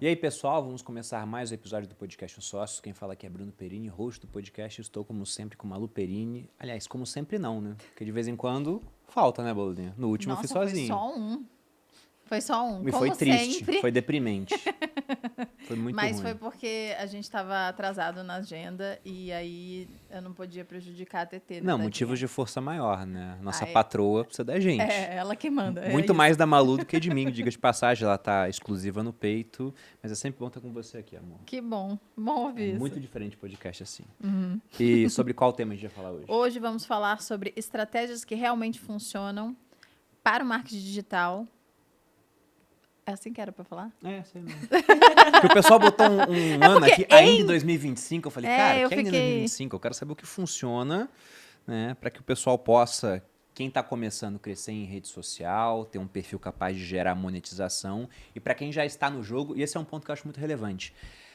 E aí, pessoal, vamos começar mais um episódio do podcast Os Sócios. Quem fala aqui é Bruno Perini, host do podcast. Estou, como sempre, com Malu Perini. Aliás, como sempre não, né? Porque de vez em quando falta, né, Boludinha? No último eu fui sozinho. Foi só um, E como foi triste, sempre. foi deprimente. Foi muito ruim. Mas foi porque a gente estava atrasado na agenda e aí eu não podia prejudicar a TT. Não, motivos de força maior, né? Nossa é. patroa precisa da gente. É, ela que manda. Muito é mais da Malu do que de mim, diga de passagem. Ela tá exclusiva no peito. Mas é sempre bom estar com você aqui, amor. Que bom. Bom ouvir isso. Muito diferente podcast assim. E sobre qual tema a gente vai falar hoje? Hoje vamos falar sobre estratégias que realmente funcionam para o marketing digital. É assim que era pra falar? É, sei mesmo. Porque o pessoal botou um ano aqui, ainda em 2025. Eu falei, cara, que ainda em 2025? Eu quero saber o que funciona, né? Para que o pessoal possa, quem está começando, crescer em rede social, ter um perfil capaz de gerar monetização. E para quem já está no jogo, e esse é um ponto que eu acho muito relevante.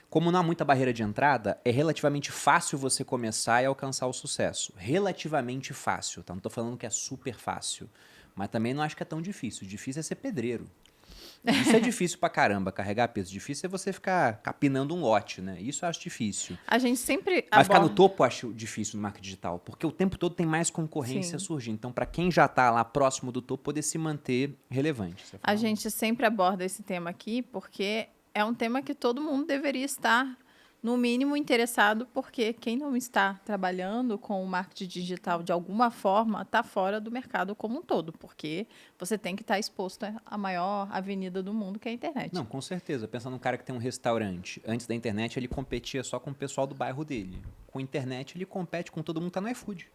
Como não há muita barreira de entrada, é relativamente fácil você começar e alcançar o sucesso. Relativamente fácil, tá? Não estou falando que é super fácil. Mas também não acho que é tão difícil. Difícil é ser pedreiro. Isso é difícil pra caramba, carregar peso. Difícil é você ficar capinando um lote, né? Isso eu acho difícil. A gente sempre Mas ficar no topo eu acho difícil no marketing digital, porque o tempo todo tem mais concorrência surgindo. Então, pra quem já tá lá próximo do topo, poder se manter relevante. A gente sempre aborda esse tema aqui, porque é um tema que todo mundo deveria estar, no mínimo, interessado, porque quem não está trabalhando com o marketing digital de alguma forma está fora do mercado como um todo, porque você tem que estar exposto à maior avenida do mundo, que é a internet. Não, com certeza. Pensa num cara que tem um restaurante. Antes da internet, ele competia só com o pessoal do bairro dele. Com a internet, ele compete com todo mundo que tá no iFood.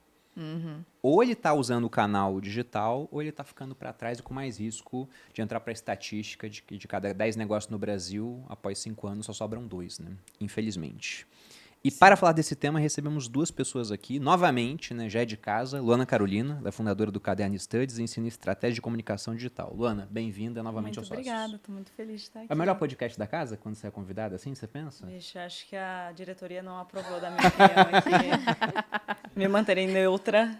Ou ele está usando o canal digital, ou ele está ficando para trás e com mais risco de entrar para a estatística de que de cada 10 negócios no Brasil, após 5 anos, só sobram 2, né? Infelizmente. E para falar desse tema, recebemos 2 pessoas aqui, novamente, né? Já é de casa, Luana Carolina, da fundadora do Caderno Studies, ensina estratégia de comunicação digital. Luana, bem-vinda novamente ao Sócios. Obrigada, estou muito feliz de estar aqui. É o melhor podcast da casa, quando você é convidada assim, você pensa? Vixe, acho que a diretoria não aprovou da minha opinião aqui. Me manterei neutra.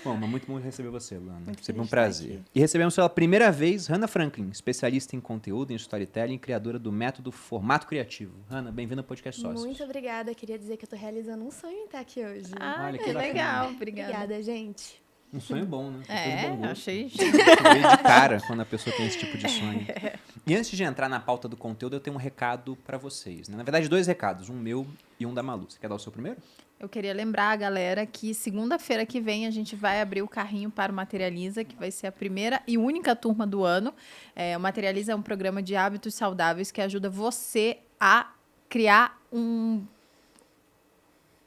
Bom, mas muito bom receber você, Luana. Muito Sempre um feliz de prazer. estar aqui. E recebemos pela primeira vez Hannah Franklin, especialista em conteúdo, em storytelling, criadora do método Formato Criativo. Hannah, bem-vinda ao Podcast Sócios. Muito obrigada. Queria dizer que eu estou realizando um sonho em estar aqui hoje. Olha, que que bacana. legal. Obrigada. Obrigada, gente. Um sonho bom, né? Pessoa de bom gosto. Achei. Você vê de cara quando a pessoa tem esse tipo de sonho. E antes de entrar na pauta do conteúdo, eu tenho um recado para vocês, né? Na verdade, 2 recados, um meu e um da Malu. Você quer dar o seu primeiro? Eu queria lembrar a galera que segunda-feira que vem a gente vai abrir o carrinho para o Materializa, que vai ser a primeira e única turma do ano. O Materializa é um programa de hábitos saudáveis que ajuda você a criar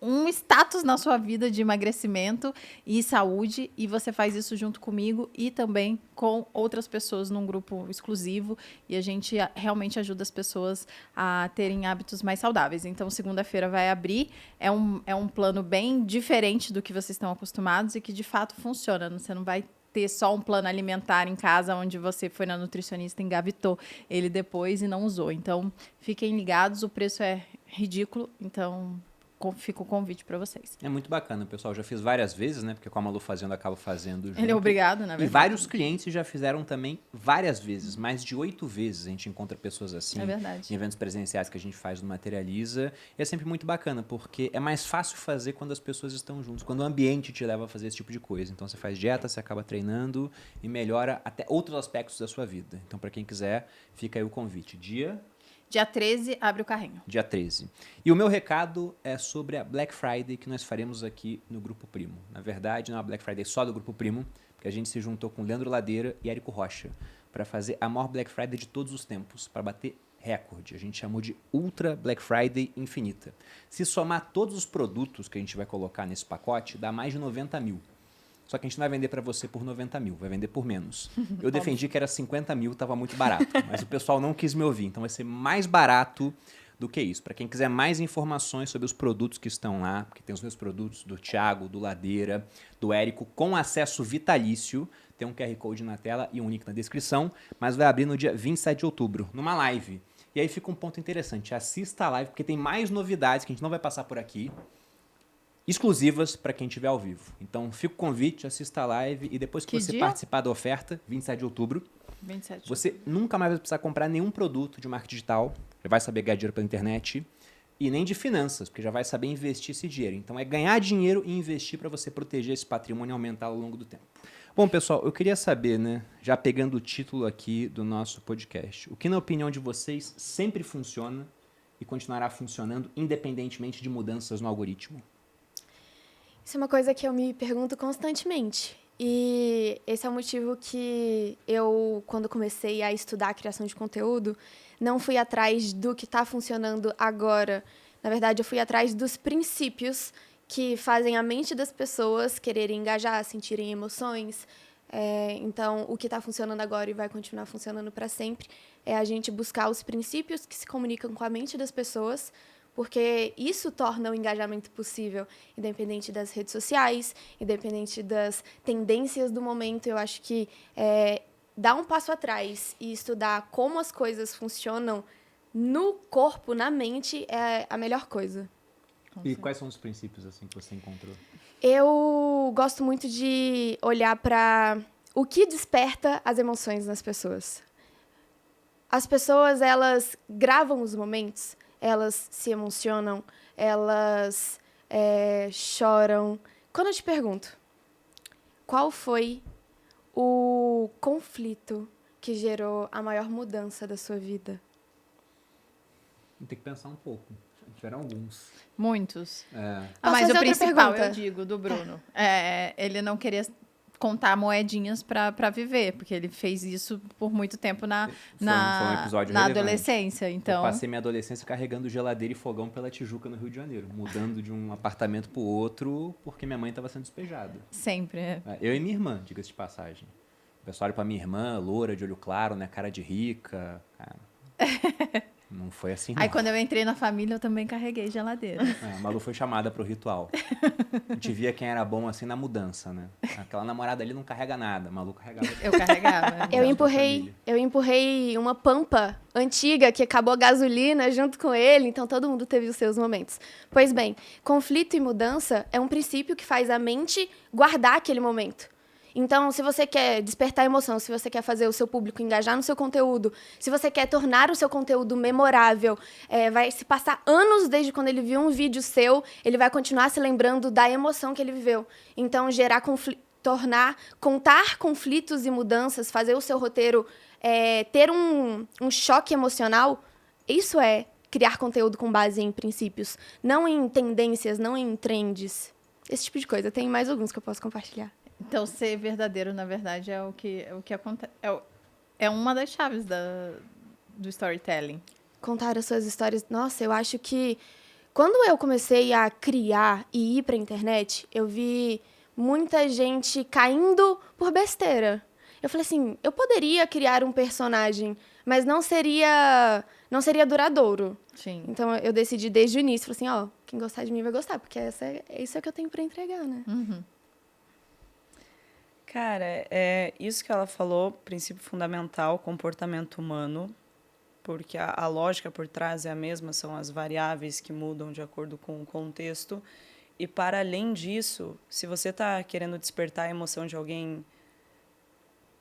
um status na sua vida de emagrecimento e saúde, e você faz isso junto comigo e também com outras pessoas num grupo exclusivo, e a gente realmente ajuda as pessoas a terem hábitos mais saudáveis. Então, segunda-feira vai abrir, é um plano bem diferente do que vocês estão acostumados e que de fato funciona, você não vai ter só um plano alimentar em casa onde você foi na nutricionista e engavetou ele depois e não usou. Então, fiquem ligados, o preço é ridículo, então fica o convite para vocês. É muito bacana, pessoal. Já fiz várias vezes, né? Porque com a Malu fazendo, eu acabo fazendo junto. Ele é obrigado, na verdade. E vários clientes já fizeram também várias vezes. Mais de 8 vezes a gente encontra pessoas assim. É verdade. Em eventos presenciais que a gente faz no Materializa. E é sempre muito bacana, porque é mais fácil fazer quando as pessoas estão juntas. Quando o ambiente te leva a fazer esse tipo de coisa. Então, você faz dieta, você acaba treinando e melhora até outros aspectos da sua vida. Então, para quem quiser, fica aí o convite. Dia 13, abre o carrinho. Dia 13. E o meu recado é sobre a Black Friday que nós faremos aqui no Grupo Primo. Na verdade, não é a Black Friday só do Grupo Primo, porque a gente se juntou com Leandro Ladeira e Érico Rocha para fazer a maior Black Friday de todos os tempos, para bater recorde. A gente chamou de Ultra Black Friday Infinita. Se somar todos os produtos que a gente vai colocar nesse pacote, dá mais de 90 mil. Só que a gente não vai vender para você por 90 mil, vai vender por menos. Eu defendi que era 50 mil, estava muito barato, mas o pessoal não quis me ouvir. Então vai ser mais barato do que isso. Para quem quiser mais informações sobre os produtos que estão lá, porque tem os meus produtos do Thiago, do Ladeira, do Érico, com acesso vitalício, tem um QR Code na tela e um link na descrição, mas vai abrir no dia 27 de outubro, numa live. E aí fica um ponto interessante, assista a live, porque tem mais novidades que a gente não vai passar por aqui, exclusivas para quem estiver ao vivo. Então, fica o convite, assista a live e depois que você participar da oferta, 27 de outubro, 27 de Você nunca mais vai precisar comprar nenhum produto de marketing digital, já vai saber ganhar dinheiro pela internet, e nem de finanças, porque já vai saber investir esse dinheiro. Então é ganhar dinheiro e investir para você proteger esse patrimônio e aumentar ao longo do tempo. Bom, pessoal, eu queria saber, né, já pegando o título aqui do nosso podcast, o que na opinião de vocês sempre funciona e continuará funcionando independentemente de mudanças no algoritmo? Isso é uma coisa que eu me pergunto constantemente. E esse é o motivo que eu, quando comecei a estudar a criação de conteúdo, não fui atrás do que está funcionando agora. Na verdade, eu fui atrás dos princípios que fazem a mente das pessoas quererem engajar, sentirem emoções. Então, o que está funcionando agora e vai continuar funcionando para sempre é a gente buscar os princípios que se comunicam com a mente das pessoas, porque isso torna o engajamento possível, independente das redes sociais, independente das tendências do momento. Eu acho que dar um passo atrás e estudar como as coisas funcionam no corpo, na mente, é a melhor coisa. E quais são os princípios assim que você encontrou? Eu gosto muito de olhar para o que desperta as emoções nas pessoas. As pessoas, elas gravam os momentos, elas se emocionam, elas choram. Quando eu te pergunto, qual foi o conflito que gerou a maior mudança da sua vida? Tem que pensar um pouco. Tiveram alguns. Muitos. Posso Mas fazer o outra principal, pergunta? eu digo, do Bruno, ele não queria contar moedinhas para viver, porque ele fez isso por muito tempo Foi um episódio na relevante. adolescência. Então, Eu passei minha adolescência carregando geladeira e fogão pela Tijuca, no Rio de Janeiro. Mudando de um apartamento pro outro, porque minha mãe estava sendo despejada. sempre. Eu e minha irmã, diga-se de passagem. O pessoal olha pra minha irmã, loura, de olho claro, né? Cara de rica. Cara, não foi assim, não. Aí quando eu entrei na família, eu também carreguei geladeira. A Malu foi chamada pro ritual. A gente via quem era bom assim na mudança, né? Aquela namorada ali não carrega nada. A Malu carregava. Eu carregava. Eu empurrei uma pampa antiga que acabou a gasolina junto com ele, então todo mundo teve os seus momentos. Pois bem, conflito e mudança é um princípio que faz a mente guardar aquele momento. Então, se você quer despertar emoção, se você quer fazer o seu público engajar no seu conteúdo, se você quer tornar o seu conteúdo memorável, vai se passar anos desde quando ele viu um vídeo seu, ele vai continuar se lembrando da emoção que ele viveu. Então, contar conflitos e mudanças, fazer o seu roteiro ter um choque emocional, isso é criar conteúdo com base em princípios, não em tendências, não em trends. Esse tipo de coisa. Tem mais alguns que eu posso compartilhar. Então, ser verdadeiro, na verdade, é o que acontece. É uma das chaves do storytelling. Contar as suas histórias. Nossa, eu acho que quando eu comecei a criar e ir pra internet, eu vi muita gente caindo por besteira. Eu falei assim, eu poderia criar um personagem, mas não seria duradouro. Sim. Então eu decidi desde o início, falei assim, quem gostar de mim vai gostar, porque isso é que eu tenho pra entregar, né? Uhum. Cara, é isso que ela falou, princípio fundamental, comportamento humano, porque a lógica por trás é a mesma, são as variáveis que mudam de acordo com o contexto. E, para além disso, se você está querendo despertar a emoção de alguém,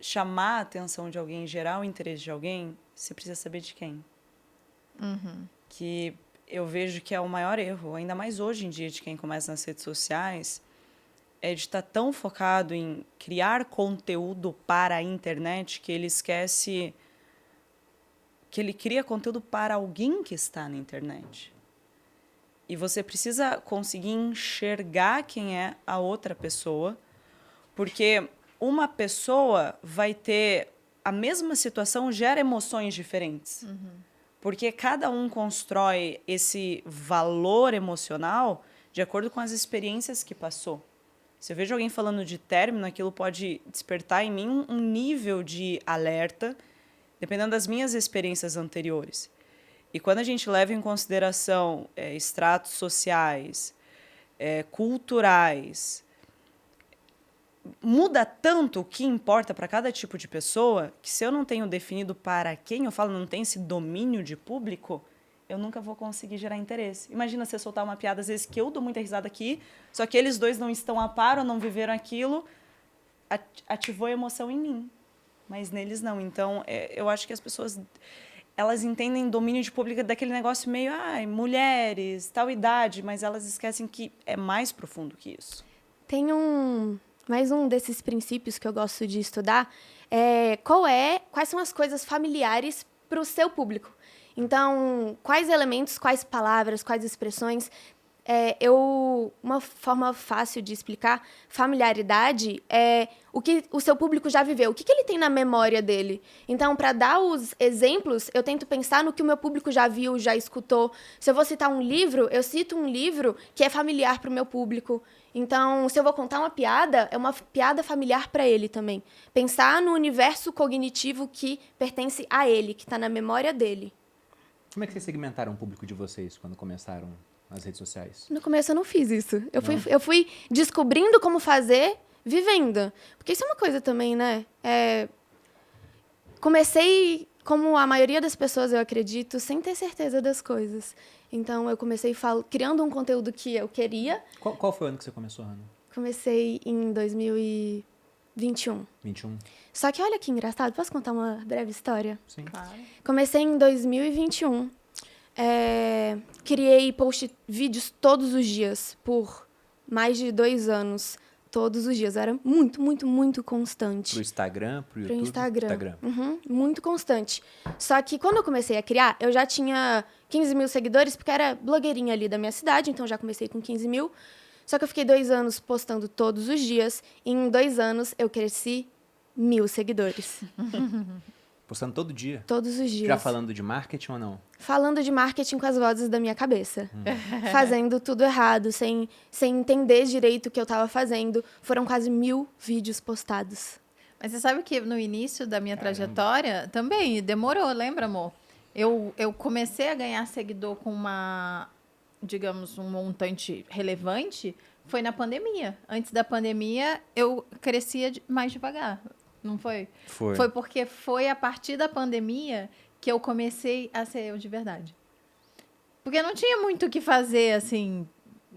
chamar a atenção de alguém, gerar o interesse de alguém, você precisa saber de quem. Uhum. Que eu vejo que é o maior erro, ainda mais hoje em dia, de quem começa nas redes sociais, é de estar tão focado em criar conteúdo para a internet que ele esquece que ele cria conteúdo para alguém que está na internet. E você precisa conseguir enxergar quem é a outra pessoa, porque uma pessoa vai ter a mesma situação, gera emoções diferentes. Uhum. Porque cada um constrói esse valor emocional de acordo com as experiências que passou. Se eu vejo alguém falando de término, aquilo pode despertar em mim um nível de alerta, dependendo das minhas experiências anteriores. E quando a gente leva em consideração estratos sociais, culturais, muda tanto o que importa para cada tipo de pessoa, que se eu não tenho definido para quem eu falo, não tem esse domínio de público, eu nunca vou conseguir gerar interesse. Imagina você soltar uma piada, às vezes, que eu dou muita risada aqui, só que eles dois não estão a par ou não viveram aquilo, ativou a emoção em mim. mas neles não. Então, eu acho que as pessoas, elas entendem domínio de público daquele negócio meio, mulheres, tal idade, mas elas esquecem que é mais profundo que isso. Tem mais um desses princípios que eu gosto de estudar, quais são as coisas familiares para o seu público. Então, quais elementos, quais palavras, quais expressões. Uma forma fácil de explicar, familiaridade é o que o seu público já viveu, o que ele tem na memória dele. Então, para dar os exemplos, eu tento pensar no que o meu público já viu, já escutou. Se eu vou citar um livro, eu cito um livro que é familiar para o meu público. Então, se eu vou contar uma piada, é uma piada familiar para ele também. Pensar no universo cognitivo que pertence a ele, que está na memória dele. Como é que vocês segmentaram o público de vocês quando começaram nas redes sociais? No começo eu não fiz isso. Eu fui descobrindo como fazer, vivendo. Porque isso é uma coisa também, né? Comecei, como a maioria das pessoas, eu acredito, sem ter certeza das coisas. Então, eu comecei criando um conteúdo que eu queria. Qual foi o ano que você começou, Hannah? Comecei em 2021. 21? Só que olha que engraçado. Posso contar uma breve história? Sim. Claro. Comecei em 2021. Criei vídeos todos os dias, por mais de 2 anos. Todos os dias. Era muito, muito, muito constante. Pro Instagram, pro YouTube? Pro Instagram. Muito constante. Só que quando eu comecei a criar, eu já tinha 15 mil seguidores, porque era blogueirinha ali da minha cidade, então já comecei com 15 mil. Só que eu fiquei 2 anos postando todos os dias, e em 2 anos eu cresci 1.000 seguidores. Postando todo dia? Todos os dias. Já falando de marketing ou não? Falando de marketing com as vozes da minha cabeça. Fazendo tudo errado, sem entender direito o que eu estava fazendo. Foram quase 1.000 vídeos postados. Mas você sabe que no início da minha trajetória também demorou, lembra, amor? Eu comecei a ganhar seguidor com um montante relevante, foi na pandemia. Antes da pandemia, eu crescia mais devagar, não foi? Foi. Foi porque foi a partir da pandemia que eu comecei a ser eu de verdade. Porque não tinha muito o que fazer, assim,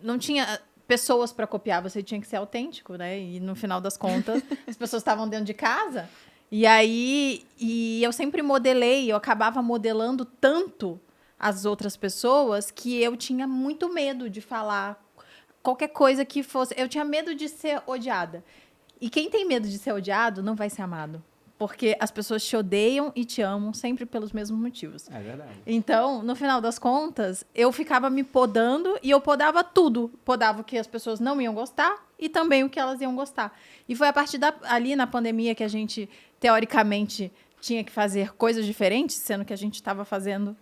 não tinha pessoas para copiar, você tinha que ser autêntico, né? E no final das contas, as pessoas estavam dentro de casa, e eu sempre modelei, eu acabava modelando tanto as outras pessoas que eu tinha muito medo de falar qualquer coisa que fosse. Eu tinha medo de ser odiada. E quem tem medo de ser odiado não vai ser amado. Porque as pessoas te odeiam e te amam sempre pelos mesmos motivos. É verdade. Então, no final das contas, eu ficava me podando e eu podava tudo. Podava o que as pessoas não iam gostar e também o que elas iam gostar. E foi a partir ali na pandemia que a gente, teoricamente, tinha que fazer coisas diferentes, sendo que a gente estava fazendo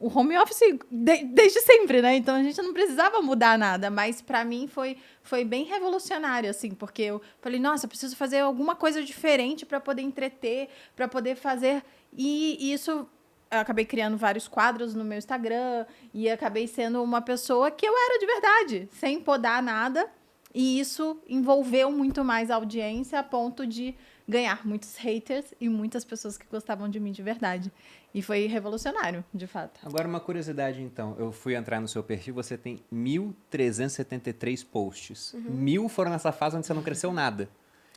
o home office desde sempre, né? Então, a gente não precisava mudar nada. Mas, para mim, foi bem revolucionário, assim. Porque eu falei, nossa, eu preciso fazer alguma coisa diferente para poder entreter, para poder fazer... E isso... Eu acabei criando vários quadros no meu Instagram e acabei sendo uma pessoa que eu era de verdade, sem podar nada. E isso envolveu muito mais a audiência a ponto de ganhar muitos haters e muitas pessoas que gostavam de mim de verdade. E foi revolucionário, de fato. Agora, uma curiosidade, então. Eu fui entrar no seu perfil, você tem 1.373 posts. 1.000 foram nessa fase onde você não cresceu nada.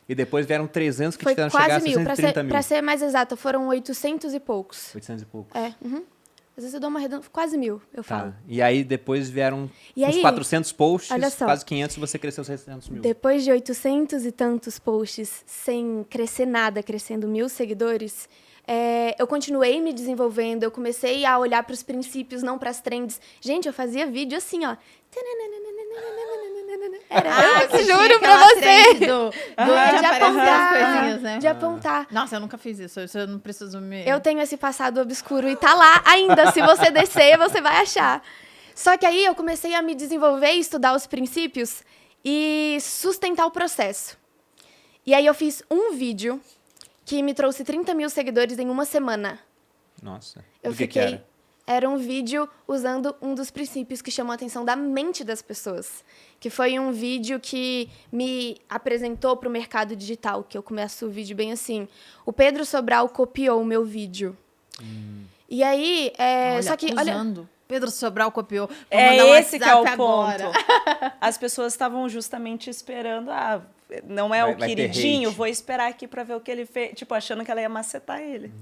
E depois vieram 300 que Foi tiveram chegar a quase 630 mil. Para ser mais exata, foram 800 e poucos. 800 e poucos. Às vezes eu dou uma redonda, quase 1.000, eu falo. Tá. E aí depois vieram uns 400 posts, olha só, quase 500 e você cresceu 600 mil. Depois de 800 e tantos posts, sem crescer nada, crescendo 1.000 seguidores, eu continuei me desenvolvendo, eu comecei a olhar para os princípios, não para as trends. Gente, eu fazia vídeo assim, ó. Eu juro pra você. De apontar as coisinhas, né? De apontar. Nossa, eu nunca fiz isso. Eu não preciso me... Eu tenho esse passado obscuro e tá lá ainda. Se você descer, você vai achar. Só que aí eu comecei a me desenvolver, estudar os princípios e sustentar o processo. E aí eu fiz um vídeo que me trouxe 30 mil seguidores em uma semana. Nossa. Eu Do que fiquei... era? Era um vídeo usando um dos princípios que chamou a atenção da mente das pessoas. Que foi um vídeo que me apresentou para o mercado digital, que eu começo o vídeo bem assim. O Pedro Sobral copiou o meu vídeo. E aí, só que, olha... Pedro Sobral copiou. É esse que é o ponto. As pessoas estavam justamente esperando, não é o Vai ter queridinho, hate. vou esperar aqui pra ver o que ele fez. Tipo, achando que ela ia macetar ele.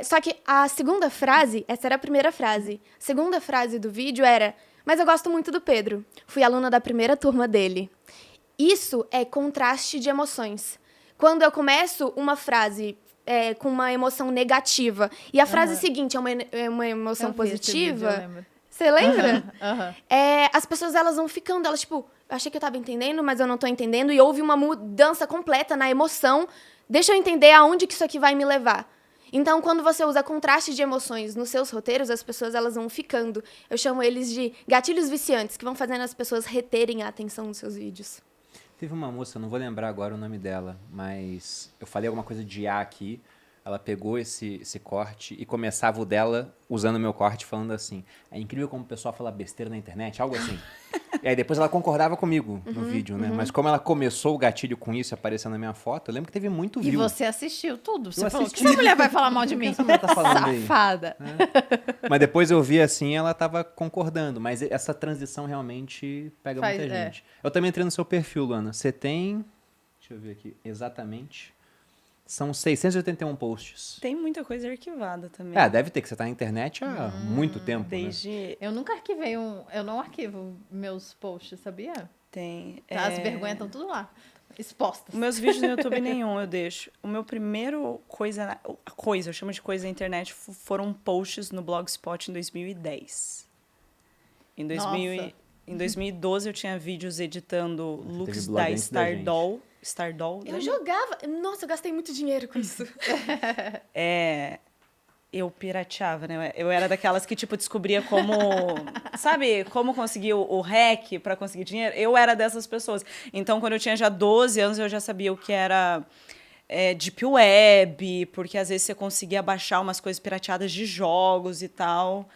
Só que a segunda frase, essa era a primeira frase. A segunda frase do vídeo era: mas eu gosto muito do Pedro. Fui aluna da primeira turma dele. Isso é contraste de emoções. Quando eu começo uma frase com uma emoção negativa e a frase seguinte é uma emoção Eu vi esse vídeo, eu positiva, lembro. você lembra? Aham. As pessoas elas vão ficando, elas tipo, eu achei que eu tava entendendo, mas eu não tô entendendo, e houve uma mudança completa na emoção. Deixa eu entender aonde que isso aqui vai me levar. Então, quando você usa contraste de emoções nos seus roteiros, as pessoas elas vão ficando. Eu chamo eles de gatilhos viciantes, que vão fazendo as pessoas reterem a atenção dos seus vídeos. Teve uma moça, eu não vou lembrar agora o nome dela, mas eu falei alguma coisa de A aqui. Ela pegou esse corte e começava o dela usando o meu corte, falando assim: é incrível como o pessoal fala besteira na internet, algo assim. E aí depois ela concordava comigo no vídeo, né? Mas como ela começou o gatilho com isso aparecendo na minha foto, eu lembro que teve muito E view. você assistiu tudo. Você Eu falou, assisti. que essa mulher vai falar mal de O que mim? essa mulher tá falando aí? Safada. Mas depois eu vi assim, ela tava concordando. Mas essa transição realmente pega Faz- muita é. gente. Eu também entrei no seu perfil, Luana. Você tem... Deixa eu ver aqui exatamente. São 681 posts. Tem muita coisa arquivada também. Deve ter, que você tá na internet há muito tempo, né? Desde... Eu nunca arquivei eu não arquivo meus posts, sabia? Tem... As vergonhas estão tudo lá, expostas. Os meus vídeos no YouTube nenhum eu deixo. O meu primeiro eu chamo de coisa na internet, foram posts no Blogspot em 2010. Em 2012 eu tinha vídeos editando looks blog da antes da gente. Stardoll. Eu jogava... Nossa, eu gastei muito dinheiro com isso. Eu pirateava, né? Eu era daquelas que, tipo, descobria como... Sabe, como conseguir o hack pra conseguir dinheiro? Eu era dessas pessoas. Então, quando eu tinha já 12 anos, eu já sabia o que era Deep Web, porque às vezes você conseguia baixar umas coisas pirateadas de jogos e tal.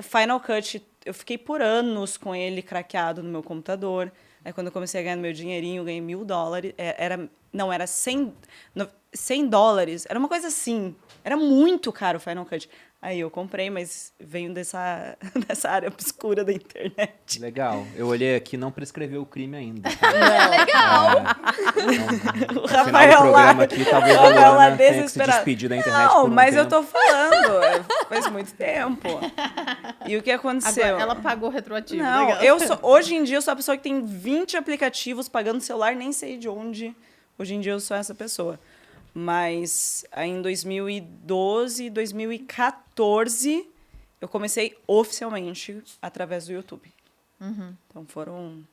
Final Cut, eu fiquei por anos com ele craqueado no meu computador. Aí, quando eu comecei a ganhar meu dinheirinho, eu ganhei $1.000. Era 100 dólares. Era uma coisa assim. Era muito caro o Final Cut. Aí eu comprei, mas veio dessa área obscura da internet. Legal. Eu olhei aqui, não prescreveu o crime ainda. Legal! No O final Rafael do lá, programa aqui, talvez a Rafael lá Luana tenha que se desesperado. despedir da internet por Não, um mas eu tempo. tô falando. Faz muito tempo. E o que aconteceu? Agora, ela pagou retroativo. Não, legal. hoje em dia eu sou a pessoa que tem 20 aplicativos pagando celular, nem sei de onde. Hoje em dia eu sou essa pessoa. Mas aí em 2012, 2014, eu comecei oficialmente através do YouTube. Então foram... Eu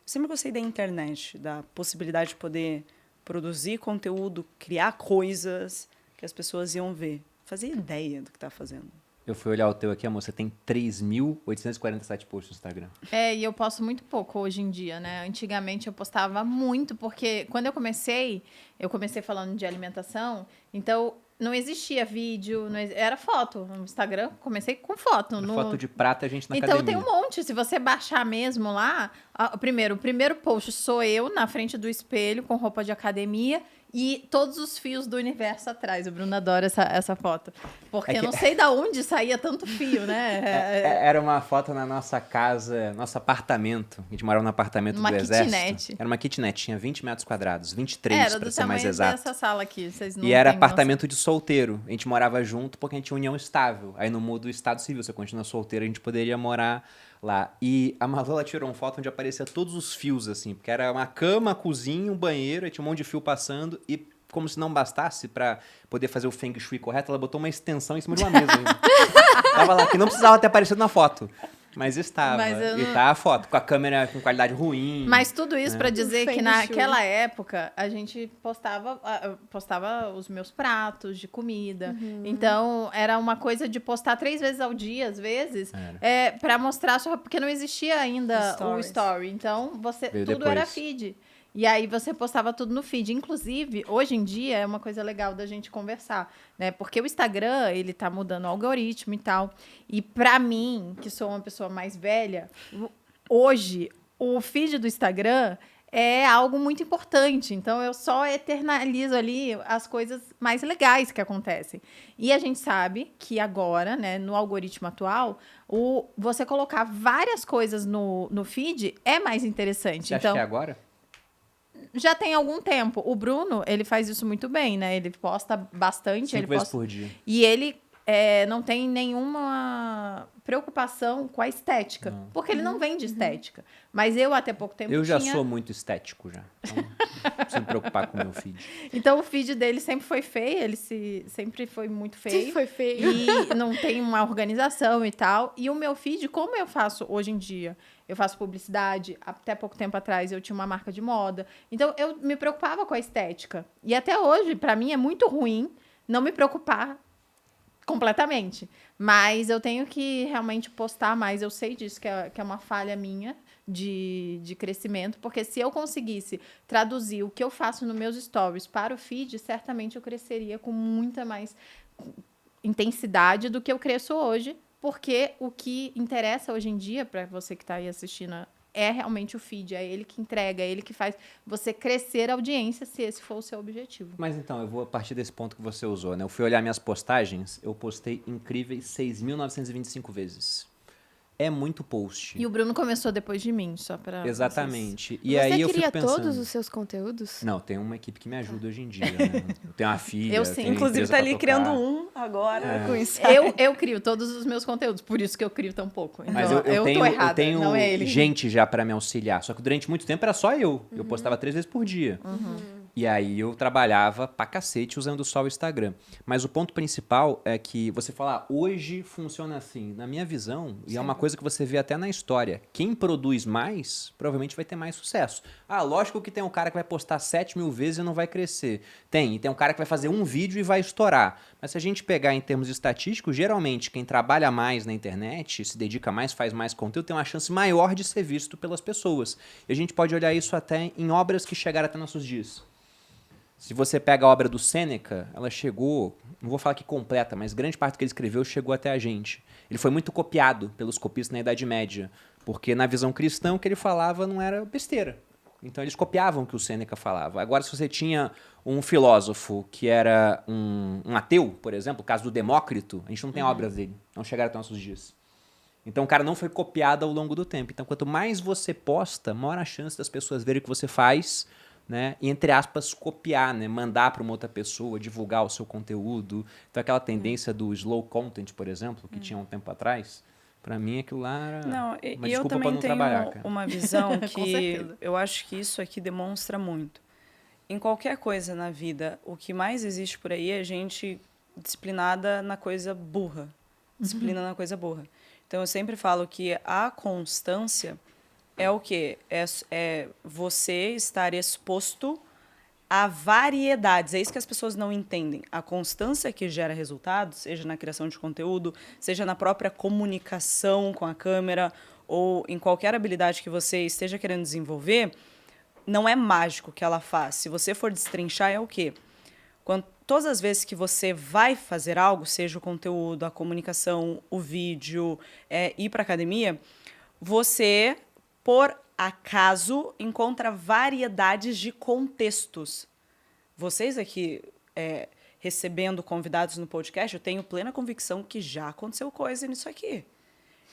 sempre gostei da internet, da possibilidade de poder produzir conteúdo, criar coisas que as pessoas iam ver. Fazia ideia do que tá fazendo. Eu fui olhar o teu aqui, amor, você tem 3.847 posts no Instagram. E eu posto muito pouco hoje em dia, né? Antigamente eu postava muito, porque quando eu comecei falando de alimentação, então não existia vídeo, era foto. No Instagram, comecei com foto. Foto de prata, a gente na Então academia. tem um monte. Se você baixar mesmo lá, o primeiro post sou eu na frente do espelho com roupa de academia e todos os fios do universo atrás. O Bruno adora essa foto. Porque eu não sei de onde saía tanto fio, né? Era uma foto na nossa casa, nosso apartamento. A gente morava no apartamento Uma do Exército. kitnet. Era uma kitnet, tinha 20 metros quadrados, 23 Era para do ser mais tamanho exato. dessa sala aqui. Vocês não E era têm apartamento de solteiro. A gente morava junto porque a gente tinha união estável. Aí no mudo estado civil, você continua solteiro, a gente poderia morar lá. E a Malu, ela tirou uma foto onde aparecia todos os fios, assim. Porque era uma cama, a cozinha, um banheiro, aí tinha um monte de fio passando. E como se não bastasse pra poder fazer o Feng Shui correto, ela botou uma extensão em cima de uma mesa ainda. Tava lá, que não precisava ter aparecido na foto. Mas estava. Mas eu E não- tá a foto, com a câmera com qualidade ruim. Mas tudo isso pra dizer Feng que Shui. naquela época a gente postava os meus pratos de comida. Então era uma coisa de postar 3 vezes ao dia, às vezes, para mostrar só porque não existia ainda o Stories. story. Então Veio tudo depois. era feed. E aí você postava tudo no feed. Inclusive, hoje em dia é uma coisa legal da gente conversar, né? Porque o Instagram, ele tá mudando o algoritmo e tal. E pra mim, que sou uma pessoa mais velha, hoje o feed do Instagram é algo muito importante. Então eu só eternalizo ali as coisas mais legais que acontecem. E a gente sabe que agora, né, no algoritmo atual, você colocar várias coisas no feed é mais interessante. Você acha que é agora? Já tem algum tempo. O Bruno, ele faz isso muito bem, né? Ele posta bastante. 5 ele vezes posta... por dia. E ele não tem nenhuma preocupação com a estética. Não. Porque ele não vende estética. Mas eu, até pouco tempo, Eu já tinha... sou muito estético já. Então, não preciso me preocupar com o meu feed. Então, o feed dele sempre foi feio. Ele sempre foi muito feio. Foi feio. E não tem uma organização e tal. E o meu feed, como eu faço hoje em dia? Eu faço publicidade. Até pouco tempo atrás, eu tinha uma marca de moda. Então, eu me preocupava com a estética. E até hoje, para mim, é muito ruim não me preocupar completamente. Mas eu tenho que realmente postar mais. Eu sei disso, que é uma falha minha de crescimento. Porque se eu conseguisse traduzir o que eu faço nos meus stories para o feed, certamente eu cresceria com muita mais intensidade do que eu cresço hoje. Porque o que interessa hoje em dia, para você que está aí assistindo, é realmente o feed. É ele que entrega, é ele que faz você crescer a audiência, se esse for o seu objetivo. Mas então, eu vou a partir desse ponto que você usou, né? Eu fui olhar minhas postagens, eu postei incríveis 6.925 vezes. É muito post. E o Bruno começou depois de mim, só para Exatamente. E Você aí eu cria fico pensando... todos os seus conteúdos? Não, tem uma equipe que me ajuda hoje em dia, né? Eu tenho uma filha, Eu sim. tenho Inclusive, empresa tá pra ali tocar. criando um agora com isso. Eu crio todos os meus conteúdos, por isso que eu crio tão pouco. Então, Mas eu tô errada, eu tenho não é ele. gente já pra me auxiliar. Só que durante muito tempo era só eu. Eu postava 3 vezes por dia. E aí eu trabalhava pra cacete usando só o Instagram. Mas o ponto principal é que você fala, hoje funciona assim. Na minha visão, e é uma coisa que você vê até na história, quem produz mais, provavelmente vai ter mais sucesso. Ah, lógico que tem um cara que vai postar 7.000 vezes e não vai crescer. E tem um cara que vai fazer um vídeo e vai estourar. Mas se a gente pegar em termos estatísticos, geralmente quem trabalha mais na internet, se dedica mais, faz mais conteúdo, tem uma chance maior de ser visto pelas pessoas. E a gente pode olhar isso até em obras que chegaram até nossos dias. Se você pega a obra do Sêneca, ela chegou, não vou falar que completa, mas grande parte do que ele escreveu chegou até a gente. Ele foi muito copiado pelos copistas na Idade Média, porque na visão cristã o que ele falava não era besteira. Então eles copiavam o que o Sêneca falava. Agora, se você tinha um filósofo que era um ateu, por exemplo, o caso do Demócrito, a gente não tem obras dele, não chegaram até nossos dias. Então o cara não foi copiado ao longo do tempo. Então quanto mais você posta, maior a chance das pessoas verem o que você faz, né? E, entre aspas, copiar, né? Mandar para uma outra pessoa, divulgar o seu conteúdo. Então aquela tendência do slow content, por exemplo, que tinha um tempo atrás, para mim aquilo lá era uma E eu desculpa para também não tenho trabalhar, cara. uma visão Com que certeza. eu acho que isso aqui demonstra muito. Em qualquer coisa na vida, o que mais existe por aí é gente disciplinada na coisa burra. Disciplina na coisa burra. Então, eu sempre falo que a constância é o quê? É você estar exposto a variedades. É isso que as pessoas não entendem. A constância que gera resultados, seja na criação de conteúdo, seja na própria comunicação com a câmera, ou em qualquer habilidade que você esteja querendo desenvolver, não é mágico que ela faz. Se você for destrinchar, é o quê? Todas as vezes que você vai fazer algo, seja o conteúdo, a comunicação, o vídeo, ir para academia, você, por acaso, encontra variedades de contextos. Vocês aqui, recebendo convidados no podcast, eu tenho plena convicção que já aconteceu coisa nisso aqui.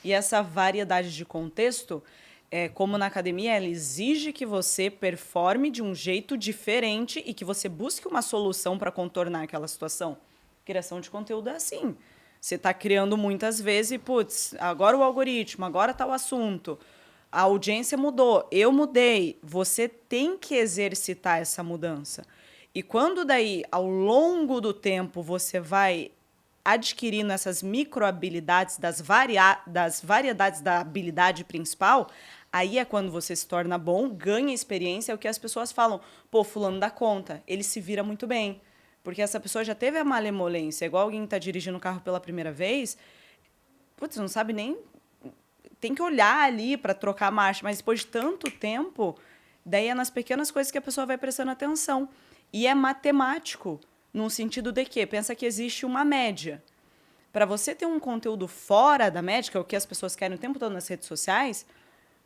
E essa variedade de contexto, como na academia, ela exige que você performe de um jeito diferente e que você busque uma solução para contornar aquela situação. Criação de conteúdo é assim. Você está criando muitas vezes e, putz, agora o algoritmo, agora está o assunto. A audiência mudou, eu mudei. Você tem que exercitar essa mudança. E quando daí, ao longo do tempo, você vai adquirindo essas microhabilidades das variedades da habilidade principal, aí é quando você se torna bom, ganha experiência, é o que as pessoas falam. Pô, fulano dá conta, ele se vira muito bem. Porque essa pessoa já teve a malemolência. Igual alguém que está dirigindo o carro pela primeira vez, putz, não sabe nem... Tem que olhar ali para trocar a marcha, mas depois de tanto tempo, daí é nas pequenas coisas que a pessoa vai prestando atenção. E é matemático, no sentido de que pensa que existe uma média. Para você ter um conteúdo fora da média, que é o que as pessoas querem o tempo todo nas redes sociais,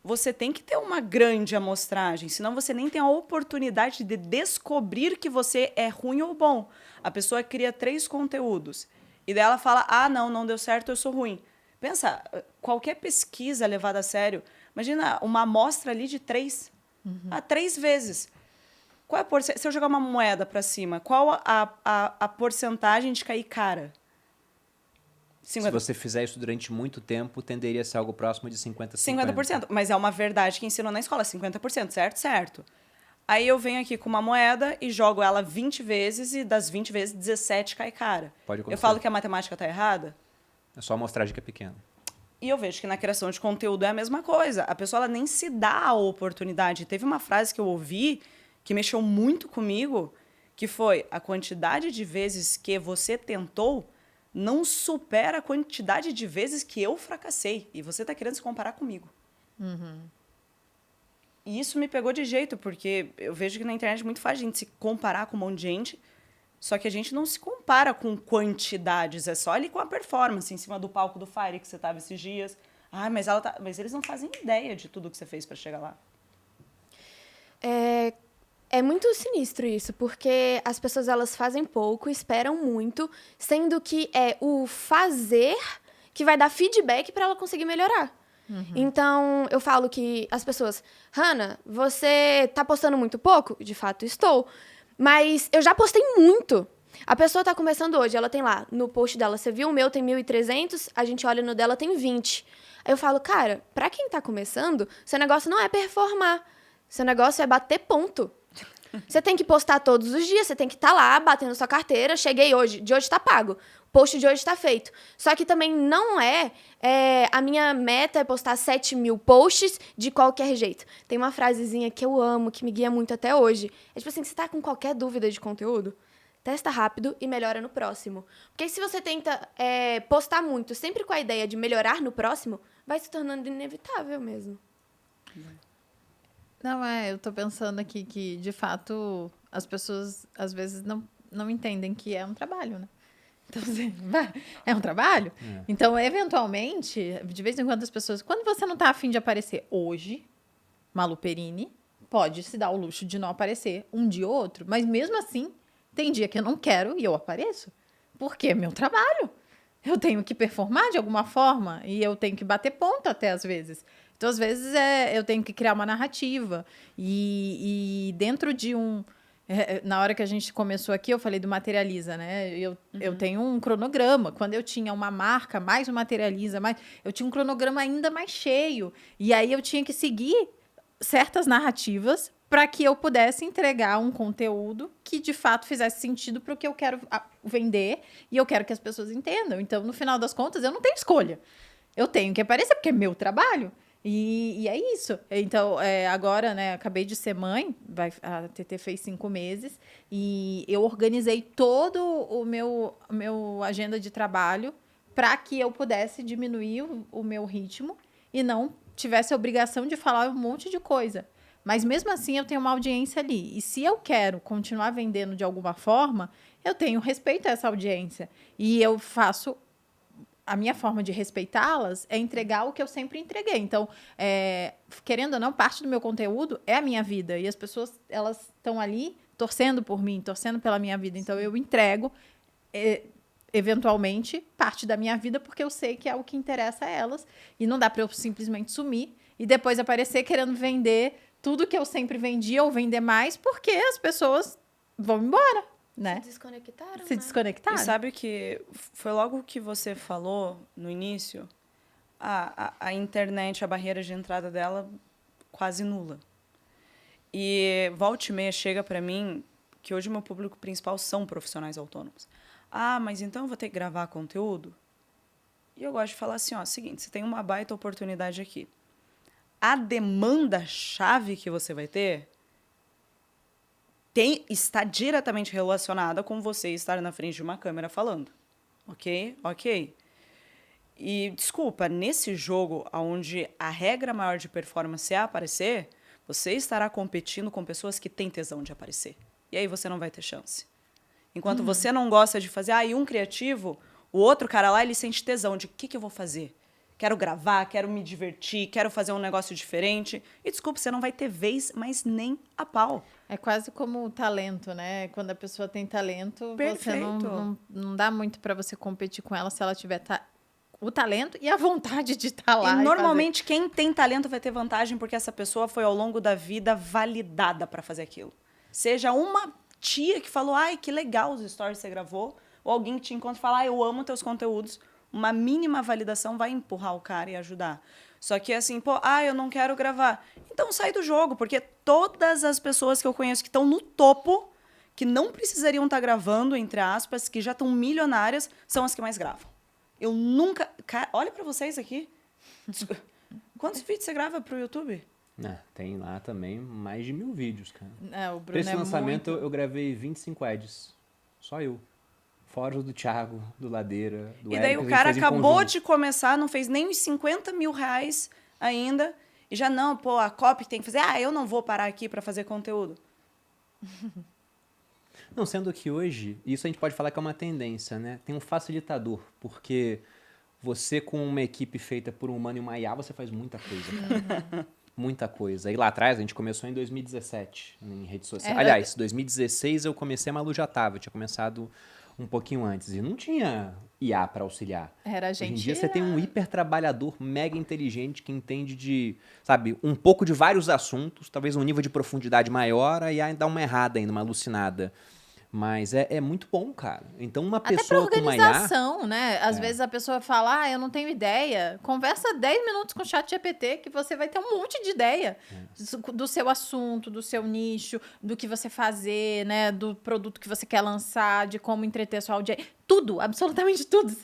você tem que ter uma grande amostragem, senão você nem tem a oportunidade de descobrir que você é ruim ou bom. A pessoa cria 3 conteúdos e daí ela fala, não deu certo, eu sou ruim. Pensa, qualquer pesquisa levada a sério, imagina uma amostra ali de 3. 3 vezes. Qual é a se eu jogar uma moeda para cima, qual a porcentagem de cair cara? 50%. Se você fizer isso durante muito tempo, tenderia a ser algo próximo de 50%. 50%. Mas é uma verdade que ensinam na escola, 50%, certo? Certo. Aí eu venho aqui com uma moeda e jogo ela 20 vezes e das 20 vezes, 17 cai cara. Pode acontecer. Eu falo que a matemática está errada? É só mostrar que é pequeno. E eu vejo que na criação de conteúdo é a mesma coisa. A pessoa ela nem se dá a oportunidade. Teve uma frase que eu ouvi que mexeu muito comigo, que foi: a quantidade de vezes que você tentou não supera a quantidade de vezes que eu fracassei. E você está querendo se comparar comigo. E isso me pegou de jeito, porque eu vejo que na internet é muito fácil a gente se comparar com um monte de gente, só que a gente não se compara com quantidades, é só ali com a performance em cima do palco do Fire que você estava esses dias. Ah, mas eles não fazem ideia de tudo que você fez para chegar lá. É muito sinistro isso, porque as pessoas elas fazem pouco, esperam muito, sendo que é o fazer que vai dar feedback para ela conseguir melhorar. Então, eu falo que as pessoas, Hannah, você tá postando muito pouco? De fato, estou. Mas eu já postei muito. A pessoa tá começando hoje, ela tem lá, no post dela, você viu, o meu tem 1.300, a gente olha no dela, tem 20. Aí eu falo, cara, pra quem tá começando, seu negócio não é performar. Seu negócio é bater ponto. Você tem que postar todos os dias, você tem que estar lá, batendo sua carteira, cheguei hoje, de hoje tá pago. O post de hoje tá feito. Só que também não a minha meta é postar 7.000 posts de qualquer jeito. Tem uma frasezinha que eu amo, que me guia muito até hoje. É tipo assim, você tá com qualquer dúvida de conteúdo, testa rápido e melhora no próximo. Porque se você tenta postar muito, sempre com a ideia de melhorar no próximo, vai se tornando inevitável mesmo. Não, eu tô pensando aqui que, de fato, as pessoas, às vezes, não entendem que é um trabalho, né? Então, assim, é um trabalho? Então, eventualmente, de vez em quando as pessoas... Quando você não tá afim de aparecer hoje, Malu Perini pode se dar o luxo de não aparecer um dia ou outro, mas mesmo assim, tem dia que eu não quero e eu apareço. Porque é meu trabalho. Eu tenho que performar de alguma forma e eu tenho que bater ponto até às vezes. Então, às vezes, eu tenho que criar uma narrativa. E dentro de na hora que a gente começou aqui, eu falei do Materializa, né? Eu tenho um cronograma. Quando eu tinha uma marca, mais o Materializa, eu tinha um cronograma ainda mais cheio. E aí, eu tinha que seguir certas narrativas para que eu pudesse entregar um conteúdo que, de fato, fizesse sentido para o que eu quero vender e eu quero que as pessoas entendam. Então, no final das contas, eu não tenho escolha. Eu tenho que aparecer porque é meu trabalho. E é isso. Então, agora, né, acabei de ser mãe, a TT fez 5 meses, e eu organizei todo o meu agenda de trabalho para que eu pudesse diminuir o meu ritmo e não tivesse a obrigação de falar um monte de coisa. Mas, mesmo assim, eu tenho uma audiência ali. E se eu quero continuar vendendo de alguma forma, eu tenho respeito a essa audiência. E eu faço... A minha forma de respeitá-las é entregar o que eu sempre entreguei. Então, querendo ou não, parte do meu conteúdo é a minha vida. E as pessoas, elas estão ali torcendo por mim, torcendo pela minha vida. Então, eu entrego, eventualmente, parte da minha vida, porque eu sei que é o que interessa a elas. E não dá para eu simplesmente sumir e depois aparecer querendo vender tudo que eu sempre vendi ou vender mais, porque as pessoas vão embora. Né? Se desconectaram. E sabe que foi logo que você falou no início, a internet, a barreira de entrada dela quase nula. E volta e meia chega para mim que hoje o meu público principal são profissionais autônomos. Ah, mas então eu vou ter que gravar conteúdo? E eu gosto de falar assim, seguinte, você tem uma baita oportunidade aqui. A demanda-chave que você vai ter está diretamente relacionada com você estar na frente de uma câmera falando. Ok? Ok. E, desculpa, nesse jogo, onde a regra maior de performance é aparecer, você estará competindo com pessoas que têm tesão de aparecer. E aí você não vai ter chance. Enquanto você não gosta de fazer, e um criativo, o outro cara lá, ele sente tesão de o que eu vou fazer? Quero gravar, quero me divertir, quero fazer um negócio diferente. E, desculpa, você não vai ter vez, mas nem a pau. É quase como o talento, né? Quando a pessoa tem talento, Perfeito. Você não dá muito para você competir com ela se ela tiver o talento e a vontade de estar lá. E normalmente quem tem talento vai ter vantagem porque essa pessoa foi ao longo da vida validada para fazer aquilo. Seja uma tia que falou, ai, que legal os stories que você gravou, ou alguém que te encontra e fala, eu amo teus conteúdos. Uma mínima validação vai empurrar o cara e ajudar. Só que assim, eu não quero gravar. Então sai do jogo, porque todas as pessoas que eu conheço que estão no topo, que não precisariam estar gravando, entre aspas, que já estão milionárias, são as que mais gravam. Eu nunca... Cara, olha pra vocês aqui. Quantos vídeos você grava pro YouTube? Tem lá também mais de 1000 vídeos, cara. O Bruno Pra esse lançamento, eu gravei 25 ads. Só eu. Fora os do Thiago, do Ladeira, do E daí Érico, o cara fez em acabou conjunto. de começar, não fez nem os 50 mil reais ainda, e já não, a copy tem que fazer, eu não vou parar aqui pra fazer conteúdo. Não, sendo que hoje, isso a gente pode falar que é uma tendência, né? Tem um facilitador, porque você com uma equipe feita por um humano e uma IA, você faz muita coisa, cara. Muita coisa. E lá atrás, a gente começou em 2017, em rede social. Aliás, 2016 eu comecei, a Malu já tava. Eu tinha começado um pouquinho antes. E não tinha IA para auxiliar. Era a Hoje gente... em dia você tem um hiper trabalhador mega inteligente que entende de, sabe, um pouco de vários assuntos, talvez um nível de profundidade maior, a IA dá uma errada ainda, uma alucinada. Mas é muito bom, cara. Então uma pessoa Até pra com uma IA... organização, né? Às vezes a pessoa fala, eu não tenho ideia. Conversa 10 minutos com o chat GPT que você vai ter um monte de ideia do seu assunto, do seu nicho, do que você fazer, né? Do produto que você quer lançar, de como entreter a sua audiência. Tudo, absolutamente tudo.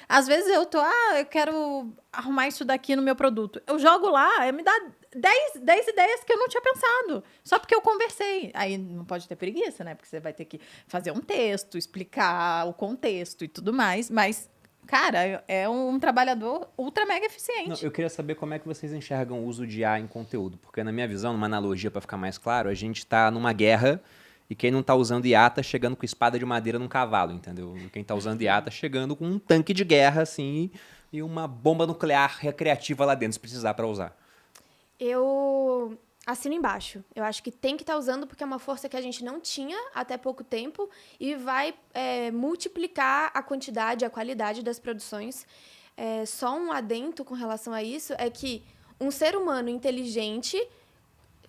Às vezes eu eu quero arrumar isso daqui no meu produto. Eu jogo lá, me dá 10 ideias que eu não tinha pensado. Só porque eu conversei. Aí não pode ter preguiça, né? Porque você vai ter que fazer um texto, explicar o contexto e tudo mais. Mas, cara, é um trabalhador ultra mega eficiente. Não, eu queria saber como é que vocês enxergam o uso de IA em conteúdo. Porque na minha visão, numa analogia para ficar mais claro, a gente tá numa guerra e quem não tá usando IA tá chegando com espada de madeira num cavalo, entendeu? Quem tá usando IA tá chegando com um tanque de guerra, assim, e uma bomba nuclear recreativa lá dentro, se precisar para usar. Eu assino embaixo. Eu acho que tem que estar usando porque é uma força que a gente não tinha até pouco tempo e vai multiplicar a quantidade, a qualidade das produções. Só um adendo com relação a isso é que um ser humano inteligente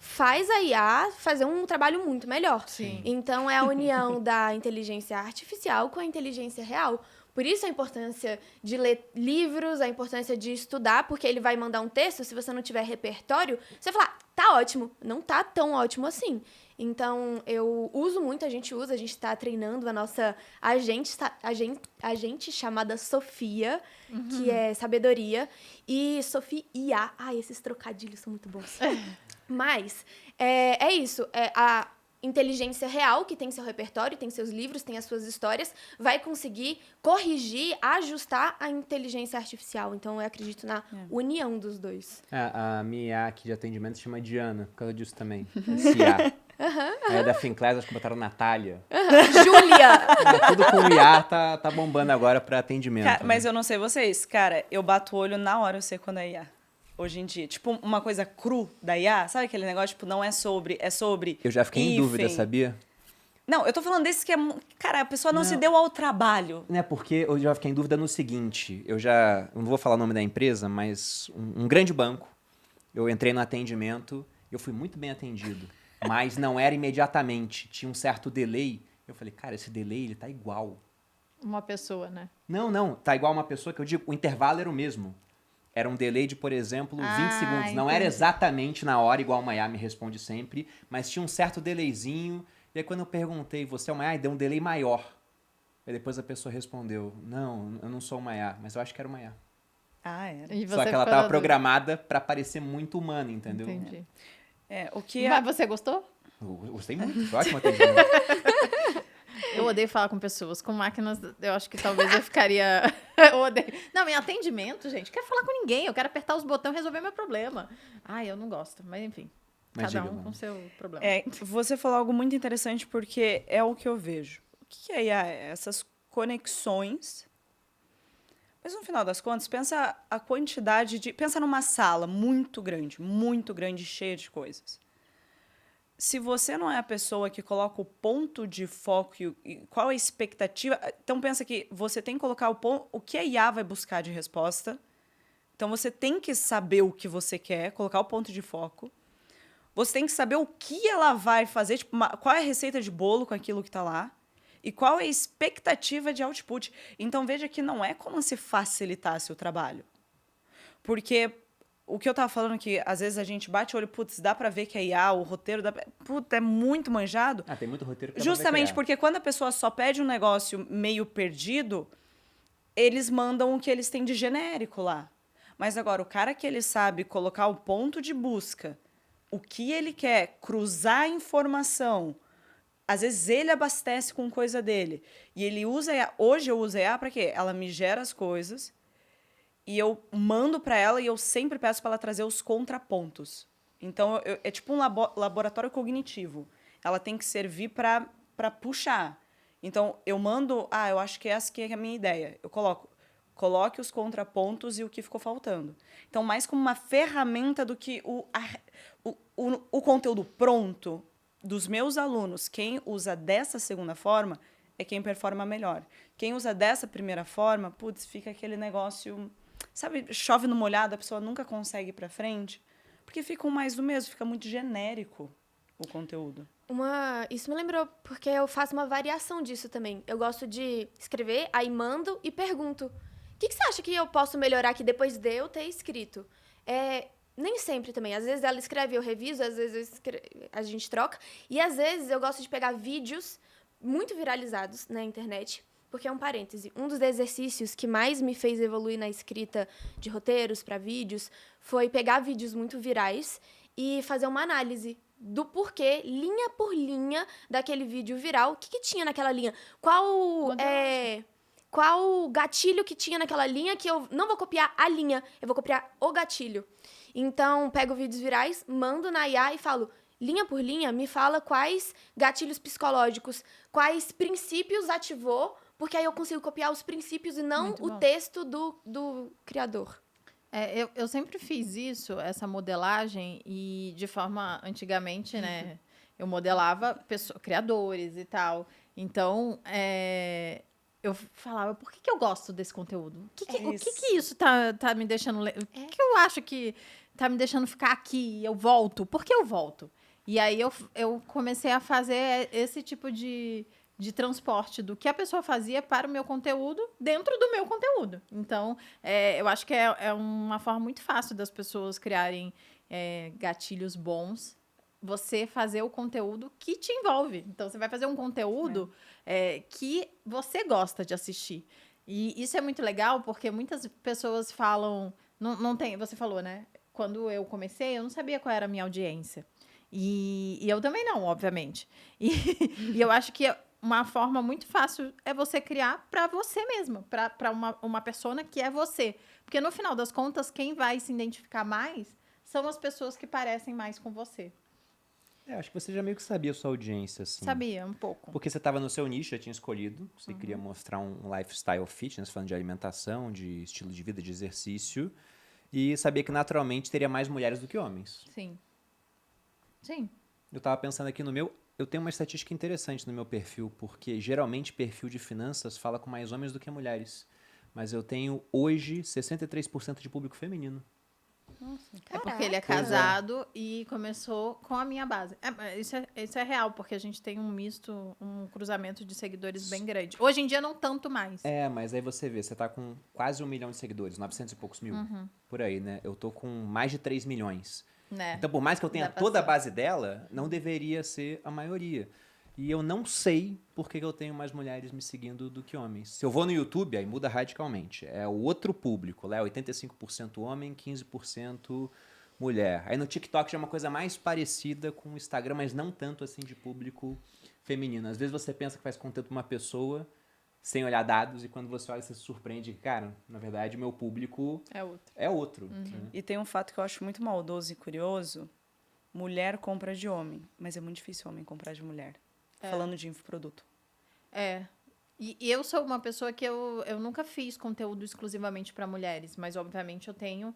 faz a IA fazer um trabalho muito melhor. Sim. Então, é a união da inteligência artificial com a inteligência real. Por isso a importância de ler livros, a importância de estudar, porque ele vai mandar um texto, se você não tiver repertório, você vai falar, tá ótimo, não tá tão ótimo assim. Então, eu uso muito, a gente está treinando a nossa agente chamada Sofia, que é sabedoria, e Sofia IA. Esses trocadilhos são muito bons. Mas, é isso, a inteligência real, que tem seu repertório, tem seus livros, tem as suas histórias, vai conseguir corrigir, ajustar a inteligência artificial. Então, eu acredito na união dos dois. A minha IA aqui de atendimento se chama Diana, por causa disso também. Esse IA. É da Finclass, acho que botaram Natália. Júlia! Tudo com IA tá bombando agora para atendimento. Cara, mas eu não sei vocês, cara, eu bato o olho na hora, eu sei quando é IA. Hoje em dia. Tipo, uma coisa cru da IA, sabe aquele negócio, tipo, não é sobre, é sobre... Eu já fiquei em dúvida, sabia? Não, eu tô falando desse que é... Cara, a pessoa não se deu ao trabalho. Né, porque eu já fiquei em dúvida no seguinte, eu não vou falar o nome da empresa, mas um grande banco, eu entrei no atendimento, eu fui muito bem atendido, mas não era imediatamente, tinha um certo delay. Eu falei, cara, esse delay, ele tá igual. Uma pessoa, né? Não, tá igual uma pessoa que eu digo, o intervalo era o mesmo. Era um delay de, por exemplo, 20 segundos. Não era exatamente na hora, igual uma IA me responde sempre, mas tinha um certo delayzinho. E aí, quando eu perguntei, você é uma IA? E deu um delay maior. Aí depois a pessoa respondeu, não, eu não sou uma IA, mas eu acho que era uma IA. Era. E você Só que ela ficou tava na programada pra parecer muito humana, entendeu? Entendi. Mas você gostou? Eu gostei muito, foi ótimo atendimento. Eu odeio falar com pessoas. Com máquinas, eu acho que talvez eu ficaria... eu odeio. Não, em atendimento, gente, eu quero falar com ninguém. Eu quero apertar os botões e resolver meu problema. Eu não gosto. Mas, enfim, Mas cada diga, um com seu problema. Você falou algo muito interessante porque é o que eu vejo. O que é IA? Essas conexões. Mas, no final das contas, pensa a quantidade de... Pensa numa sala muito grande, cheia de coisas. Se você não é a pessoa que coloca o ponto de foco e qual a expectativa... Então, pensa que você tem que colocar o que a IA vai buscar de resposta. Então, você tem que saber o que você quer, colocar o ponto de foco. Você tem que saber o que ela vai fazer, tipo, qual é a receita de bolo com aquilo que tá lá e qual é a expectativa de output. Então, veja que não é como se facilitasse o trabalho. Porque o que eu tava falando que às vezes a gente bate o olho, putz, dá pra ver que é IA, o roteiro, putz, é muito manjado. Tem muito roteiro que Justamente porque quando a pessoa só pede um negócio meio perdido, eles mandam o que eles têm de genérico lá. Mas agora, o cara que ele sabe colocar o ponto de busca, o que ele quer, cruzar a informação, às vezes ele abastece com coisa dele. E ele usa IA. Hoje eu uso a IA para quê? Ela me gera as coisas e eu mando para ela e eu sempre peço para ela trazer os contrapontos. Então, é tipo um laboratório cognitivo. Ela tem que servir para puxar. Então, eu mando... eu acho que essa que é a minha ideia. Eu coloque os contrapontos e o que ficou faltando. Então, mais como uma ferramenta do que o conteúdo pronto dos meus alunos. Quem usa dessa segunda forma é quem performa melhor. Quem usa dessa primeira forma, putz, fica aquele negócio... Sabe, chove no molhado, a pessoa nunca consegue ir para frente. Porque fica mais do mesmo, fica muito genérico o conteúdo. Isso me lembrou, porque eu faço uma variação disso também. Eu gosto de escrever, aí mando e pergunto. O que você acha que eu posso melhorar aqui depois de eu ter escrito? Nem sempre também. Às vezes ela escreve, eu reviso, às vezes a gente troca. E às vezes eu gosto de pegar vídeos muito viralizados na internet. Porque é um parêntese. Um dos exercícios que mais me fez evoluir na escrita de roteiros para vídeos foi pegar vídeos muito virais e fazer uma análise do porquê, linha por linha, daquele vídeo viral. O que tinha naquela linha? Qual gatilho que tinha naquela linha que eu não vou copiar a linha, eu vou copiar o gatilho. Então, pego vídeos virais, mando na IA e falo... Linha por linha, me fala quais gatilhos psicológicos, quais princípios ativou, porque aí eu consigo copiar os princípios e não o texto do criador. Eu sempre fiz isso, essa modelagem, e de forma, antigamente, né, eu modelava criadores e tal. Então, eu falava, por que eu gosto desse conteúdo? O que isso tá me deixando... O que eu acho que tá me deixando ficar aqui e eu volto? Por que eu volto? E aí eu comecei a fazer esse tipo de transporte do que a pessoa fazia para o meu conteúdo dentro do meu conteúdo. Então, eu acho que é uma forma muito fácil das pessoas criarem gatilhos bons. Você fazer o conteúdo que te envolve. Então, você vai fazer um conteúdo que você gosta de assistir. E isso é muito legal, porque muitas pessoas falam... Não tem, você falou, né? Quando eu comecei, eu não sabia qual era a minha audiência. E eu também não, obviamente. E eu acho que uma forma muito fácil é você criar para você mesma, para uma persona que é você. Porque, no final das contas, quem vai se identificar mais são as pessoas que parecem mais com você. Acho que você já meio que sabia a sua audiência, assim. Sabia, um pouco. Porque você estava no seu nicho, já tinha escolhido. Você queria mostrar um lifestyle fitness, falando de alimentação, de estilo de vida, de exercício. E sabia que, naturalmente, teria mais mulheres do que homens. Sim. Eu estava pensando aqui no meu... Eu tenho uma estatística interessante no meu perfil, porque geralmente perfil de finanças fala com mais homens do que mulheres. Mas eu tenho, hoje, 63% de público feminino. Nossa, é porque ele é casado e começou com a minha base. Isso é real, porque a gente tem um cruzamento de seguidores bem grande. Hoje em dia, não tanto mais. Mas aí você vê, você tá com quase 1 milhão de seguidores, 900 e poucos mil. Por aí, né? Eu tô com mais de 3 milhões. Então, por mais que eu tenha toda a base dela, não deveria ser a maioria. E eu não sei por que eu tenho mais mulheres me seguindo do que homens. Se eu vou no YouTube, aí muda radicalmente. É o outro público, lá 85% homem, 15% mulher. Aí no TikTok já é uma coisa mais parecida com o Instagram, mas não tanto assim de público feminino. Às vezes você pensa que faz conteúdo para uma pessoa sem olhar dados, e quando você olha, você se surpreende que, cara, na verdade, meu público é outro. Né? E tem um fato que eu acho muito maldoso e curioso. Mulher compra de homem, mas é muito difícil homem comprar de mulher. Falando de infoproduto. E eu sou uma pessoa que eu nunca fiz conteúdo exclusivamente para mulheres, mas, obviamente, eu tenho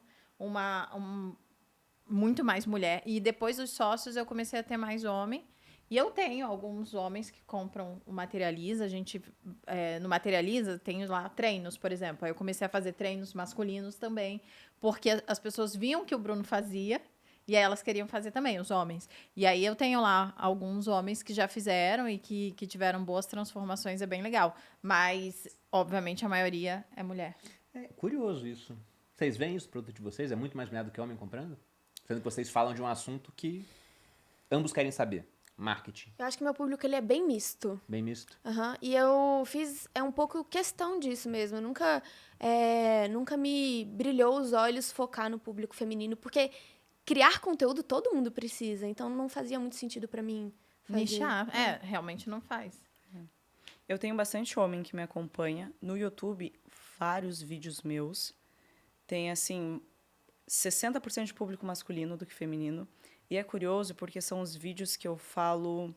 muito mais mulher. E depois dos sócios, eu comecei a ter mais homem. E eu tenho alguns homens que compram o Materializa. No Materializa, tenho lá treinos, por exemplo. Aí eu comecei a fazer treinos masculinos também, porque as pessoas viam que o Bruno fazia E aí elas queriam fazer também, os homens. E aí eu tenho lá alguns homens que já fizeram e que tiveram boas transformações, é bem legal. Mas, obviamente, a maioria é mulher. É curioso isso. Vocês veem isso, o produto de vocês? É muito mais mulher do que homem comprando? Sendo que vocês falam de um assunto que ambos querem saber. Marketing. Eu acho que meu público ele é bem misto. Bem misto. Aham. E eu fiz um pouco questão disso mesmo. Eu nunca me brilhou os olhos focar no público feminino, porque criar conteúdo todo mundo precisa. Então não fazia muito sentido pra mim fazer. Nichar. Realmente não faz. Eu tenho bastante homem que me acompanha. No YouTube, vários vídeos meus. Tem, assim, 60% de público masculino do que feminino. E é curioso porque são os vídeos que eu falo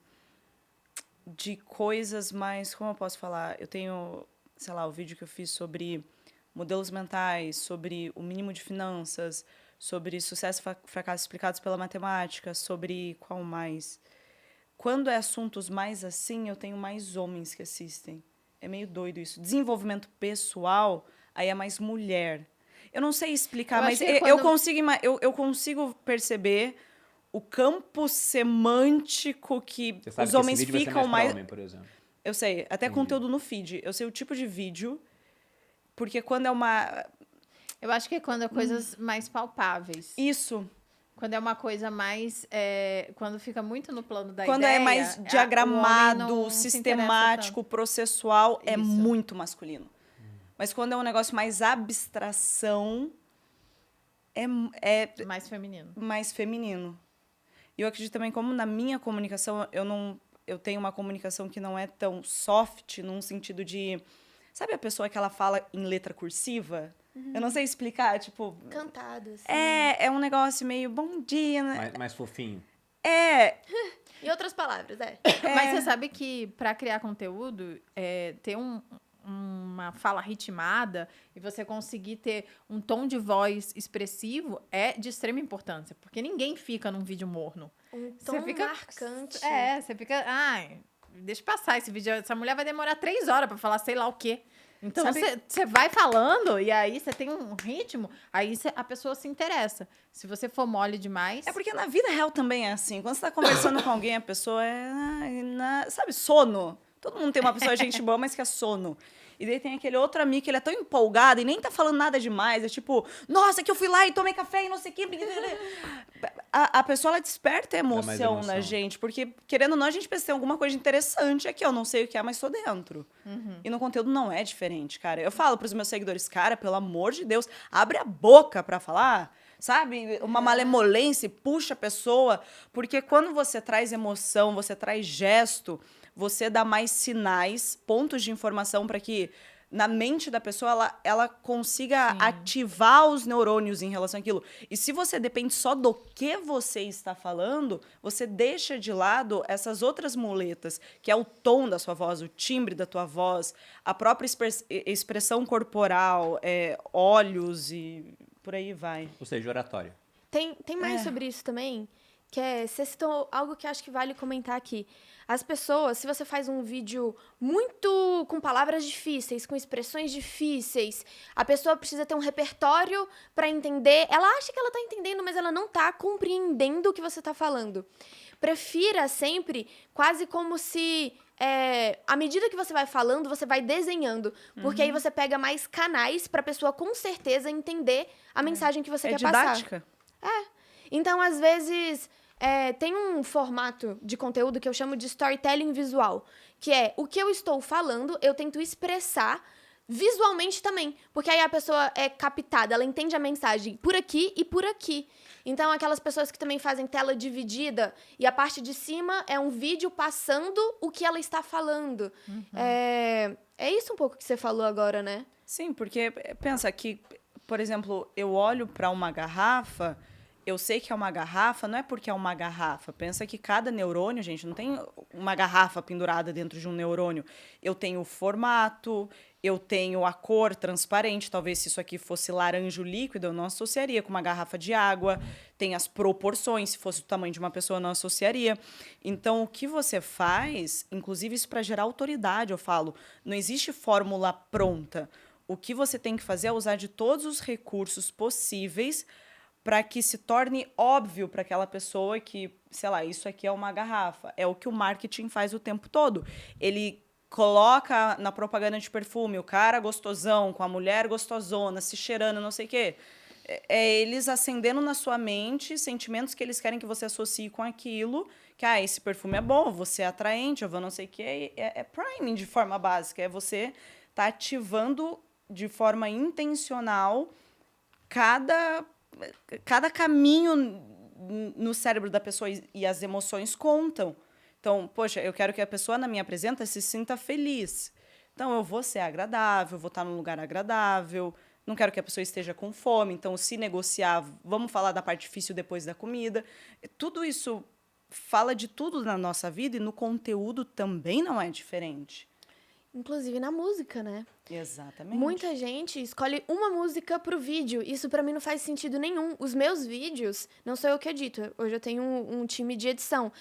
de coisas mais... Como eu posso falar? Eu tenho, sei lá, o vídeo que eu fiz sobre modelos mentais, sobre o mínimo de finanças, sobre sucesso e fracasso explicados pela matemática, sobre qual mais? Quando é assuntos mais assim, eu tenho mais homens que assistem. É meio doido isso. Desenvolvimento pessoal, aí é mais mulher. Eu não sei explicar, mas eu consigo perceber o campo semântico que Você sabe os que homens esse vídeo vai ser ficam mais mais... pra homem, por exemplo. Eu sei, até conteúdo no feed. Eu sei o tipo de vídeo, porque quando é uma... Eu acho que é quando é coisas mais palpáveis. Isso. Quando é uma coisa mais... quando fica muito no plano da Quando ideia... é mais o homem diagramado, não se sistemático, processual, é Isso. muito masculino. Mas quando é um negócio mais abstração, é mais feminino. mais feminino. E eu acredito também, como na minha comunicação, eu tenho uma comunicação que não é tão soft, num sentido de... Sabe a pessoa que ela fala em letra cursiva? Eu não sei explicar, tipo... Cantado, assim. É um negócio meio bom dia, né? Mais fofinho. Em outras palavras, Mas você sabe que para criar conteúdo, ter uma fala ritmada e você conseguir ter um tom de voz expressivo é de extrema importância, porque ninguém fica num vídeo morno. Um tom marcante. Você fica, deixa eu passar esse vídeo, essa mulher vai demorar 3 horas para falar sei lá o quê. Então você vai falando e aí você tem um ritmo, aí a pessoa se interessa. Se você for mole demais... É porque na vida real também é assim. Quando você tá conversando com alguém, a pessoa sabe, sono. Todo mundo tem uma pessoa gente boa, mas que é sono. E daí tem aquele outro amigo que ele é tão empolgado e nem tá falando nada demais. É tipo, nossa, que eu fui lá e tomei café e não sei o quê. A pessoa, ela desperta emoção na gente. Porque, querendo ou não, a gente pensa que tem alguma coisa interessante aqui. Eu não sei o que é, mas tô dentro. E no conteúdo não é diferente, cara. Eu falo pros meus seguidores, cara, pelo amor de Deus, abre a boca pra falar. Sabe? Uma malemolência, puxa a pessoa. Porque quando você traz emoção, você traz gesto... Você dá mais sinais, pontos de informação para que na mente da pessoa ela consiga ativar os neurônios em relação àquilo. E se você depende só do que você está falando, você deixa de lado essas outras muletas, que é o tom da sua voz, o timbre da tua voz, a própria expressão corporal, olhos e por aí vai. Ou seja, oratório. Tem mais sobre isso também, que você citou algo que eu acho que vale comentar aqui. As pessoas, se você faz um vídeo muito com palavras difíceis, com expressões difíceis, a pessoa precisa ter um repertório para entender. Ela acha que ela está entendendo, mas ela não está compreendendo o que você está falando. Prefira sempre, quase como se... à medida que você vai falando, você vai desenhando. Porque aí você pega mais canais para a pessoa, com certeza, entender a mensagem que você quer didática. passar. Então, às vezes... tem um formato de conteúdo que eu chamo de storytelling visual, que é o que eu estou falando, eu tento expressar visualmente também, porque aí a pessoa é captada, ela entende a mensagem por aqui e por aqui. Então, aquelas pessoas que também fazem tela dividida e a parte de cima é um vídeo passando o que ela está falando. É isso um pouco que você falou agora, né? Sim, porque pensa que, por exemplo, eu olho para uma garrafa... Eu sei que é uma garrafa, não é porque é uma garrafa. Pensa que cada neurônio, gente, não tem uma garrafa pendurada dentro de um neurônio. Eu tenho o formato, eu tenho a cor transparente. Talvez se isso aqui fosse laranja líquido, eu não associaria com uma garrafa de água. Tem as proporções, se fosse o tamanho de uma pessoa, eu não associaria. Então, o que você faz, inclusive isso para gerar autoridade, eu falo, não existe fórmula pronta. O que você tem que fazer é usar de todos os recursos possíveis para que se torne óbvio para aquela pessoa que, sei lá, isso aqui é uma garrafa. É o que o marketing faz o tempo todo. Ele coloca na propaganda de perfume o cara gostosão com a mulher gostosona, se cheirando, não sei o quê. É eles acendendo na sua mente sentimentos que eles querem que você associe com aquilo, que esse perfume é bom, você é atraente, eu vou não sei o quê. É priming de forma básica, é você tá ativando de forma intencional cada caminho no cérebro da pessoa e as emoções contam. Então, poxa, eu quero que a pessoa na minha presença se sinta feliz. Então, eu vou ser agradável, vou estar num lugar agradável, não quero que a pessoa esteja com fome. Então, se negociar, vamos falar da parte difícil depois da comida. Tudo isso fala de tudo na nossa vida e no conteúdo também não é diferente. Inclusive na música, né? Exatamente. Muita gente escolhe uma música pro vídeo. Isso pra mim não faz sentido nenhum. Os meus vídeos, não sou eu que edito. Hoje eu tenho um time de edição.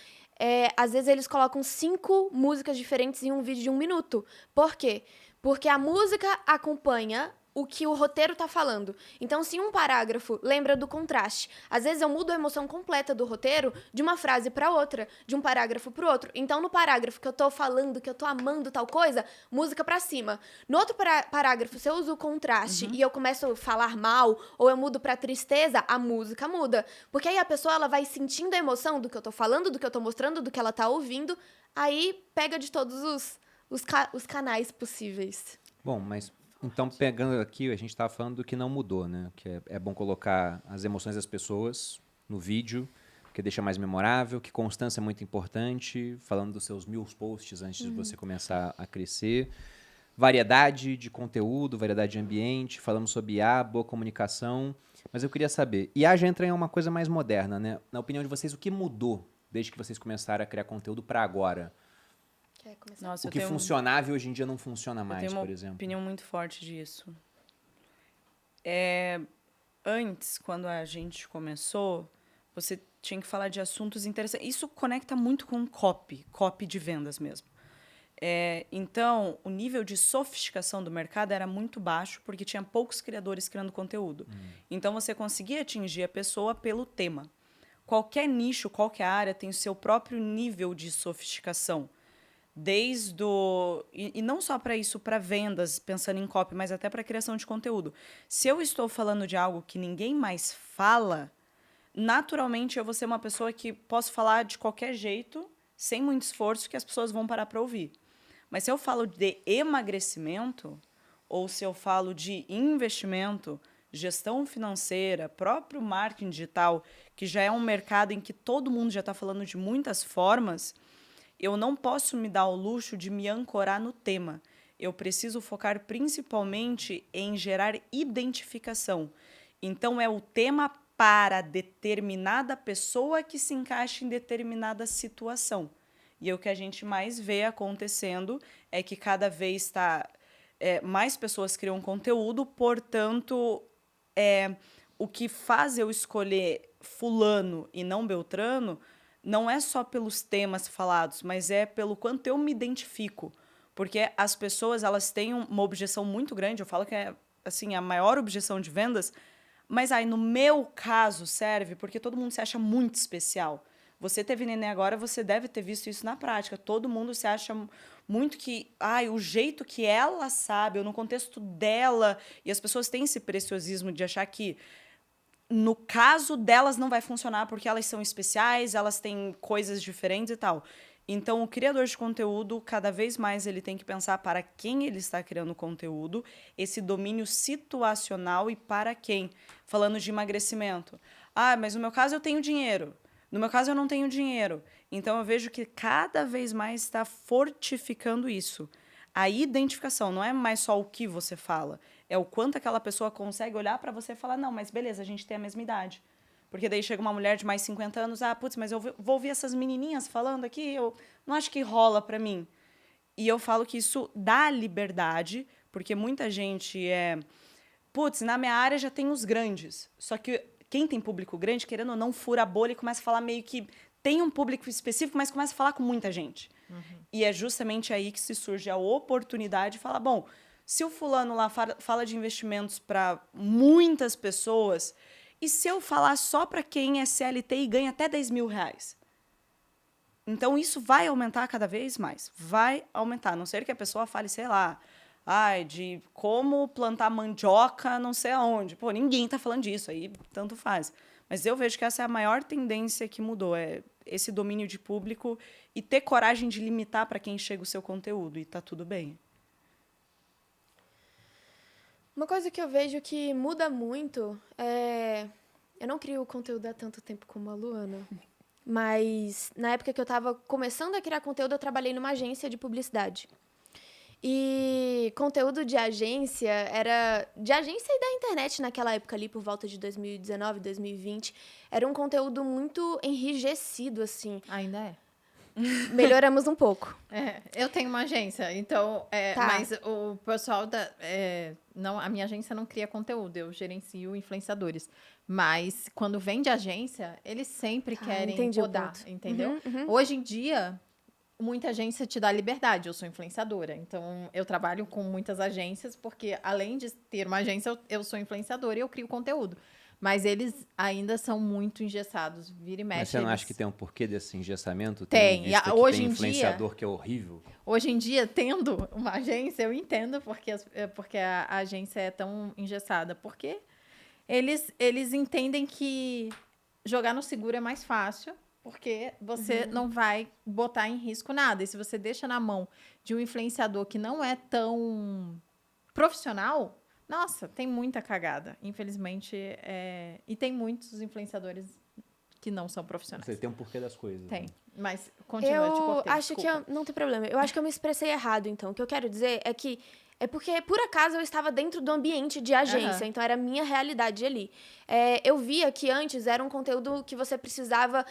Às vezes eles colocam 5 músicas diferentes em um vídeo de 1 minuto. Por quê? Porque a música acompanha o que o roteiro tá falando. Então, se um parágrafo lembra do contraste, às vezes eu mudo a emoção completa do roteiro de uma frase para outra, de um parágrafo para o outro. Então, no parágrafo que eu tô falando, que eu tô amando tal coisa, música para cima. No outro parágrafo, se eu uso o contraste e eu começo a falar mal, ou eu mudo para tristeza, a música muda. Porque aí a pessoa ela vai sentindo a emoção do que eu tô falando, do que eu tô mostrando, do que ela tá ouvindo, aí pega de todos os canais possíveis. Bom, mas então, pegando aqui, a gente estava falando do que não mudou, né? Que é bom colocar as emoções das pessoas no vídeo, que deixa mais memorável, que constância é muito importante, falando dos seus 1000 posts antes de você começar a crescer. Variedade de conteúdo, variedade de ambiente, falamos sobre IA, boa comunicação. Mas eu queria saber, IA já entra em uma coisa mais moderna, né? Na opinião de vocês, o que mudou desde que vocês começaram a criar conteúdo para agora? Nossa, O que funcionava e hoje em dia não funciona mais, por exemplo. Eu tenho uma opinião muito forte disso. Antes, quando a gente começou, você tinha que falar de assuntos interessantes. Isso conecta muito com copy de vendas mesmo. Então, o nível de sofisticação do mercado era muito baixo, porque tinha poucos criadores criando conteúdo. Então, você conseguia atingir a pessoa pelo tema. Qualquer nicho, qualquer área tem o seu próprio nível de sofisticação. E não só para isso, para vendas, pensando em copy, mas até para criação de conteúdo. Se eu estou falando de algo que ninguém mais fala, naturalmente eu vou ser uma pessoa que posso falar de qualquer jeito, sem muito esforço, que as pessoas vão parar para ouvir. Mas se eu falo de emagrecimento, ou se eu falo de investimento, gestão financeira, próprio marketing digital, que já é um mercado em que todo mundo já está falando de muitas formas, eu não posso me dar o luxo de me ancorar no tema. Eu preciso focar principalmente em gerar identificação. Então, é o tema para determinada pessoa que se encaixa em determinada situação. E o que a gente mais vê acontecendo é que cada vez mais pessoas criam conteúdo, portanto, o que faz eu escolher fulano e não Beltrano não é só pelos temas falados, mas é pelo quanto eu me identifico. Porque as pessoas elas têm uma objeção muito grande, eu falo que é assim, a maior objeção de vendas, mas aí no meu caso serve porque todo mundo se acha muito especial. Você teve neném agora, você deve ter visto isso na prática. Todo mundo se acha muito que, o jeito que ela sabe, ou no contexto dela, e as pessoas têm esse preciosismo de achar que no caso delas não vai funcionar porque elas são especiais, elas têm coisas diferentes e tal. Então, o criador de conteúdo, cada vez mais, ele tem que pensar para quem ele está criando conteúdo, esse domínio situacional e para quem. Falando de emagrecimento. Mas no meu caso eu tenho dinheiro. No meu caso eu não tenho dinheiro. Então, eu vejo que cada vez mais está fortificando isso. A identificação não é mais só o que você fala, é o quanto aquela pessoa consegue olhar para você e falar, não, mas beleza, a gente tem a mesma idade. Porque daí chega uma mulher de mais 50 anos, mas eu vou ouvir essas menininhas falando aqui, eu não acho que rola para mim. E eu falo que isso dá liberdade, porque muita gente na minha área já tem os grandes. Só que quem tem público grande, querendo ou não, fura a bolha e começa a falar meio que tem um público específico, mas começa a falar com muita gente. E é justamente aí que se surge a oportunidade de falar, bom, se o fulano lá fala de investimentos para muitas pessoas, E se eu falar só para quem é CLT e ganha até 10 mil reais? Então, isso vai aumentar cada vez mais. Vai aumentar. A não ser que a pessoa fale, sei lá, de como plantar mandioca não sei aonde. Pô, ninguém está falando disso, aí tanto faz. Mas eu vejo que essa é a maior tendência que mudou, é esse domínio de público e ter coragem de limitar para quem chega o seu conteúdo, e tá tudo bem. Uma coisa que eu vejo que muda muito é... Eu não crio conteúdo há tanto tempo como a Luana, mas na época que eu estava começando a criar conteúdo, eu trabalhei numa agência de publicidade. E conteúdo de agência era... De agência e da internet naquela época ali, por volta de 2019, 2020. Era um conteúdo muito enrijecido, assim. Ainda é. Melhoramos um pouco. Eu tenho uma agência, então... Tá. Mas o pessoal da... não, a minha agência não cria conteúdo, eu gerencio influenciadores. Mas quando vem de agência, eles sempre querem entendi o podar, ponto. entendeu? Uhum. Hoje em dia... Muita agência te dá liberdade, eu sou influenciadora. Então, eu trabalho com muitas agências, porque além de ter uma agência, eu sou influenciadora e eu crio conteúdo. Mas eles ainda são muito engessados, vira e mexe. Mas você não acha que tem um porquê desse engessamento? Tem. Visto que Hoje tem em influenciador dia, que é horrível. Hoje em dia, tendo uma agência, eu entendo porque a agência é tão engessada. Porque eles entendem que jogar no seguro é mais fácil, porque você não vai botar em risco nada. E se você deixa na mão de um influenciador que não é tão profissional, nossa, tem muita cagada. Infelizmente, e tem muitos influenciadores que não são profissionais. Você tem um porquê das coisas. Tem, né? mas continua, eu te cortei, acho desculpa. que não tem problema. Eu acho que eu me expressei errado, então. O que eu quero dizer é que é porque, por acaso, eu estava dentro do ambiente de agência, então era a minha realidade ali. Eu via que antes era um conteúdo que você precisava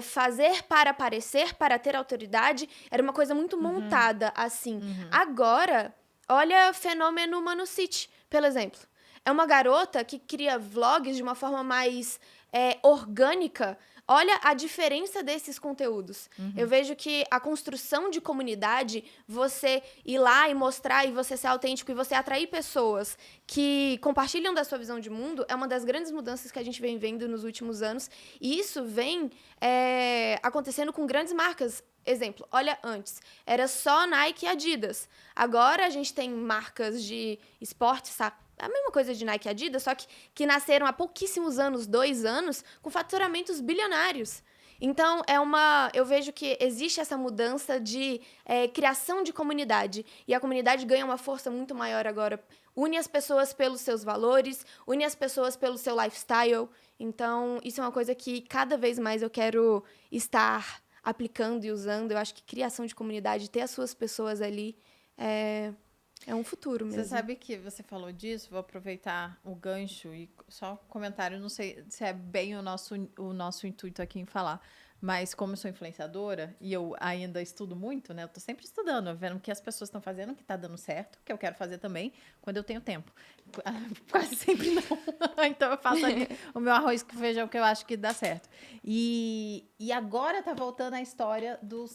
fazer para aparecer, para ter autoridade. Era uma coisa muito montada, assim. Agora, olha fenômeno Manu City, pelo exemplo. É uma garota que cria vlogs de uma forma mais orgânica. Olha a diferença desses conteúdos. Eu vejo que a construção de comunidade, você ir lá e mostrar e você ser autêntico e você atrair pessoas que compartilham da sua visão de mundo, é uma das grandes mudanças que a gente vem vendo nos últimos anos. E isso vem acontecendo com grandes marcas. Exemplo, olha antes, era só Nike e Adidas. Agora a gente tem marcas de esporte, sabe? A mesma coisa de Nike e Adidas, só que nasceram há pouquíssimos anos, 2 anos, com faturamentos bilionários. Então, eu vejo que existe essa mudança de criação de comunidade. E a comunidade ganha uma força muito maior agora. Une as pessoas pelos seus valores, une as pessoas pelo seu lifestyle. Então, isso é uma coisa que cada vez mais eu quero estar aplicando e usando. Eu acho que criação de comunidade, ter as suas pessoas ali, é um futuro mesmo. Você sabe que você falou disso, vou aproveitar o gancho e só um comentário, não sei se é bem o nosso intuito aqui em falar, mas como eu sou influenciadora e eu ainda estudo muito, né? Eu tô sempre estudando, vendo o que as pessoas estão fazendo, que tá dando certo, que eu quero fazer também, quando eu tenho tempo. Quase sempre não. Então eu faço ali o meu arroz com feijão que eu acho que dá certo. E agora tá voltando a história do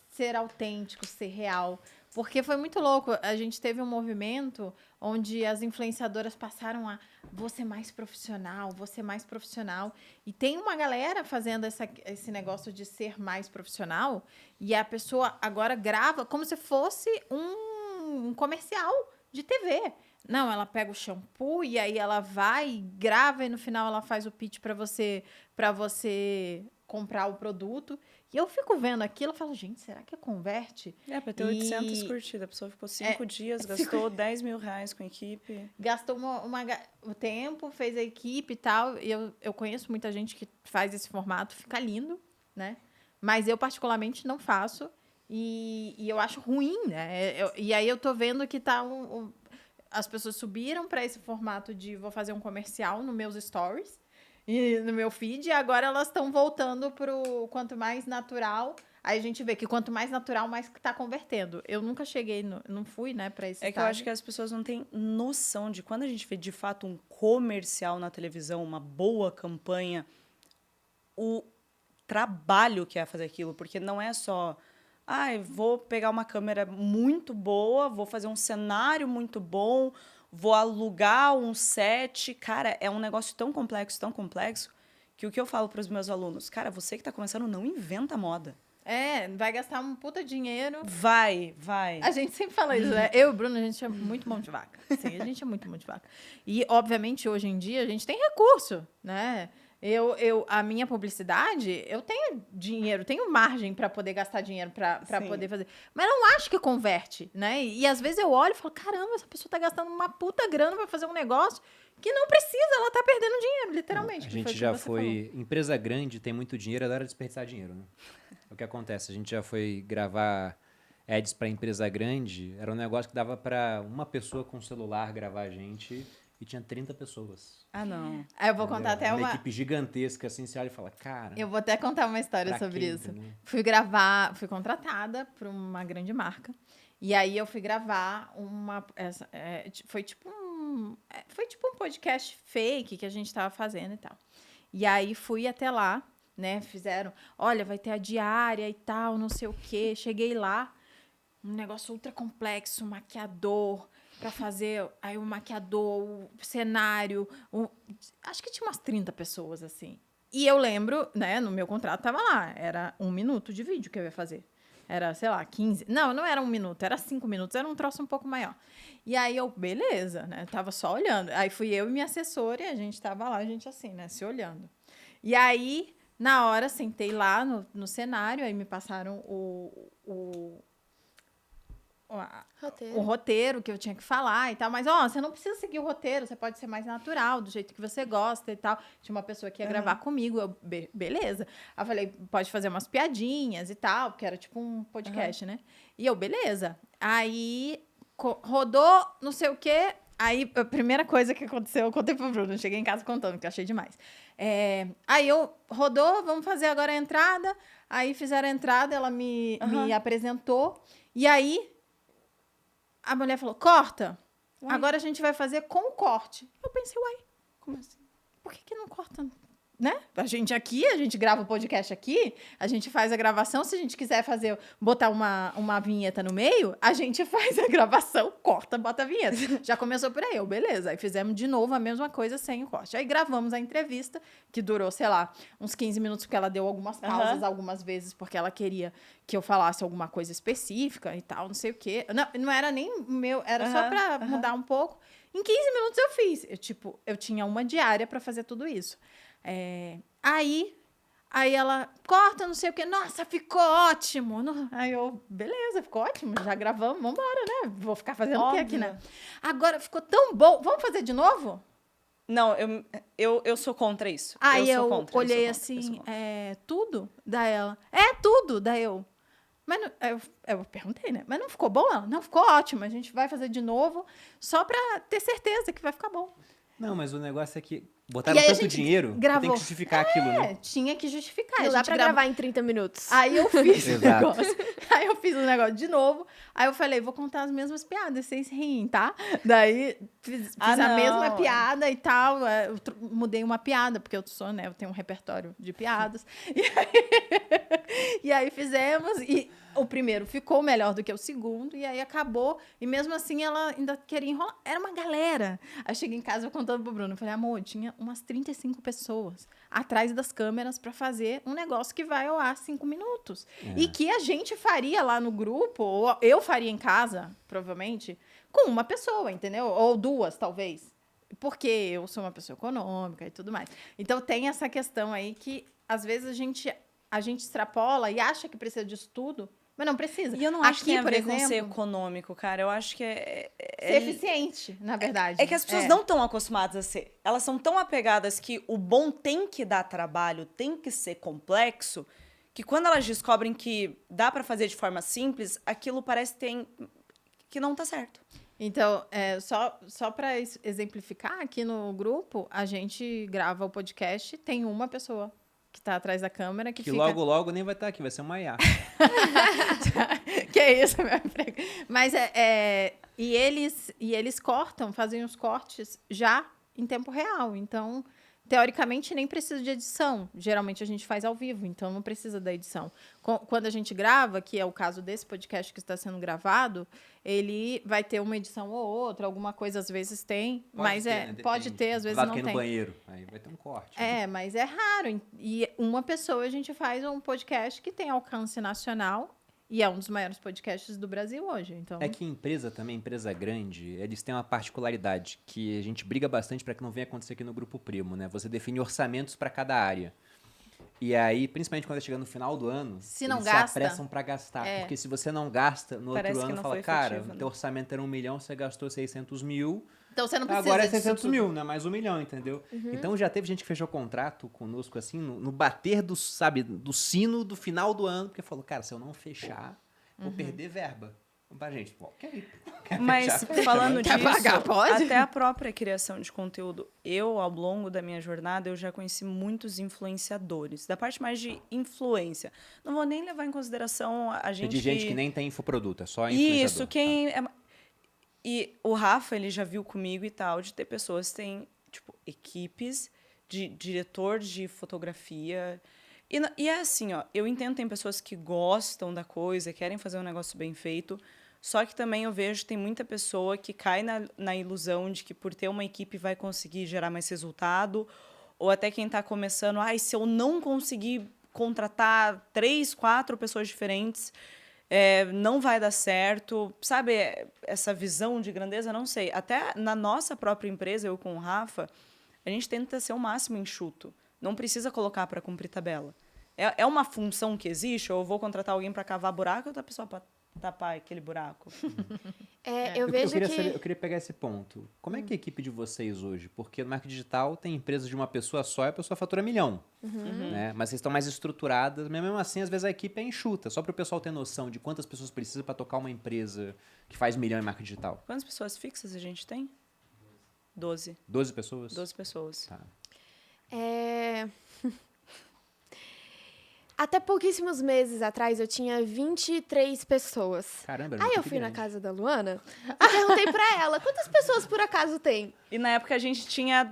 ser autêntico, ser real. Porque foi muito louco. A gente teve um movimento onde as influenciadoras passaram a vou ser mais profissional, vou ser mais profissional. E tem uma galera fazendo esse negócio de ser mais profissional e a pessoa agora grava como se fosse um comercial de TV. Não, ela pega o shampoo e aí ela vai, grava e no final ela faz o pitch para você comprar o produto. E eu fico vendo aquilo e falo, gente, será que converte? Pra ter 800 curtidas. A pessoa ficou 5 dias, gastou 10 mil reais com a equipe. Gastou o tempo, fez a equipe e tal. E eu conheço muita gente que faz esse formato, fica lindo, né? Mas eu, particularmente, não faço. E eu acho ruim, né? E aí eu tô vendo que tá as pessoas subiram para esse formato de vou fazer um comercial nos meus stories. E no meu feed, e agora elas estão voltando pro quanto mais natural. Aí a gente vê que quanto mais natural, mais que tá convertendo. Eu nunca cheguei, não fui, né, pra esse que eu acho que as pessoas não têm noção de quando a gente vê, de fato, um comercial na televisão, uma boa campanha, o trabalho que é fazer aquilo. Porque não é só Ai, vou pegar uma câmera muito boa, vou fazer um cenário muito bom, vou alugar um set. Cara, é um negócio tão complexo, que o que eu falo para os meus alunos, cara, você que está começando, não inventa moda. Vai gastar um puta dinheiro. Vai. A gente sempre fala isso, né? Eu e o Bruno, a gente é muito mão de vaca. Sim, a gente é muito mão de vaca. E, obviamente, hoje em dia, a gente tem recurso, né? A minha publicidade, eu tenho dinheiro, tenho margem para poder gastar dinheiro para poder fazer. Mas não acho que converte, né? E às vezes eu olho e falo, caramba, essa pessoa tá gastando uma puta grana para fazer um negócio que não precisa, ela tá perdendo dinheiro, literalmente. A gente já foi... Empresa grande tem muito dinheiro, adora desperdiçar dinheiro, né? É o que acontece. A gente já foi gravar ads para empresa grande, era um negócio que dava para uma pessoa com celular gravar a gente e tinha 30 pessoas. Ah, não. Eu vou contar até uma equipe gigantesca, assim, você olha e fala, cara... Eu vou até contar uma história sobre isso. Né? Fui contratada por uma grande marca. E aí eu fui gravar foi tipo um podcast fake que a gente tava fazendo e tal. E aí fui até lá, né? Fizeram, olha, vai ter a diária e tal, não sei o quê. Cheguei lá, um negócio ultra complexo, maquiador... para fazer aí o maquiador, o cenário, acho que tinha umas 30 pessoas, assim. E eu lembro, né, no meu contrato tava lá, era 1 minuto de vídeo que eu ia fazer. Era, sei lá, 15... Não era 1 minuto, era 5 minutos, era um troço um pouco maior. E aí eu, beleza, né, tava só olhando. Aí fui eu e minha assessora e a gente tava lá, a gente assim, né, se olhando. E aí, na hora, sentei lá no cenário, aí me passaram o roteiro que eu tinha que falar e tal, mas você não precisa seguir o roteiro, você pode ser mais natural, do jeito que você gosta e tal. Tinha uma pessoa que ia gravar comigo, beleza. Aí eu falei, pode fazer umas piadinhas e tal, porque era tipo um podcast, né? E eu, beleza. Aí rodou, não sei o quê. Aí a primeira coisa que aconteceu, eu contei pro Bruno, cheguei em casa contando, que eu achei demais. Aí rodou, vamos fazer agora a entrada. Aí fizeram a entrada, ela me apresentou. E aí a mulher falou, corta. Uai. Agora a gente vai fazer com o corte. Eu pensei, como assim? Por que não corta, né? A gente grava o podcast aqui, a gente faz a gravação, se a gente quiser botar uma vinheta no meio, a gente faz a gravação, corta, bota a vinheta. Já começou por aí, beleza. Aí fizemos de novo a mesma coisa sem o corte. Aí gravamos a entrevista, que durou, sei lá, uns 15 minutos, porque ela deu algumas pausas algumas vezes, porque ela queria que eu falasse alguma coisa específica e tal, não sei o quê. Não era nem meu, era só pra mudar um pouco. Em 15 minutos eu fiz. Eu tinha uma diária pra fazer tudo isso. Aí ela corta, não sei o quê. Nossa, ficou ótimo. Aí eu, beleza, ficou ótimo. Já gravamos, vambora, né? Vou ficar fazendo o quê aqui, né? Agora ficou tão bom. Vamos fazer de novo? Não, eu sou contra isso. Aí eu olhei assim, tudo? Daí ela, tudo. Daí eu... Mas eu perguntei, né? Mas não ficou bom? Ela, não, ficou ótimo. A gente vai fazer de novo só pra ter certeza que vai ficar bom. Não, mas o negócio é que botaram tanto dinheiro que tem que justificar aquilo, né? Tinha que justificar. Não dá pra gravar em 30 minutos. Aí eu fiz o negócio. Aí eu fiz o negócio de novo. Aí eu falei, vou contar as mesmas piadas, vocês riem, tá? Daí fiz a mesma piada e tal. Eu mudei uma piada, porque eu sou, né? Eu tenho um repertório de piadas. E aí fizemos e o primeiro ficou melhor do que o segundo, e aí acabou, e mesmo assim ela ainda queria enrolar. Era uma galera. Aí cheguei em casa, eu contando pro Bruno, eu falei, amor, tinha umas 35 pessoas atrás das câmeras para fazer um negócio que vai ao ar 5 minutos. E que a gente faria lá no grupo, ou eu faria em casa, provavelmente, com uma pessoa, entendeu? Ou 2, talvez. Porque eu sou uma pessoa econômica e tudo mais. Então tem essa questão aí que, às vezes, a gente extrapola e acha que precisa disso tudo, mas não precisa. E eu não acho que tem a ver com ser econômico, cara. Eu acho que ser eficiente, na verdade. É que as pessoas não estão acostumadas a ser. Elas são tão apegadas que o bom tem que dar trabalho, tem que ser complexo, que quando elas descobrem que dá pra fazer de forma simples, aquilo parece que não tá certo. Então, só para exemplificar, aqui no grupo, a gente grava o podcast, tem uma pessoa que tá atrás da câmera que fica... logo nem vai estar aqui, vai ser uma IA. Que é isso, meu emprego. Mas e eles cortam, fazem os cortes já em tempo real. Então, teoricamente, nem precisa de edição. Geralmente, a gente faz ao vivo, então não precisa da edição. Quando a gente grava, que é o caso desse podcast que está sendo gravado, ele vai ter uma edição ou outra, alguma coisa às vezes tem, mas pode ter, às vezes não tem. no banheiro, aí vai ter um corte. Mas é raro. E uma pessoa, a gente faz um podcast que tem alcance nacional e é um dos maiores podcasts do Brasil hoje. Então... É que empresa também, empresa grande, eles têm uma particularidade que a gente briga bastante para que não venha acontecer aqui no Grupo Primo, né? Você define orçamentos para cada área. E aí, principalmente quando chega no final do ano, se não eles gasta, se apressam para gastar. Porque se você não gasta, no outro ano fala, cara, efetivo, né? teu orçamento era 1 milhão, você gastou 600 mil. Então você não precisa Agora é 600 mil, né? Mais 1 milhão, entendeu? Uhum. Então já teve gente que fechou contrato conosco, assim, no bater do sino do final do ano, porque falou, cara, se eu não fechar, vou perder verba. Pra gente, ok. Mas falando disso, pagar, pode? até a própria criação de conteúdo, ao longo da minha jornada, eu já conheci muitos influenciadores, da parte mais de influência. Não vou nem levar em consideração a gente... De gente que nem tem infoproduto, é só influenciador. Isso, quem... E o Rafa, ele já viu comigo e tal, de ter pessoas que têm, tipo, equipes de diretor de fotografia. E é assim, ó, eu entendo, tem pessoas que gostam da coisa, querem fazer um negócio bem feito, só que também eu vejo que tem muita pessoa que cai na ilusão de que por ter uma equipe vai conseguir gerar mais resultado, ou até quem está começando, se eu não conseguir contratar 3, 4 pessoas diferentes, não vai dar certo. Sabe, essa visão de grandeza, não sei. Até na nossa própria empresa, eu com o Rafa, a gente tenta ser o máximo enxuto. Não precisa colocar para cumprir tabela. É uma função que existe, ou eu vou contratar alguém para cavar buraco, ou outra pessoa para tapar aquele buraco. Eu vejo eu queria pegar esse ponto. Como é que é a equipe de vocês hoje? Porque no marketing digital tem empresas de uma pessoa só e a pessoa fatura 1 milhão. Né? Mas vocês estão mais estruturadas, mas mesmo assim, às vezes a equipe é enxuta. Só para o pessoal ter noção de quantas pessoas precisa para tocar uma empresa que faz 1 milhão em marketing digital. Quantas pessoas fixas a gente tem? 12. 12 pessoas? 12 pessoas. Tá. Até pouquíssimos meses atrás, eu tinha 23 pessoas. Caramba, Aí eu fui na casa da Luana e perguntei pra ela, quantas pessoas por acaso tem? E na época a gente tinha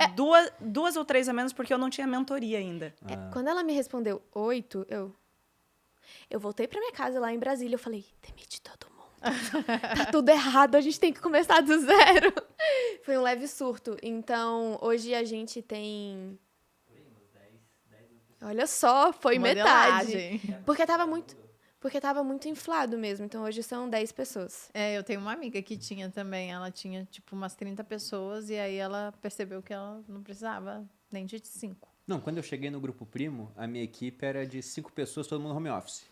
duas ou 3 a menos, porque eu não tinha mentoria ainda. Quando ela me respondeu 8, eu voltei pra minha casa lá em Brasília. Eu falei, demite todo mundo. Tá tudo errado, a gente tem que começar do zero. Foi um leve surto. Então, hoje a gente tem... Olha só, foi Modelagem. metade. Porque tava muito inflado mesmo. Então, hoje são 10 pessoas. Eu tenho uma amiga que tinha também. Ela tinha, tipo, umas 30 pessoas. E aí, ela percebeu que ela não precisava nem de 5. Não, quando eu cheguei no Grupo Primo, a minha equipe era de 5 pessoas, todo mundo home office.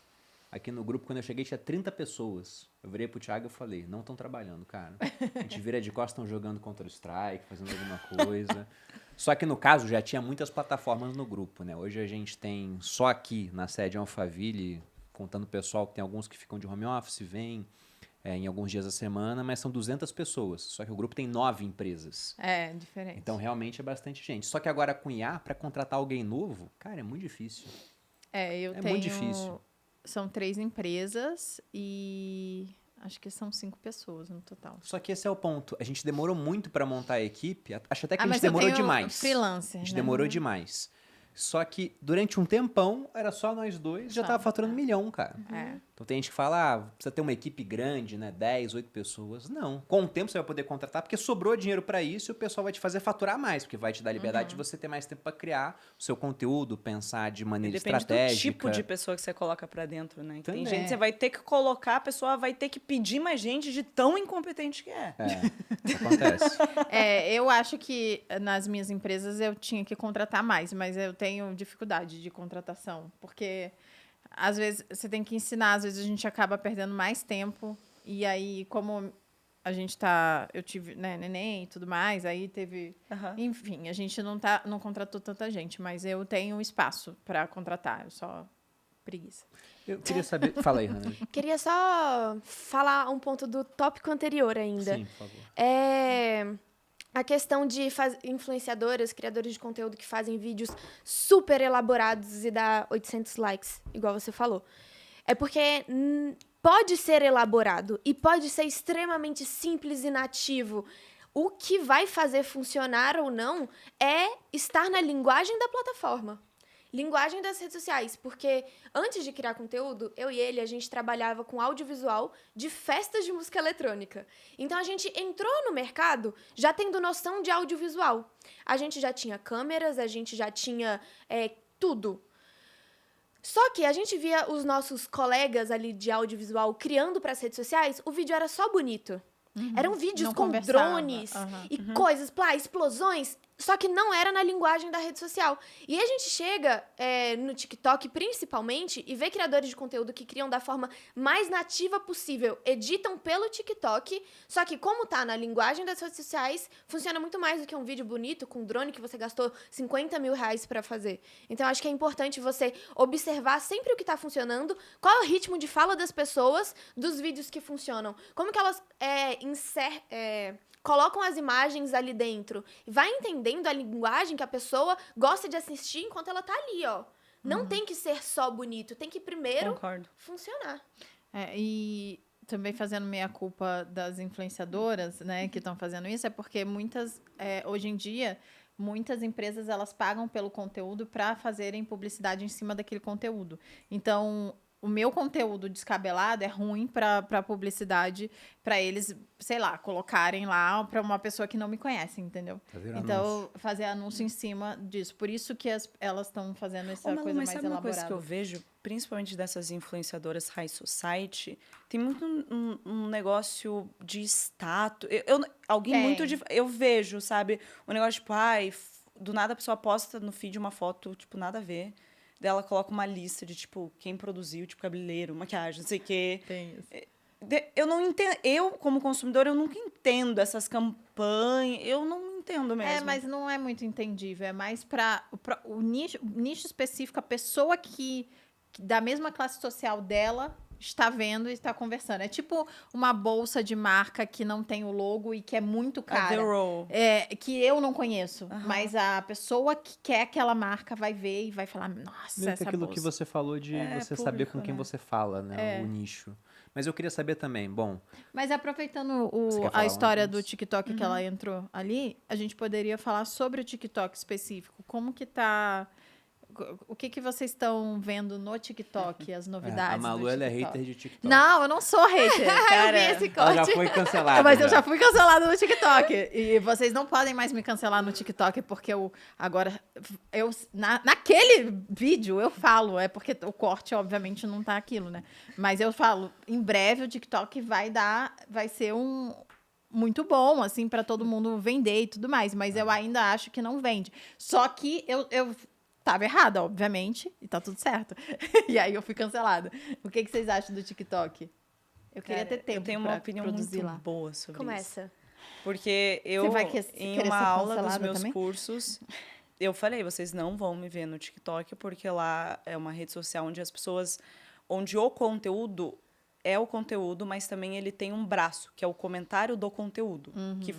Aqui no grupo, quando eu cheguei, tinha 30 pessoas. Eu virei pro Thiago e falei, não estão trabalhando, cara. A gente vira de costas, estão jogando Counter-Strike, fazendo alguma coisa. Só que, no caso, já tinha muitas plataformas no grupo, né? Hoje a gente tem, só aqui, na sede Alphaville, contando o pessoal, que tem alguns que ficam de home office, vêm em alguns dias da semana, mas são 200 pessoas. Só que o grupo tem 9 empresas. É, diferente. Então, realmente, é bastante gente. Só que agora, com IA, para contratar alguém novo, cara, é muito difícil. Eu tenho... muito difícil. São 3 empresas e acho que são 5 pessoas no total. Só que esse é o ponto. A gente demorou muito para montar a equipe. Acho até que a mas gente demorou eu tenho demais. Freelancer, A gente né? demorou demais. Só que durante um tempão, era só nós dois, já tava faturando 1 milhão, cara. Então tem gente que fala, precisa ter uma equipe grande, né? 10, 8 pessoas. Não. Com o tempo você vai poder contratar, porque sobrou dinheiro para isso e o pessoal vai te fazer faturar mais, porque vai te dar liberdade de você ter mais tempo para criar o seu conteúdo, pensar de maneira estratégica. Depende do tipo de pessoa que você coloca para dentro, né? Também. Tem gente que você vai ter que colocar, a pessoa vai ter que pedir mais gente de tão incompetente que é. Isso acontece. Eu acho que nas minhas empresas eu tinha que contratar mais, mas eu tenho dificuldade de contratação, porque às vezes você tem que ensinar, às vezes a gente acaba perdendo mais tempo, e aí como a gente eu tive, né, neném e tudo mais, aí teve, enfim, a gente não contratou tanta gente, mas eu tenho espaço para contratar, eu só preguiça. Eu queria saber, fala aí, Hannah. Queria só falar um ponto do tópico anterior ainda. Sim, por favor. A questão de influenciadoras, criadores de conteúdo que fazem vídeos super elaborados e dá 800 likes, igual você falou. É porque pode ser elaborado e pode ser extremamente simples e nativo. O que vai fazer funcionar ou não é estar na linguagem da plataforma. Linguagem das redes sociais, porque antes de criar conteúdo, eu e ele, a gente trabalhava com audiovisual de festas de música eletrônica. Então, a gente entrou no mercado já tendo noção de audiovisual. A gente já tinha câmeras, a gente já tinha tudo. Só que a gente via os nossos colegas ali de audiovisual criando para as redes sociais, o vídeo era só bonito. Eram vídeos Não com conversava. drones e coisas, explosões, só que não era na linguagem da rede social. E a gente chega no TikTok, principalmente, e vê criadores de conteúdo que criam da forma mais nativa possível, editam pelo TikTok, só que como tá na linguagem das redes sociais, funciona muito mais do que um vídeo bonito com drone que você gastou 50 mil reais pra fazer. Então, acho que é importante você observar sempre o que tá funcionando, qual é o ritmo de fala das pessoas dos vídeos que funcionam, como que elas colocam as imagens ali dentro. Vai entendendo a linguagem que a pessoa gosta de assistir enquanto ela tá ali, ó. Não tem que ser só bonito, tem que primeiro funcionar. E também fazendo meia-culpa das influenciadoras, né, que estão fazendo isso, é porque hoje em dia, muitas empresas, elas pagam pelo conteúdo para fazerem publicidade em cima daquele conteúdo. Então, o meu conteúdo descabelado é ruim para publicidade, para eles, sei lá, colocarem lá para uma pessoa que não me conhece, entendeu? Então, fazer anúncio em cima disso. Por isso que elas estão fazendo essa coisa mais sabe elaborada. Uma coisa que eu vejo, principalmente dessas influenciadoras high society, tem muito um negócio de status. Eu vejo, sabe? Um negócio tipo, do nada a pessoa posta no feed uma foto, tipo, nada a ver. Dela coloca uma lista de, tipo, quem produziu, tipo, cabeleireiro, maquiagem, não sei o quê. Tem isso. Eu não entendo. Eu, como consumidor, eu nunca entendo essas campanhas. Eu não entendo mesmo. Mas não é muito entendível. É mais para o nicho específico, a pessoa que da mesma classe social dela está vendo e está conversando. É tipo uma bolsa de marca que não tem o logo e que é muito cara. Que eu não conheço. Mas a pessoa que quer aquela marca vai ver e vai falar, nossa, essa aquilo bolsa. que você falou de você saber com quem você fala, né? O nicho. Mas eu queria saber também, Mas aproveitando a história do TikTok que ela entrou ali, a gente poderia falar sobre o TikTok específico. Como que tá... O que vocês estão vendo no TikTok, as novidades a Malu, ela é hater de TikTok. Não, eu não sou hater, cara. Eu vi esse corte. Ela já foi cancelada. Mas eu já fui cancelada no TikTok. E vocês não podem mais me cancelar no TikTok, porque naquele vídeo eu falo, porque o corte, obviamente, não tá aquilo, né? Mas eu falo, em breve o TikTok vai ser muito bom, assim, para todo mundo vender e tudo mais. Mas eu ainda acho que não vende. Só que eu tava errada, obviamente, e tá tudo certo. E aí eu fui cancelada. O que vocês acham do TikTok? Eu queria ter tempo. Eu tenho uma opinião muito boa sobre isso. Começa. Porque em uma aula dos meus cursos, eu falei, vocês não vão me ver no TikTok, porque lá é uma rede social onde o conteúdo é o conteúdo, mas também ele tem um braço, que é o comentário do conteúdo, que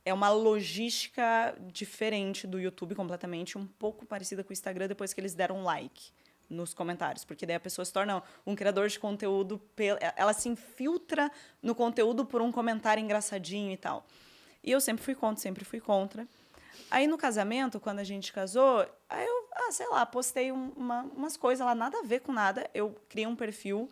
é uma logística diferente do YouTube completamente, um pouco parecida com o Instagram depois que eles deram like nos comentários. Porque daí a pessoa se torna um criador de conteúdo, ela se infiltra no conteúdo por um comentário engraçadinho e tal. E eu sempre fui contra. Aí no casamento, quando a gente casou, aí eu, sei lá, postei umas coisas lá, nada a ver com nada. Eu criei um perfil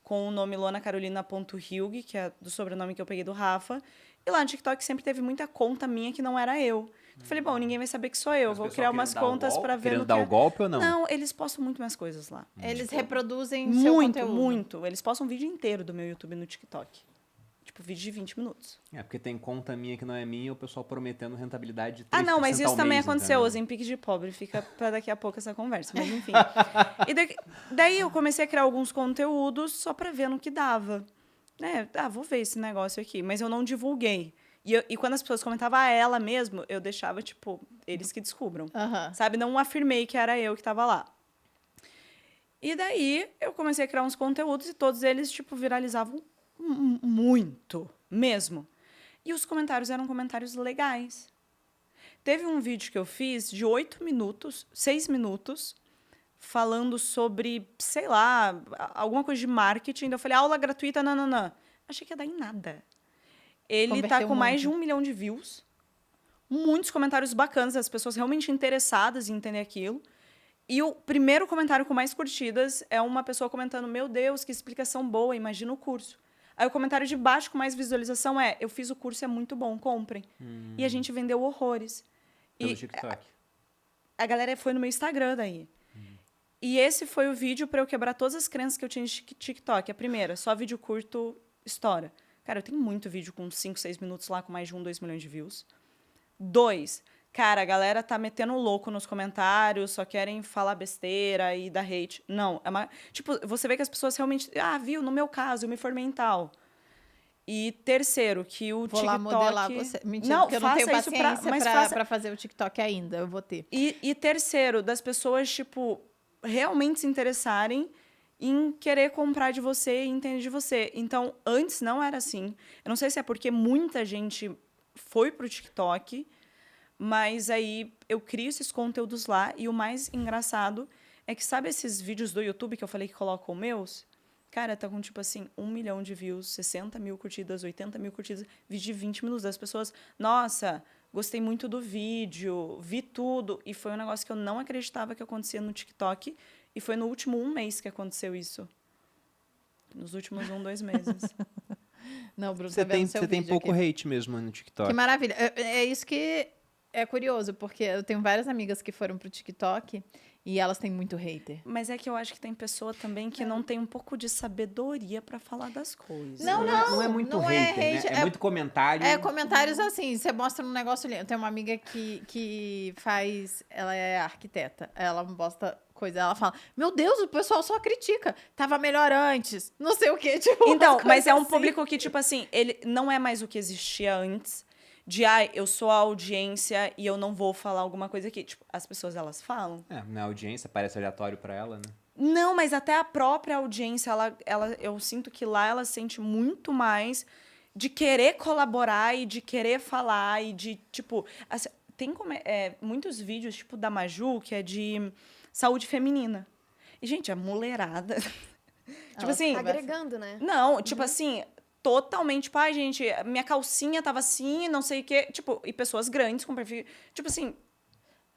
com o nome lonacarolina.hilg, que é do sobrenome que eu peguei do Rafa. E lá no TikTok sempre teve muita conta minha que não era eu. Eu falei, ninguém vai saber que sou eu. Vou criar umas contas para ver querendo dar o golpe ou não? Não, eles postam muito mais coisas lá. Eles reproduzem seu conteúdo. Muito. Eles postam um vídeo inteiro do meu YouTube no TikTok. Tipo, vídeo de 20 minutos. Porque tem conta minha que não é minha e o pessoal prometendo rentabilidade de 3% não, mas isso também aconteceu. Entendeu? O Zempic de pobre. Fica para daqui a pouco essa conversa. Mas enfim. E daí eu comecei a criar alguns conteúdos só para ver no que dava. Vou ver esse negócio aqui. Mas eu não divulguei. E quando as pessoas comentavam ela mesmo, eu deixava, tipo, eles que descubram. Sabe? Não afirmei que era eu que estava lá. E daí, eu comecei a criar uns conteúdos e todos eles, tipo, viralizavam muito mesmo. E os comentários eram comentários legais. Teve um vídeo que eu fiz de 6 minutos, falando sobre, sei lá, alguma coisa de marketing. Eu falei, aula gratuita, não. Achei que ia dar em nada. Ele tá Converteu com mais de muito. 1 milhão de views. Muitos comentários bacanas, as pessoas realmente interessadas em entender aquilo. E o primeiro comentário com mais curtidas é uma pessoa comentando: meu Deus, que explicação boa, imagina o curso. Aí o comentário de baixo com mais visualização é: eu fiz o curso, é muito bom, comprem. E a gente vendeu horrores. Pelo E TikTok. a galera foi no meu Instagram daí. E esse foi o vídeo para eu quebrar todas as crenças que eu tinha de TikTok. A primeira, só vídeo curto estoura. Cara, eu tenho muito vídeo com 5, 6 minutos lá, com mais de 1, 2 milhões de views. 2, cara, a galera tá metendo louco nos comentários, só querem falar besteira e dar hate. Não, tipo, você vê que as pessoas realmente... Ah, viu, no meu caso, eu me formei em tal. E terceiro, que o Vou TikTok... lá modelar você. Mentira, Não, porque eu não tenho faça isso paciência mas pra fazer o TikTok ainda. Eu vou ter. E terceiro, das pessoas, tipo, realmente se interessarem em querer comprar de você e entender de você. Então, antes não era assim. Eu não sei se é porque muita gente foi pro TikTok, mas aí eu crio esses conteúdos lá e o mais engraçado é que, sabe esses vídeos do YouTube que eu falei que colocam meus? Cara, tá com, tipo assim, 1 milhão de views, 60 mil curtidas, 80 mil curtidas, vídeo de 20 minutos das pessoas. Nossa, gostei muito do vídeo, vi tudo. E foi um negócio que eu não acreditava que acontecia no TikTok. E foi no último 1 mês que aconteceu isso. Nos últimos 1, 2 meses. Não, Bruno, Você tá vendo tem, seu você tem vídeo pouco aqui. hate mesmo no TikTok. Que maravilha. É isso que é curioso, porque eu tenho várias amigas que foram pro TikTok e elas têm muito hater. Mas é que eu acho que tem pessoa também que não tem um pouco de sabedoria pra falar das coisas. Não é muito não é hater, hate, né? É muito comentário. É, comentários assim, você mostra um negócio ali. Eu tenho uma amiga que faz. Ela é arquiteta. Ela posta coisa. Ela fala: Meu Deus, o pessoal só critica. Tava melhor antes. Não sei o quê. Tipo, Então, umas mas é um coisas assim. público que, tipo assim, ele não é mais o que existia antes. Eu sou a audiência e eu não vou falar alguma coisa aqui. Tipo, as pessoas, elas falam. Na audiência, parece aleatório pra ela, né? Não, mas até a própria audiência, eu sinto que lá ela sente muito mais de querer colaborar e de querer falar e de, tipo... Assim, tem muitos vídeos, tipo, da Maju, que é de saúde feminina. E, gente, a mulherada... tipo assim... Agregando, né? Não, tipo assim, totalmente, tipo, ai, gente, minha calcinha tava assim, não sei o quê. Tipo, e pessoas grandes com perfil. Tipo assim,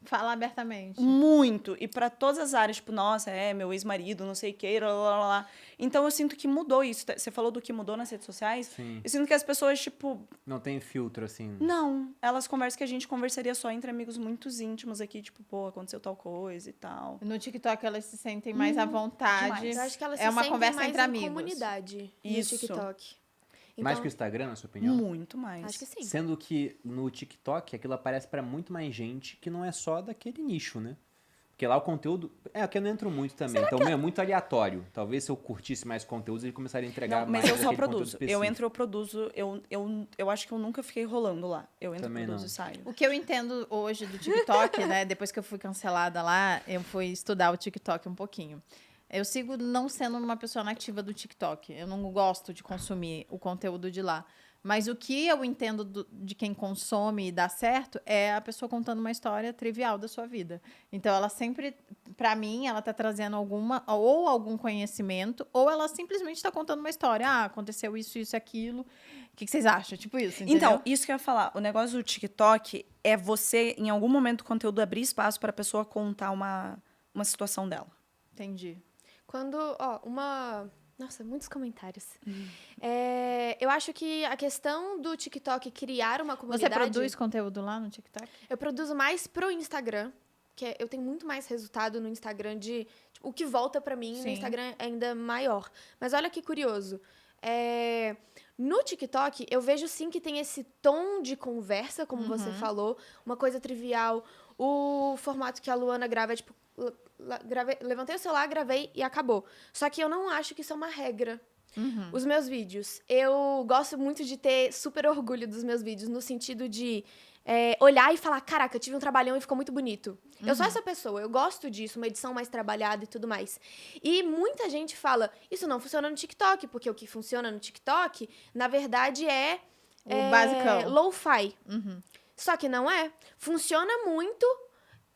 Fala abertamente. muito. E pra todas as áreas, tipo, nossa, meu ex-marido, não sei o quê, lá, lá, lá, lá. Então eu sinto que mudou isso. Você falou do que mudou nas redes sociais? Sim. Eu sinto que as pessoas, tipo, Não tem filtro, assim. não. Elas conversam que a gente conversaria só entre amigos muito íntimos aqui, tipo, pô, aconteceu tal coisa e tal. No TikTok elas se sentem mais à vontade. demais. Eu acho que elas É se uma sentem conversa mais entre em amigos. comunidade Isso. no TikTok. Mais Então, que o Instagram, na sua opinião? Muito mais. acho que sim. Sendo que no TikTok aquilo aparece pra muito mais gente que não é só daquele nicho, né? Porque lá o conteúdo... que eu não entro muito também. Então é muito aleatório. Talvez se eu curtisse mais conteúdos, ele começaria a entregar Não, mais mas eu só daquele conteúdo produzo. específico. Eu produzo. Eu acho que eu nunca fiquei rolando lá. Eu entro, Também produzo não. e saio. O que eu entendo hoje do TikTok, né? Depois que eu fui cancelada lá, eu fui estudar o TikTok um pouquinho. Eu sigo não sendo uma pessoa nativa do TikTok. Eu não gosto de consumir o conteúdo de lá. Mas o que eu entendo de quem consome e dá certo é a pessoa contando uma história trivial da sua vida. Então, ela sempre, pra mim, ela tá trazendo algum conhecimento, ou ela simplesmente tá contando uma história. Ah, aconteceu isso, isso, aquilo. O que vocês acham? Tipo isso, entendeu? Então, isso que eu ia falar. O negócio do TikTok é você, em algum momento do conteúdo, abrir espaço para a pessoa contar uma situação dela. Entendi. Quando, Nossa, muitos comentários. Eu acho que a questão do TikTok criar uma Você comunidade... produz conteúdo lá no TikTok? Eu produzo mais pro Instagram, que eu tenho muito mais resultado no Instagram de... Tipo, o que volta pra mim no Sim. Instagram é ainda maior. Mas olha que curioso. No TikTok, eu vejo sim que tem esse tom de conversa, como você falou, uma coisa trivial. O formato que a Luana grava é tipo... Levantei o celular, gravei e acabou. Só que eu não acho que isso é uma regra. Os meus vídeos. Eu gosto muito de ter super orgulho dos meus vídeos, no sentido de olhar e falar, caraca, tive um trabalhão e ficou muito bonito. Eu sou essa pessoa, eu gosto disso, uma edição mais trabalhada e tudo mais. E muita gente fala, isso não funciona no TikTok, porque o que funciona no TikTok, na verdade, O basicão. lo-fi. Só que não é. Funciona muito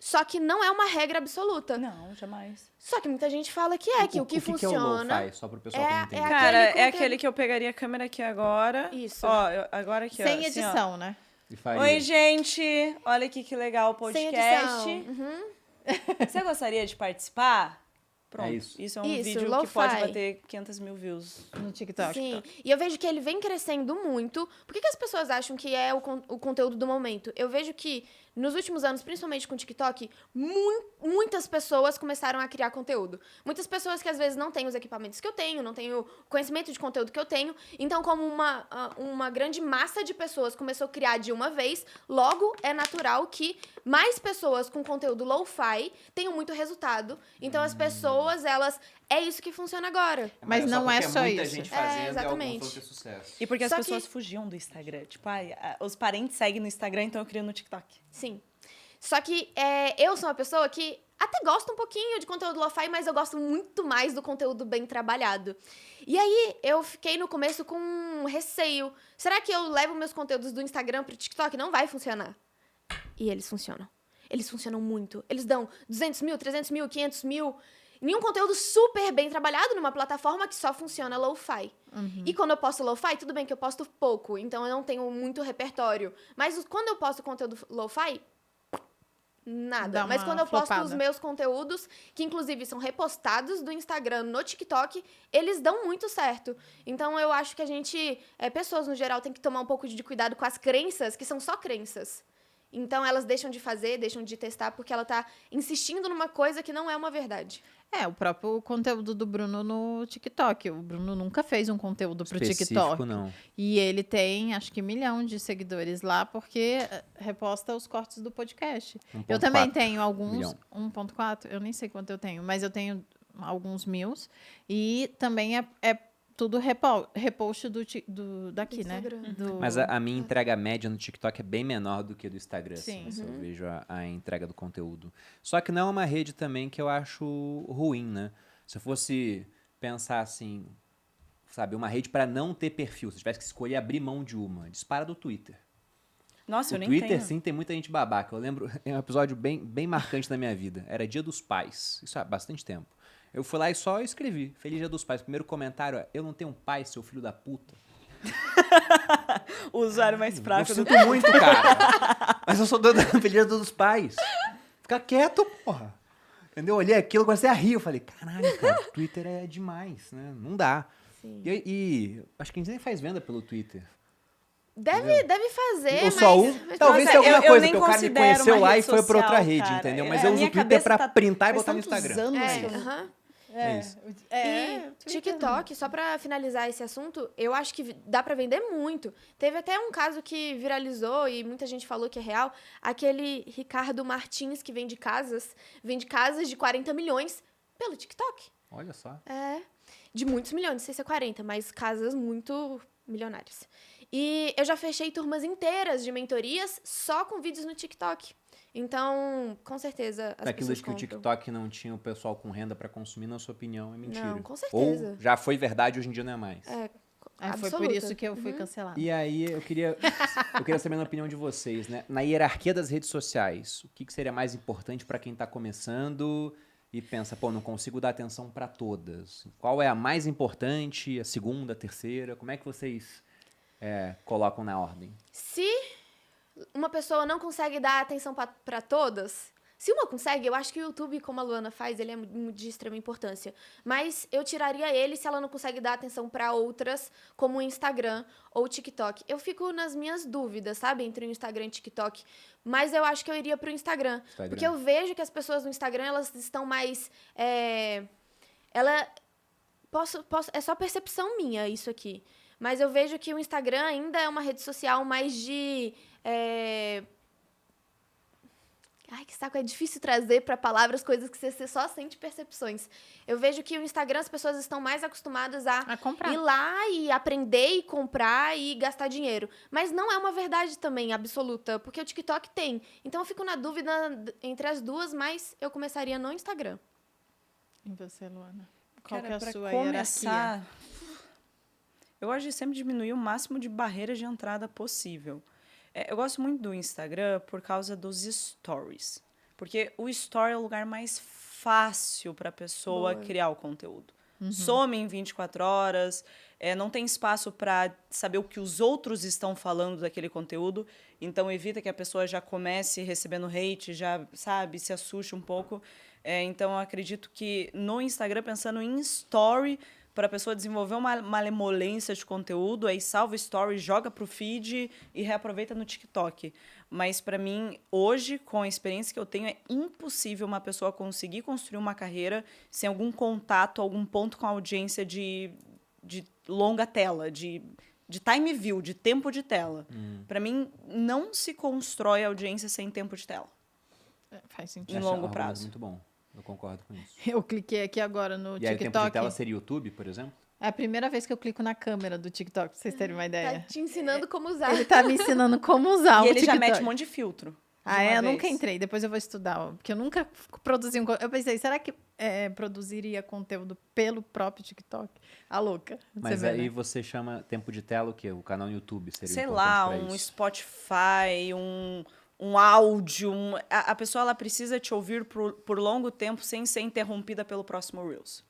Só que não é uma regra absoluta. Não, jamais. Só que muita gente fala que é, que o que funciona... que é o lo-fi? Só pro pessoal que não entende. Cara, aquele é conteúdo- aquele que eu pegaria a câmera aqui agora. Isso. Ó, agora aqui, ó. Sem assim, ó. edição, né? E faria. Oi, gente! Olha aqui que legal o Sem podcast. edição. Uhum. Você gostaria de participar? Pronto. É isso. Isso é um Isso, vídeo que lo-fi. pode bater 500 mil views. No TikTok. Sim, e eu vejo que ele vem crescendo muito. Por que as pessoas acham que é o conteúdo do momento? Eu vejo que nos últimos anos, principalmente com o TikTok, muitas pessoas começaram a criar conteúdo. Muitas pessoas que às vezes não têm os equipamentos que eu tenho, não têm o conhecimento de conteúdo que eu tenho. Então, como uma grande massa de pessoas começou a criar de uma vez, logo é natural que mais pessoas com conteúdo lo-fi tenham muito resultado. Então, as pessoas, elas... É isso que funciona agora. Mas não é só muita isso. gente fazendo, exatamente. algum foi ter sucesso. E porque as Só que- pessoas fugiam do Instagram. Tipo, os parentes seguem no Instagram, então eu crio no TikTok. Sim. Só que eu sou uma pessoa que até gosto um pouquinho de conteúdo lo-fi, mas eu gosto muito mais do conteúdo bem trabalhado. E aí, eu fiquei no começo com um receio. Será que eu levo meus conteúdos do Instagram pro TikTok? Não vai funcionar. E eles funcionam. Eles funcionam muito. Eles dão 200 mil, 300 mil, 500 mil... Nenhum conteúdo super bem trabalhado numa plataforma que só funciona lo-fi. E quando eu posto lo-fi, tudo bem que eu posto pouco, então eu não tenho muito repertório. Mas quando eu posto conteúdo lo-fi, nada. Dá Mas uma quando eu posto flopada. os meus conteúdos, que inclusive são repostados do Instagram no TikTok, eles dão muito certo. Então eu acho que a gente, pessoas no geral, tem que tomar um pouco de cuidado com as crenças, que são só crenças. Então elas deixam de fazer, deixam de testar, porque ela tá insistindo numa coisa que não é uma verdade. O próprio conteúdo do Bruno no TikTok. O Bruno nunca fez um conteúdo pro Específico, TikTok. não. E ele tem, acho que 1 milhão de seguidores lá, porque reposta os cortes do podcast. Eu 1,4 também tenho alguns. milhão. 1,4? Eu nem sei quanto eu tenho, mas eu tenho alguns mil. E também é tudo repost daqui, né? Instagram. Mas a minha entrega média no TikTok é bem menor do que a do Instagram, Sim. assim, se eu vejo a entrega do conteúdo. Só que não é uma rede também que eu acho ruim, né? Se eu fosse pensar assim, sabe, uma rede para não ter perfil, se eu tivesse que escolher abrir mão de uma, dispara do Twitter. Nossa, eu O nem Twitter, tenho. sim, tem muita gente babaca. Eu lembro, é um episódio bem marcante da minha vida. Era Dia dos Pais, isso há bastante tempo. Eu fui lá e só escrevi, Feliz Dia dos Pais. Primeiro comentário é, eu não tenho um pai, seu filho da puta. O usuário mais fraco Eu do... sinto muito, cara. Mas eu sou doido da Feliz Dia dos Pais. Fica quieto, porra. Entendeu? Eu olhei aquilo, comecei a rir. Eu falei, caralho, cara, Twitter é demais, né? Não dá. Sim. E acho que a gente nem faz venda pelo Twitter. Deve fazer, Eu só mas... uso. Talvez Nossa, tenha alguma eu coisa, nem que o cara me considero conheceu uma lá e rede foi pra outra social, rede, cara. entendeu? É, Mas a eu uso minha o Twitter cabeça pra tá- printar e Faz botar no tantos Instagram. anos É, que eu- aham. É isso. E TikTok, só pra finalizar esse assunto, eu acho que dá pra vender muito. Teve até um caso que viralizou e muita gente falou que é real. Aquele Ricardo Martins que vende casas de 40 milhões pelo TikTok. Olha só. De muitos milhões, não sei se é 40, mas casas muito milionárias. E eu já fechei turmas inteiras de mentorias só com vídeos no TikTok. Então, com certeza, as Aquilo pessoas de que o compram. TikTok não tinha o pessoal com renda pra consumir, na sua opinião, é mentira. Não, com certeza. Ou já foi verdade, hoje em dia não é mais. Foi por Absoluta. isso que eu fui cancelada. E aí, eu queria saber a opinião de vocês, né? Na hierarquia das redes sociais, o que seria mais importante pra quem tá começando e pensa, pô, não consigo dar atenção pra todas. Qual é a mais importante, a segunda, a terceira? Como é que vocês colocam na ordem? Se uma pessoa não consegue dar atenção para todas, se uma consegue, eu acho que o YouTube, como a Luana faz, ele é de extrema importância. Mas eu tiraria ele se ela não consegue dar atenção para outras, como o Instagram ou o TikTok. Eu fico nas minhas dúvidas, sabe, entre o Instagram e o TikTok. Mas eu acho que eu iria pro Instagram. Porque eu vejo que as pessoas no Instagram, elas estão mais... é só percepção minha isso aqui. Mas eu vejo que o Instagram ainda é uma rede social mais de... Ai, que saco, é difícil trazer para palavras coisas que você só sente percepções. Eu vejo que o Instagram as pessoas estão mais acostumadas a comprar. ir lá e aprender e comprar e gastar dinheiro. Mas não é uma verdade também absoluta, porque o TikTok tem. Então eu fico na dúvida entre as duas, mas eu começaria no Instagram. E você, Luana? Qual Cara, que é a pra sua começar, hierarquia? eu gosto de sempre diminuir o máximo de barreiras de entrada possível. Eu gosto muito do Instagram por causa dos stories. Porque o story é o lugar mais fácil para a pessoa criar o conteúdo. Some em 24 horas, não tem espaço para saber o que os outros estão falando daquele conteúdo, então evita que a pessoa já comece recebendo hate, já, sabe, se assuste um pouco. Então, eu acredito que no Instagram, pensando em story, para a pessoa desenvolver uma malemolência de conteúdo, aí salva o story, joga pro feed e reaproveita no TikTok. Mas, para mim, hoje, com a experiência que eu tenho, é impossível uma pessoa conseguir construir uma carreira sem algum contato, algum ponto com a audiência de longa tela, de time view, de tempo de tela. Para mim, não se constrói audiência sem tempo de tela. Faz sentido. Em longo prazo. Muito bom. Eu concordo com isso. Eu cliquei aqui agora no E aí, TikTok. o tempo de tela seria YouTube, por exemplo? É a primeira vez que eu clico na câmera do TikTok, pra vocês terem uma Tá ideia. te ensinando como usar. Ele tá me ensinando como usar o E ele já TikTok. mete um monte de filtro. Eu nunca entrei. Depois eu vou estudar, porque eu nunca produzi Eu pensei, será que produziria conteúdo pelo próprio TikTok? A louca. Mas vê, aí né? você chama tempo de tela o quê? O canal no YouTube seria Sei importante lá, pra um isso. Spotify, um áudio. A pessoa ela precisa te ouvir por longo tempo sem ser interrompida pelo próximo Reels.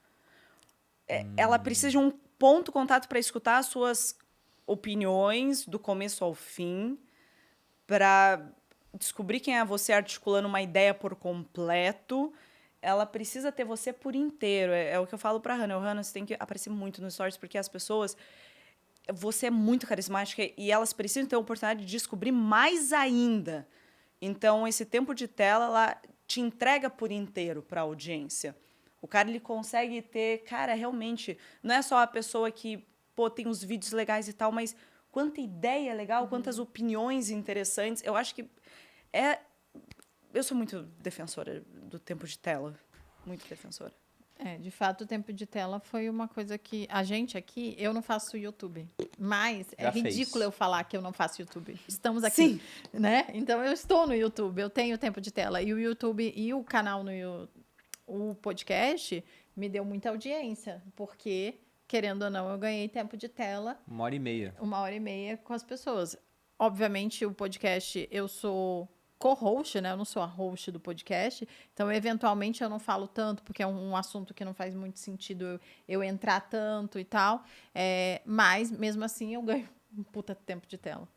Ela precisa de um ponto contato para escutar as suas opiniões do começo ao fim, para descobrir quem é você articulando uma ideia por completo. Ela precisa ter você por inteiro. É o que eu falo para a Hannah. Hannah, você tem que aparecer muito nos stories, porque as pessoas... Você é muito carismática e elas precisam ter a oportunidade de descobrir mais ainda. Então, esse tempo de tela, ela te entrega por inteiro para a audiência. O cara, ele consegue ter... Cara, realmente, não é só a pessoa que, tem os vídeos legais e tal, mas quanta ideia legal, quantas opiniões interessantes. Eu acho que eu sou muito defensora do tempo de tela. Muito defensora. De fato, o tempo de tela foi uma coisa que... A gente aqui, eu não faço YouTube. Mas é Já fez. ridículo eu falar que eu não faço YouTube. Estamos aqui, né? Então, eu estou no YouTube, eu tenho tempo de tela. E o YouTube e o canal o podcast me deu muita audiência. Porque, querendo ou não, eu ganhei tempo de tela. 1h30. 1h30 com as pessoas. Obviamente, o podcast, eu sou... co-host, né? Eu não sou a host do podcast, então, eventualmente, eu não falo tanto, porque é um assunto que não faz muito sentido eu entrar tanto e tal, mas, mesmo assim, eu ganho um puta tempo de tela.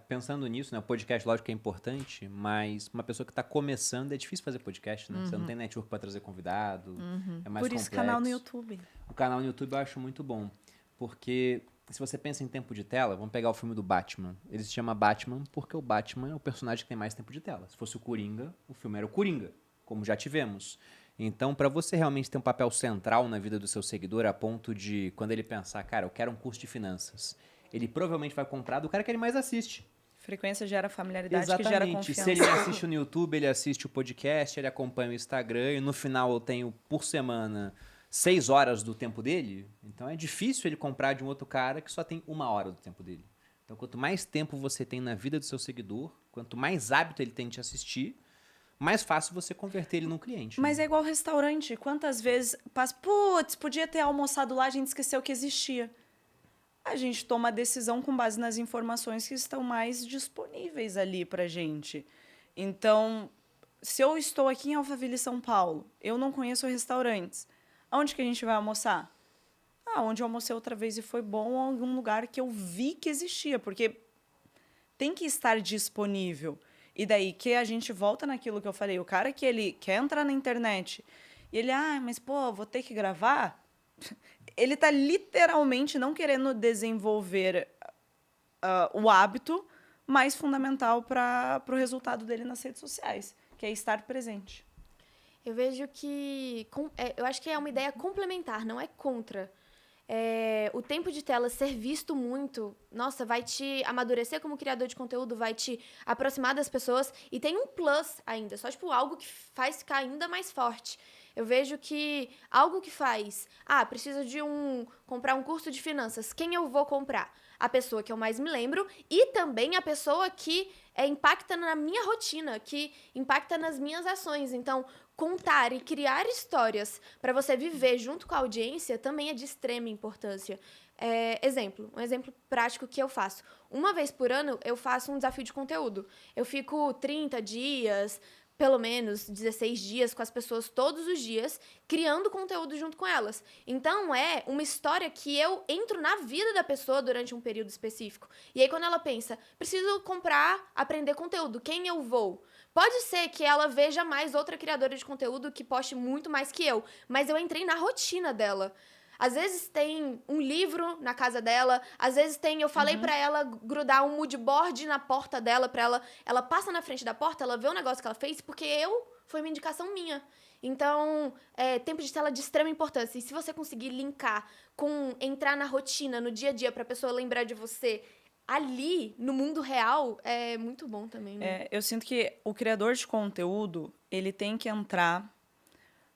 Pensando nisso, né? O podcast, lógico que é importante, mas uma pessoa que está começando, é difícil fazer podcast, né? Você não tem network para trazer convidado, é mais Por isso, complexo. canal no YouTube. O canal no YouTube eu acho muito bom, porque... Se você pensa em tempo de tela, vamos pegar o filme do Batman. Ele se chama Batman porque o Batman é o personagem que tem mais tempo de tela. Se fosse o Coringa, o filme era o Coringa, como já tivemos. Então, para você realmente ter um papel central na vida do seu seguidor, a ponto de, quando ele pensar, cara, eu quero um curso de finanças, ele provavelmente vai comprar do cara que ele mais assiste. Frequência gera familiaridade, Exatamente. que gera confiança. Se ele me assiste no YouTube, ele assiste o podcast, ele acompanha o Instagram, e no final eu tenho, por semana... 6 horas do tempo dele, então é difícil ele comprar de um outro cara que só tem 1 hora do tempo dele. Então, quanto mais tempo você tem na vida do seu seguidor, quanto mais hábito ele tem de te assistir, mais fácil você converter ele num cliente. Mas né? é igual restaurante. Quantas vezes passa, podia ter almoçado lá, a gente esqueceu que existia. A gente toma a decisão com base nas informações que estão mais disponíveis ali pra gente. Então, se eu estou aqui em Alphaville, São Paulo, eu não conheço restaurantes. Aonde que a gente vai almoçar? Onde eu almocei outra vez e foi bom, ou em algum lugar que eu vi que existia, porque tem que estar disponível. E daí que a gente volta naquilo que eu falei, o cara que ele quer entrar na internet e ele, mas vou ter que gravar, ele tá literalmente não querendo desenvolver o hábito mais fundamental para o resultado dele nas redes sociais, que é estar presente. Eu vejo que... eu acho que é uma ideia complementar, não é contra. O tempo de tela ser visto muito, nossa, vai te amadurecer como criador de conteúdo, vai te aproximar das pessoas. E tem um plus ainda, só algo que faz ficar ainda mais forte. Eu vejo que algo que faz... preciso de comprar um curso de finanças. Quem eu vou comprar? A pessoa que eu mais me lembro e também a pessoa que impacta na minha rotina, que impacta nas minhas ações. Então, contar e criar histórias para você viver junto com a audiência também é de extrema importância. Um exemplo prático que eu faço. Uma vez por ano, eu faço um desafio de conteúdo. Eu fico 30 dias pelo menos 16 dias com as pessoas todos os dias, criando conteúdo junto com elas. Então, é uma história que eu entro na vida da pessoa durante um período específico. E aí, quando ela pensa, preciso comprar, aprender conteúdo, quem eu vou? Pode ser que ela veja mais outra criadora de conteúdo que poste muito mais que eu, mas eu entrei na rotina dela. Às vezes tem um livro na casa dela, às vezes eu falei pra ela grudar um mood board na porta dela, ela passa na frente da porta, ela vê o negócio que ela fez, porque foi uma indicação minha. Então, tempo de tela é de extrema importância. E se você conseguir linkar com entrar na rotina, no dia a dia, pra pessoa lembrar de você, ali, no mundo real, é muito bom também, né? Eu sinto que o criador de conteúdo, ele tem que entrar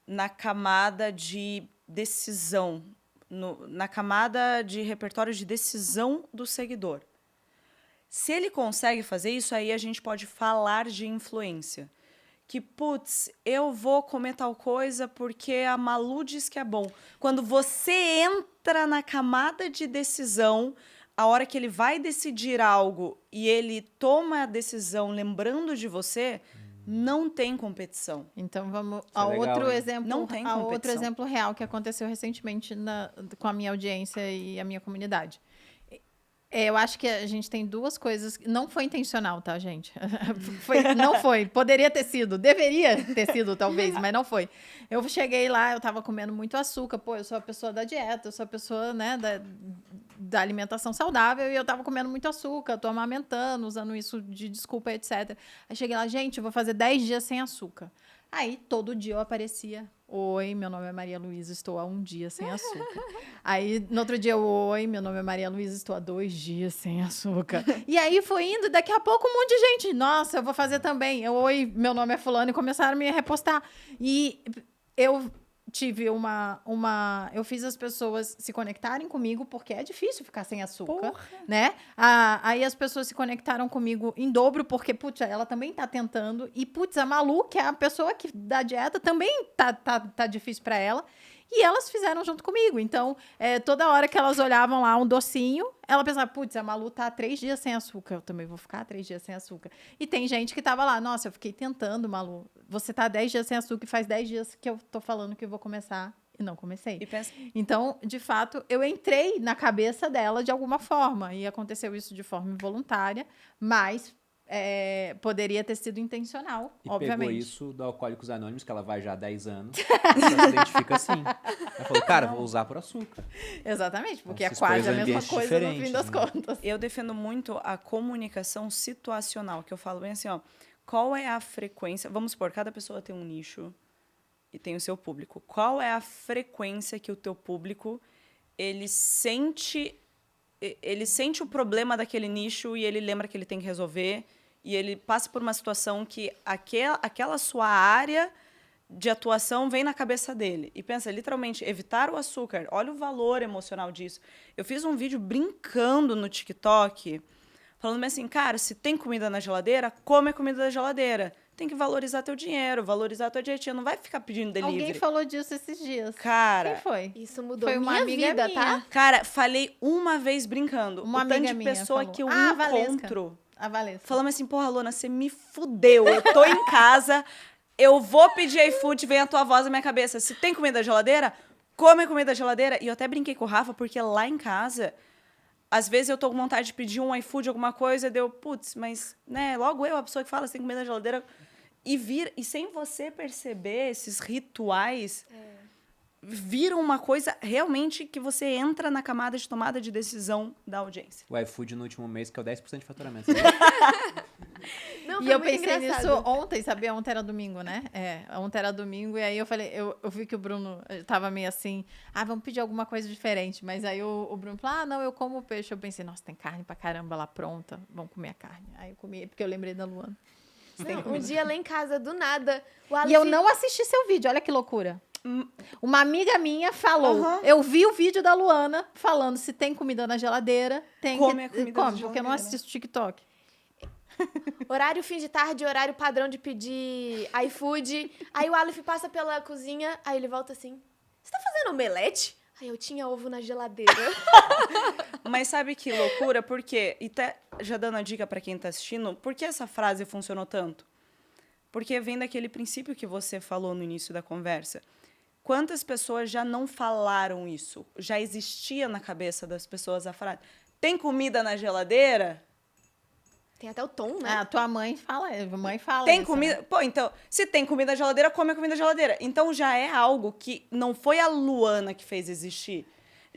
na camada de decisão, na camada de repertório de decisão do seguidor. Se ele consegue fazer isso, aí a gente pode falar de influência. Que, putz, eu vou comer tal coisa porque a Malu diz que é bom. Quando você entra na camada de decisão, a hora que ele vai decidir algo e ele toma a decisão lembrando de você, não tem competição. Então vamos Isso é a legal, outro hein? exemplo, Não tem a outro competição. exemplo real que aconteceu recentemente com a minha audiência e a minha comunidade. Eu acho que a gente tem duas coisas. Não foi intencional, tá, gente? Não foi. Poderia ter sido. Deveria ter sido, talvez, mas não foi. Eu cheguei lá, eu tava comendo muito açúcar. Pô, eu sou a pessoa da dieta, eu sou a pessoa, né, da alimentação saudável e eu tava comendo muito açúcar, tô amamentando, usando isso de desculpa, etc. Aí cheguei lá, gente, eu vou fazer 10 dias sem açúcar. Aí, todo dia eu aparecia. Oi, meu nome é Maria Luísa, estou há 1 dia sem açúcar. Aí, no outro dia, oi, meu nome é Maria Luísa, estou há 2 dias sem açúcar. E aí foi indo, daqui a pouco um monte de gente. Nossa, eu vou fazer também. Oi, meu nome é fulano, e começaram a me repostar. E eu tive eu fiz as pessoas se conectarem comigo, porque é difícil ficar sem açúcar, né? Aí as pessoas se conectaram comigo em dobro, porque, putz, ela também tá tentando. E, putz, a Malu, que é a pessoa que dá dieta, também tá difícil pra ela. E elas fizeram junto comigo. Então, toda hora que elas olhavam lá um docinho, ela pensava, putz, a Malu tá 3 dias sem açúcar. Eu também vou ficar 3 dias sem açúcar. E tem gente que tava lá, nossa, eu fiquei tentando, Malu. Você tá 10 dias sem açúcar e faz 10 dias que eu tô falando que eu vou começar e não comecei. E pensa, Então, de fato, eu entrei na cabeça dela de alguma forma. E aconteceu isso de forma involuntária, mas poderia ter sido intencional, E obviamente. pegou isso do Alcoólicos Anônimos, que ela vai já há 10 anos. Ela se identifica assim. Ela falou, cara, vou usar por açúcar. Exatamente, porque é Você quase a escolhe mesma ambientes coisa no fim diferentes, das né? contas. eu defendo muito a comunicação situacional, que eu falo bem assim, ó, qual é a frequência, vamos supor, cada pessoa tem um nicho e tem o seu público. Qual é a frequência que o teu público, ele sente o problema daquele nicho e ele lembra que ele tem que resolver e ele passa por uma situação que aquela sua área de atuação vem na cabeça dele. E pensa, literalmente, evitar o açúcar. Olha o valor emocional disso. Eu fiz um vídeo brincando no TikTok, falando assim, cara, se tem comida na geladeira, come a comida da geladeira. Tem que valorizar teu dinheiro, valorizar tua dietinha. Não vai ficar pedindo delivery. Alguém falou disso esses dias. Cara, Quem foi? Isso mudou Foi uma minha amiga vida, minha. tá? cara, falei uma vez brincando. Uma o tanto amiga de minha pessoa falou. que eu A Valesca. encontro A Valesca. falando assim, porra, Lona, você me fudeu. Eu tô em casa, eu vou pedir iFood, vem a tua voz na minha cabeça. Se tem comida da geladeira, come a comida da geladeira. E eu até brinquei com o Rafa, porque lá em casa, às vezes eu tô com vontade de pedir um iFood, alguma coisa, deu, putz, mas, né, logo eu, a pessoa que fala, se tem comida da geladeira. E sem você perceber esses rituais, viram uma coisa realmente que você entra na camada de tomada de decisão da audiência. O iFood no último mês, que é o 10% de faturamento. Sabe? Não, E foi eu muito pensei engraçado. nisso ontem, sabia? Ontem era domingo, né? Ontem era domingo, e aí eu falei, eu vi que o Bruno tava meio assim, vamos pedir alguma coisa diferente. Mas aí o Bruno falou, não, eu como peixe. Eu pensei, nossa, tem carne pra caramba lá pronta, vamos comer a carne. Aí eu comi, porque eu lembrei da Luana. Não, um dia lá em casa, do nada, o E Aleph... eu não assisti seu vídeo, olha que loucura. Uma amiga minha falou, Aham. eu vi o vídeo da Luana falando se tem comida na geladeira, tem Come a que... comida da Come, porque eu não geladeira. assisto TikTok. Horário fim de tarde, horário padrão de pedir iFood. Aí o Aleph passa pela cozinha, aí ele volta assim, você tá fazendo omelete? Aí eu tinha ovo na geladeira. Mas sabe que loucura? Por quê? E até já dando a dica pra quem tá assistindo, por que essa frase funcionou tanto? Porque vem daquele princípio que você falou no início da conversa. Quantas pessoas já não falaram isso? Já existia na cabeça das pessoas a frase: tem comida na geladeira? Tem até o tom, né? Ah, a tua mãe fala Tem isso, comida? né? Pô, então, se tem comida na geladeira, come a comida na geladeira. Então já é algo que não foi a Luana que fez existir.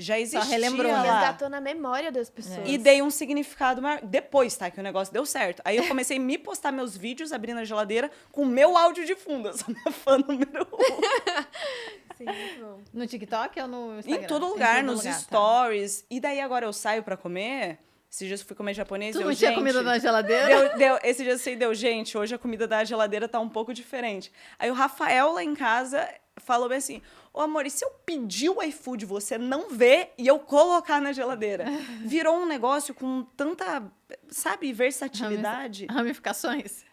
Já existia relembrou, né? lá. Resgatou na memória das pessoas. E dei um significado maior. Depois, tá? Que o negócio deu certo. Aí eu comecei a me postar meus vídeos abrindo a geladeira com o meu áudio de fundo. Eu sou minha fã número 1. Sim, muito bom. No TikTok ou no Instagram? Em todo lugar, todo nos lugar, tá. stories. E daí agora eu saio pra comer. Esses dias eu fui comer japonês. Tu deu, não tinha gente, comida na geladeira? esse dia assim, deu, gente, hoje a comida da geladeira tá um pouco diferente. Aí o Rafael lá em casa falou bem assim: ô amor, e se eu pedir o iFood, você não vê e eu colocar na geladeira? Virou um negócio com tanta, sabe, versatilidade. Ramificações.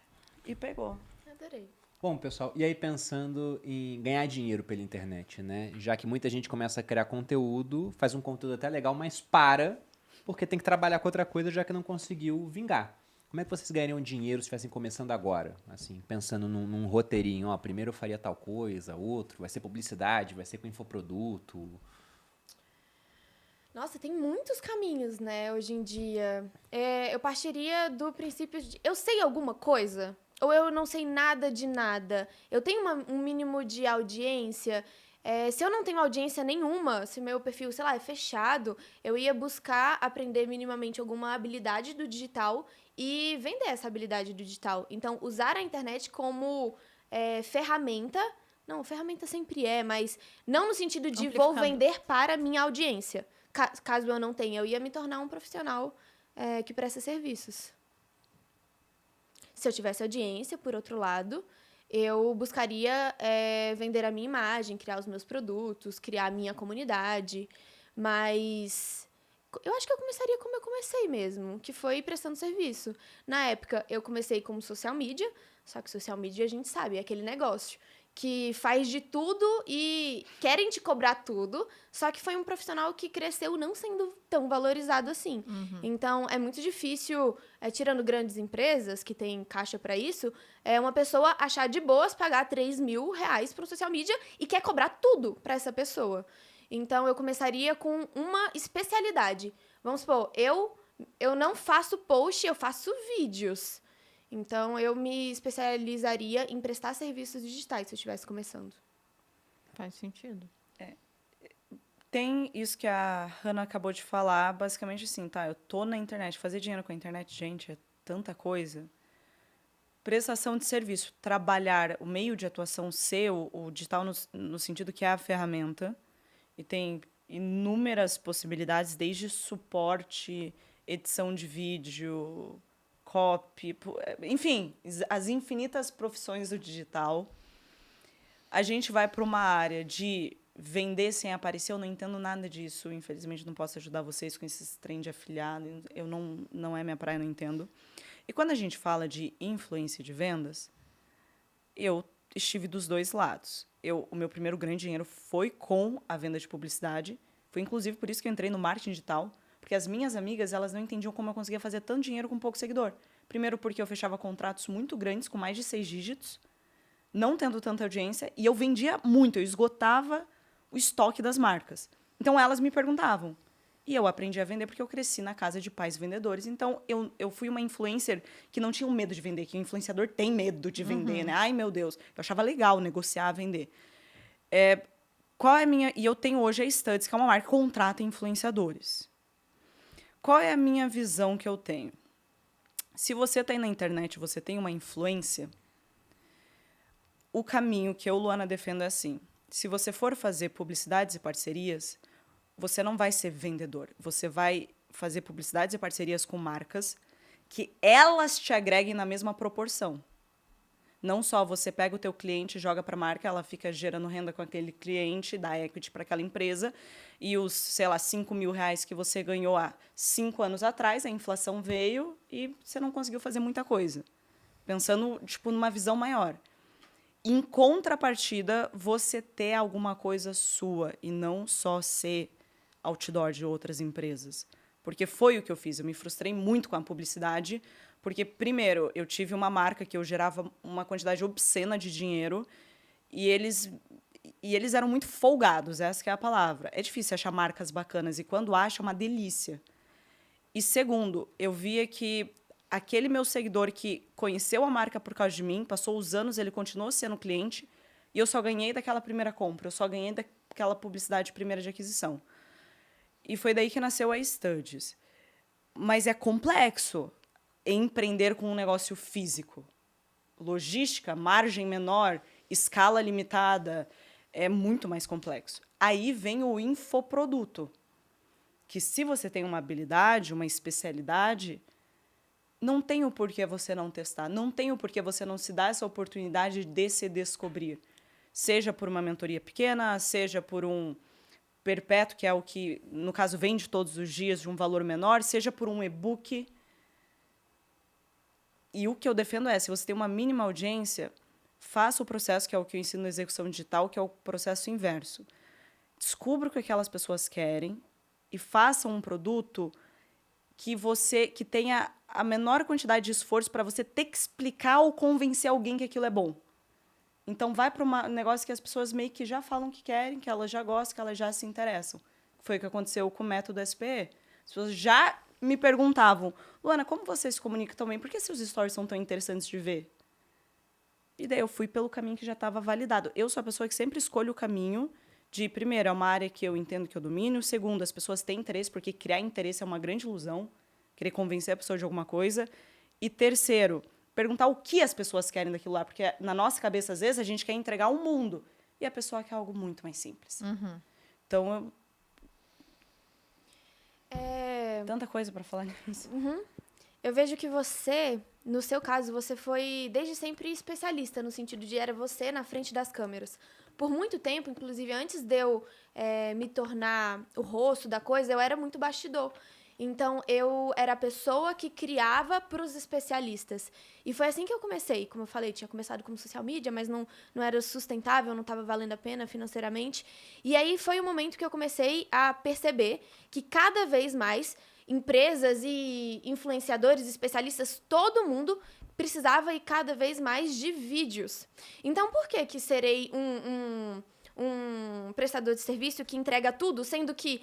E pegou. Adorei. Bom, pessoal, e aí pensando em ganhar dinheiro pela internet, né? Já que muita gente começa a criar conteúdo, faz um conteúdo até legal, mas para, porque tem que trabalhar com outra coisa, já que não conseguiu vingar. Como é que vocês ganhariam dinheiro se estivessem começando agora? Assim, pensando num roteirinho, ó, primeiro eu faria tal coisa, outro, vai ser publicidade, vai ser com infoproduto. Nossa, tem muitos caminhos, né, hoje em dia. Eu partiria do princípio de eu sei alguma coisa ou eu não sei nada de nada. Eu tenho um mínimo de audiência. Se eu não tenho audiência nenhuma, se meu perfil, sei lá, é fechado, eu ia buscar aprender minimamente alguma habilidade do digital e vender essa habilidade do digital. Então, usar a internet como ferramenta. Não, ferramenta sempre mas não no sentido de vou vender para a minha audiência. Caso eu não tenha, eu ia me tornar um profissional que presta serviços. Se eu tivesse audiência, por outro lado, eu buscaria vender a minha imagem, criar os meus produtos, criar a minha comunidade. Mas eu acho que eu começaria como eu comecei mesmo, que foi prestando serviço. Na época, eu comecei como social media, só que social media a gente sabe, é aquele negócio que faz de tudo e querem te cobrar tudo, só que foi um profissional que cresceu não sendo tão valorizado assim. Uhum. Então, é muito difícil, tirando grandes empresas que têm caixa para isso, uma pessoa achar de boas pagar R$3.000 para um social media e quer cobrar tudo para essa pessoa. Então, eu começaria com uma especialidade. Vamos supor, eu não faço post, eu faço vídeos. Então, eu me especializaria em prestar serviços digitais se eu estivesse começando. Faz sentido. Tem isso que a Hannah acabou de falar, basicamente assim, tá? Eu tô na internet, fazer dinheiro com a internet, gente, é tanta coisa. Prestação de serviço, trabalhar o meio de atuação seu, o digital no sentido que é a ferramenta, e tem inúmeras possibilidades, desde suporte, edição de vídeo, copy, enfim, as infinitas profissões do digital. A gente vai para uma área de vender sem aparecer, eu não entendo nada disso, infelizmente não posso ajudar vocês com esses trem de afiliado, eu não é minha praia, não entendo. E quando a gente fala de influência de vendas, eu estive dos dois lados. O meu primeiro grande dinheiro foi com a venda de publicidade, foi inclusive por isso que eu entrei no marketing digital, porque as minhas amigas, elas não entendiam como eu conseguia fazer tanto dinheiro com pouco seguidor. Primeiro porque eu fechava contratos muito grandes, com mais de 6 dígitos, não tendo tanta audiência, e eu vendia muito, eu esgotava o estoque das marcas. Então, elas me perguntavam. E eu aprendi a vender porque eu cresci na casa de pais vendedores. Então, eu fui uma influencer que não tinha um medo de vender, que o influenciador tem medo de vender, né? Ai, meu Deus. Eu achava legal negociar, vender. Qual é a minha... E eu tenho hoje a Studs, que é uma marca que contrata influenciadores. Qual é a minha visão que eu tenho? Se você está aí na internet, você tem uma influência, o caminho que eu, Luana, defendo é assim. Se você for fazer publicidades e parcerias, você não vai ser vendedor. Você vai fazer publicidades e parcerias com marcas que elas te agreguem na mesma proporção. Não só você pega o teu cliente, joga para a marca, ela fica gerando renda com aquele cliente, dá equity para aquela empresa, e os, sei lá, R$5.000 que você ganhou há 5 anos atrás, a inflação veio e você não conseguiu fazer muita coisa. Pensando, tipo, numa visão maior. Em contrapartida, você ter alguma coisa sua e não só ser outdoor de outras empresas. Porque foi o que eu fiz. Eu me frustrei muito com a publicidade, Porque, primeiro, eu tive uma marca que eu gerava uma quantidade obscena de dinheiro e eles eram muito folgados, essa que é a palavra. É difícil achar marcas bacanas e quando acha, é uma delícia. E segundo, eu via que aquele meu seguidor que conheceu a marca por causa de mim, passou os anos, ele continuou sendo cliente e eu só ganhei daquela primeira compra, eu só ganhei daquela publicidade primeira de aquisição. E foi daí que nasceu a Studs. Mas é complexo empreender com um negócio físico. Logística, margem menor, escala limitada, é muito mais complexo. Aí vem o infoproduto, que se você tem uma habilidade, uma especialidade, não tem o porquê você não testar, não tem o porquê você não se dar essa oportunidade de se descobrir. Seja por uma mentoria pequena, seja por um perpétuo, que é o que, no caso, vende todos os dias de um valor menor, seja por um e-book. E o que eu defendo é, se você tem uma mínima audiência, faça o processo, que é o que eu ensino na execução digital, que é o processo inverso. Descubra o que aquelas pessoas querem e faça um produto que tenha a menor quantidade de esforço para você ter que explicar ou convencer alguém que aquilo é bom. Então, vai para um negócio que as pessoas meio que já falam que querem, que elas já gostam, que elas já se interessam. Foi o que aconteceu com o método SPE. As pessoas já me perguntavam, Luana, como você se comunica tão bem? Por que seus stories são tão interessantes de ver? E daí eu fui pelo caminho que já estava validado. Eu sou a pessoa que sempre escolho o caminho de, primeiro, é uma área que eu entendo que eu domino. Segundo, as pessoas têm interesse, porque criar interesse é uma grande ilusão. Querer convencer a pessoa de alguma coisa. E terceiro, perguntar o que as pessoas querem daquilo lá. Porque na nossa cabeça, às vezes, a gente quer entregar um mundo. E a pessoa quer algo muito mais simples. Uhum. Então, tanta coisa para falar nisso. Eu vejo que você, no seu caso, você foi desde sempre especialista, no sentido de era você na frente das câmeras. Por muito tempo, inclusive antes de eu me tornar o rosto da coisa, eu era muito bastidor. Então, eu era a pessoa que criava para os especialistas. E foi assim que eu comecei. Como eu falei, tinha começado como social media, mas não era sustentável, não estava valendo a pena financeiramente. E aí foi o momento que eu comecei a perceber que cada vez mais empresas e influenciadores, especialistas, todo mundo precisava ir cada vez mais de vídeos. Então, por que serei um prestador de serviço que entrega tudo, sendo que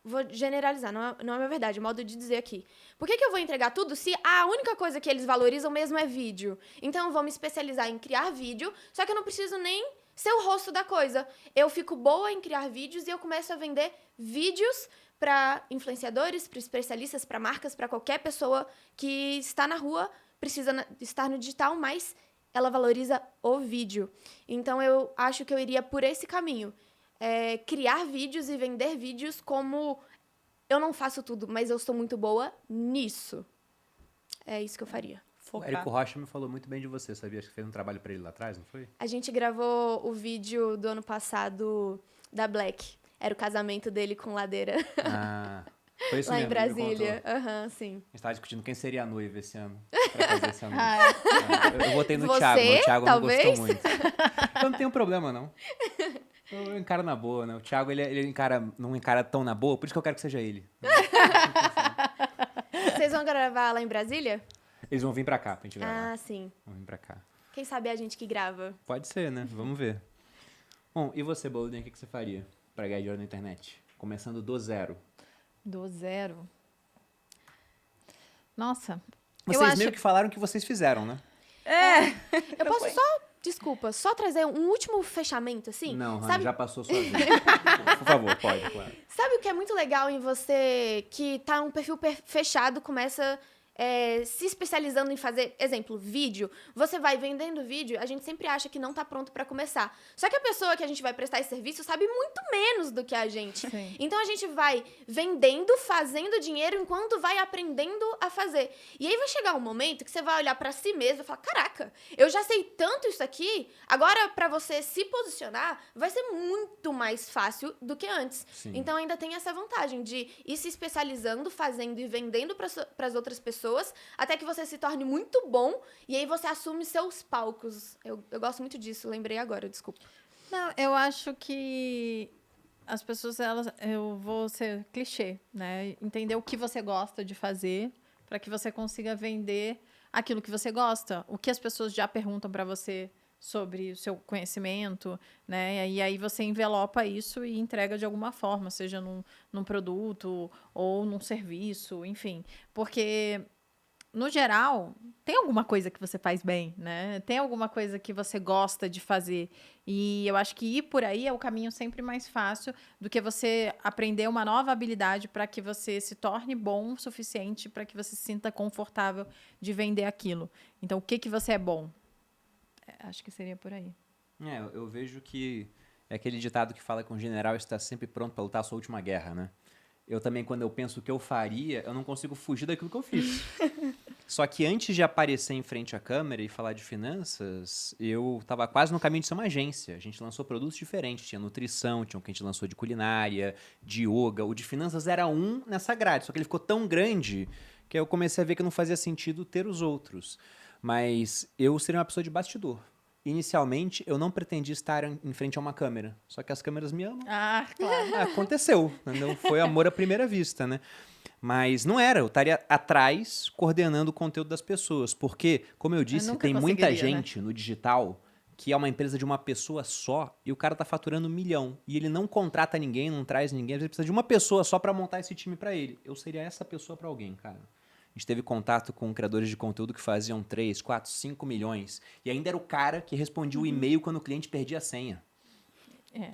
vou generalizar, não é uma verdade, é modo de dizer aqui. Por que eu vou entregar tudo se a única coisa que eles valorizam mesmo é vídeo? Então, eu vou me especializar em criar vídeo, só que eu não preciso nem ser o rosto da coisa. Eu fico boa em criar vídeos e eu começo a vender vídeos para influenciadores, para especialistas, para marcas, para qualquer pessoa que está na rua, precisa estar no digital, mas ela valoriza o vídeo. Então, eu acho que eu iria por esse caminho. Criar vídeos e vender vídeos como eu não faço tudo, mas eu sou muito boa nisso. É isso que eu faria. O Érico Rocha me falou muito bem de você, sabia? Acho que fez um trabalho pra ele lá atrás, não foi? A gente gravou o vídeo do ano passado da Black. Era o casamento dele com Ladeira. Foi isso lá mesmo, em Brasília. Sim. A gente estava discutindo quem seria a noiva esse ano. Pra fazer esse anúncio. Eu votei no Você, Thiago, mas o Thiago talvez? não gostou muito. Eu não tenho problema, não. Eu encaro na boa, né? O Thiago, ele não encara tão na boa, por isso que eu quero que seja ele. Vocês vão gravar lá em Brasília? Eles vão vir pra cá pra gente gravar. Sim. Vão vir pra cá. Quem sabe é a gente que grava. Pode ser, né? Vamos ver. Bom, e você, Bolden, o que você faria pra ganhar dinheiro na internet? Começando do zero. Do zero? Nossa. Vocês meio que falaram que vocês fizeram, né? Eu posso só trazer um último fechamento, assim? Não, Rani, sabe, já passou sua vez. Por favor, pode, claro. Sabe o que é muito legal em você que tá um perfil fechado, começa se especializando em fazer, exemplo, vídeo. Você vai vendendo vídeo, a gente sempre acha que não tá pronto pra começar. Só que a pessoa que a gente vai prestar esse serviço sabe muito menos do que a gente. Sim. Então a gente vai vendendo, fazendo dinheiro enquanto vai aprendendo a fazer. E aí vai chegar um momento que você vai olhar pra si mesmo e falar, caraca, eu já sei tanto isso aqui, agora pra você se posicionar vai ser muito mais fácil do que antes. Sim. Então ainda tem essa vantagem de ir se especializando, fazendo e vendendo pras outras pessoas, até que você se torne muito bom e aí você assume seus palcos. Eu gosto muito disso, lembrei agora, desculpa. Não, eu acho que as pessoas, eu vou ser clichê, né? Entender o que você gosta de fazer para que você consiga vender aquilo que você gosta, o que as pessoas já perguntam para você sobre o seu conhecimento, né? E aí você envelopa isso e entrega de alguma forma, seja num produto ou num serviço, enfim. Porque, no geral, tem alguma coisa que você faz bem, né? Tem alguma coisa que você gosta de fazer. E eu acho que ir por aí é o caminho sempre mais fácil do que você aprender uma nova habilidade para que você se torne bom o suficiente para que você se sinta confortável de vender aquilo. Então, o que você é bom? Acho que seria por aí. Eu vejo que é aquele ditado que fala que um general está sempre pronto para lutar a sua última guerra, né? Eu também, quando eu penso o que eu faria, eu não consigo fugir daquilo que eu fiz. Só que antes de aparecer em frente à câmera e falar de finanças, eu estava quase no caminho de ser uma agência. A gente lançou produtos diferentes. Tinha nutrição, tinha o que a gente lançou de culinária, de yoga. O de finanças era um nessa grade, só que ele ficou tão grande que eu comecei a ver que não fazia sentido ter os outros. Mas eu seria uma pessoa de bastidor. Inicialmente, eu não pretendia estar em frente a uma câmera. Só que as câmeras me amam. Ah, claro. Aconteceu, entendeu? Foi amor à primeira vista, né? Mas não era, eu estaria atrás coordenando o conteúdo das pessoas. Porque, como eu disse, nunca tem muita conseguiria, gente no digital que é uma empresa de uma pessoa só e o cara tá faturando 1 milhão. E ele não contrata ninguém, não traz ninguém, às vezes precisa de uma pessoa só para montar esse time para ele. Eu seria essa pessoa para alguém, cara. A gente teve contato com criadores de conteúdo que faziam 3, 4, 5 milhões. E ainda era o cara que respondia o e-mail quando o cliente perdia a senha. É.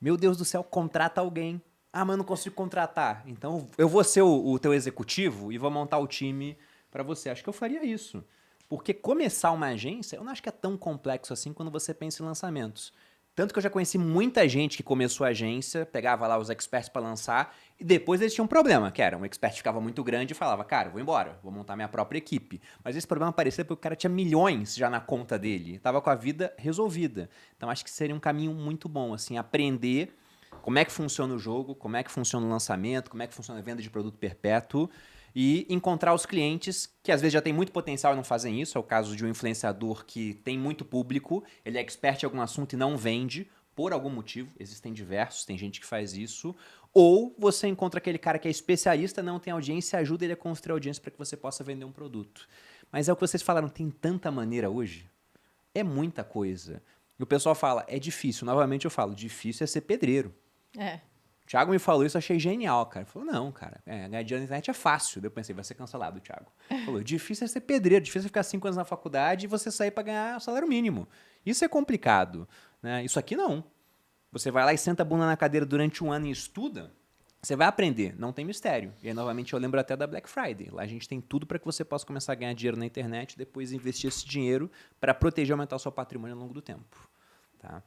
Meu Deus do céu, contrata alguém. Ah, mas eu não consigo contratar. Então eu vou ser o teu executivo e vou montar o time para você. Acho que eu faria isso. Porque começar uma agência, eu não acho que é tão complexo assim quando você pensa em lançamentos. Tanto que eu já conheci muita gente que começou a agência, pegava lá os experts para lançar, e depois eles tinham um problema, que era, um expert ficava muito grande e falava, cara, vou embora, vou montar minha própria equipe. Mas esse problema aparecia porque o cara tinha milhões já na conta dele, tava com a vida resolvida. Então acho que seria um caminho muito bom, assim, aprender como é que funciona o jogo, como é que funciona o lançamento, como é que funciona a venda de produto perpétuo, e encontrar os clientes que às vezes já tem muito potencial e não fazem isso. É o caso de um influenciador que tem muito público, ele é expert em algum assunto e não vende, por algum motivo, existem diversos, tem gente que faz isso. Ou você encontra aquele cara que é especialista, não tem audiência e ajuda ele a construir audiência para que você possa vender um produto. Mas é o que vocês falaram, tem tanta maneira hoje, é muita coisa. E o pessoal fala, é difícil. Novamente eu falo, difícil é ser pedreiro. É. O Thiago me falou isso, eu achei genial, cara. Ele falou, não, cara, ganhar dinheiro na internet é fácil. Daí eu pensei, vai ser cancelado, Thiago. Ele falou, difícil é ser pedreiro, difícil é ficar 5 anos na faculdade e você sair para ganhar salário mínimo. Isso é complicado, né? Isso aqui não. Você vai lá e senta a bunda na cadeira durante 1 ano e estuda, você vai aprender, não tem mistério. E aí, novamente, eu lembro até da Black Friday. Lá a gente tem tudo para que você possa começar a ganhar dinheiro na internet e depois investir esse dinheiro para proteger e aumentar o seu patrimônio ao longo do tempo. Tá?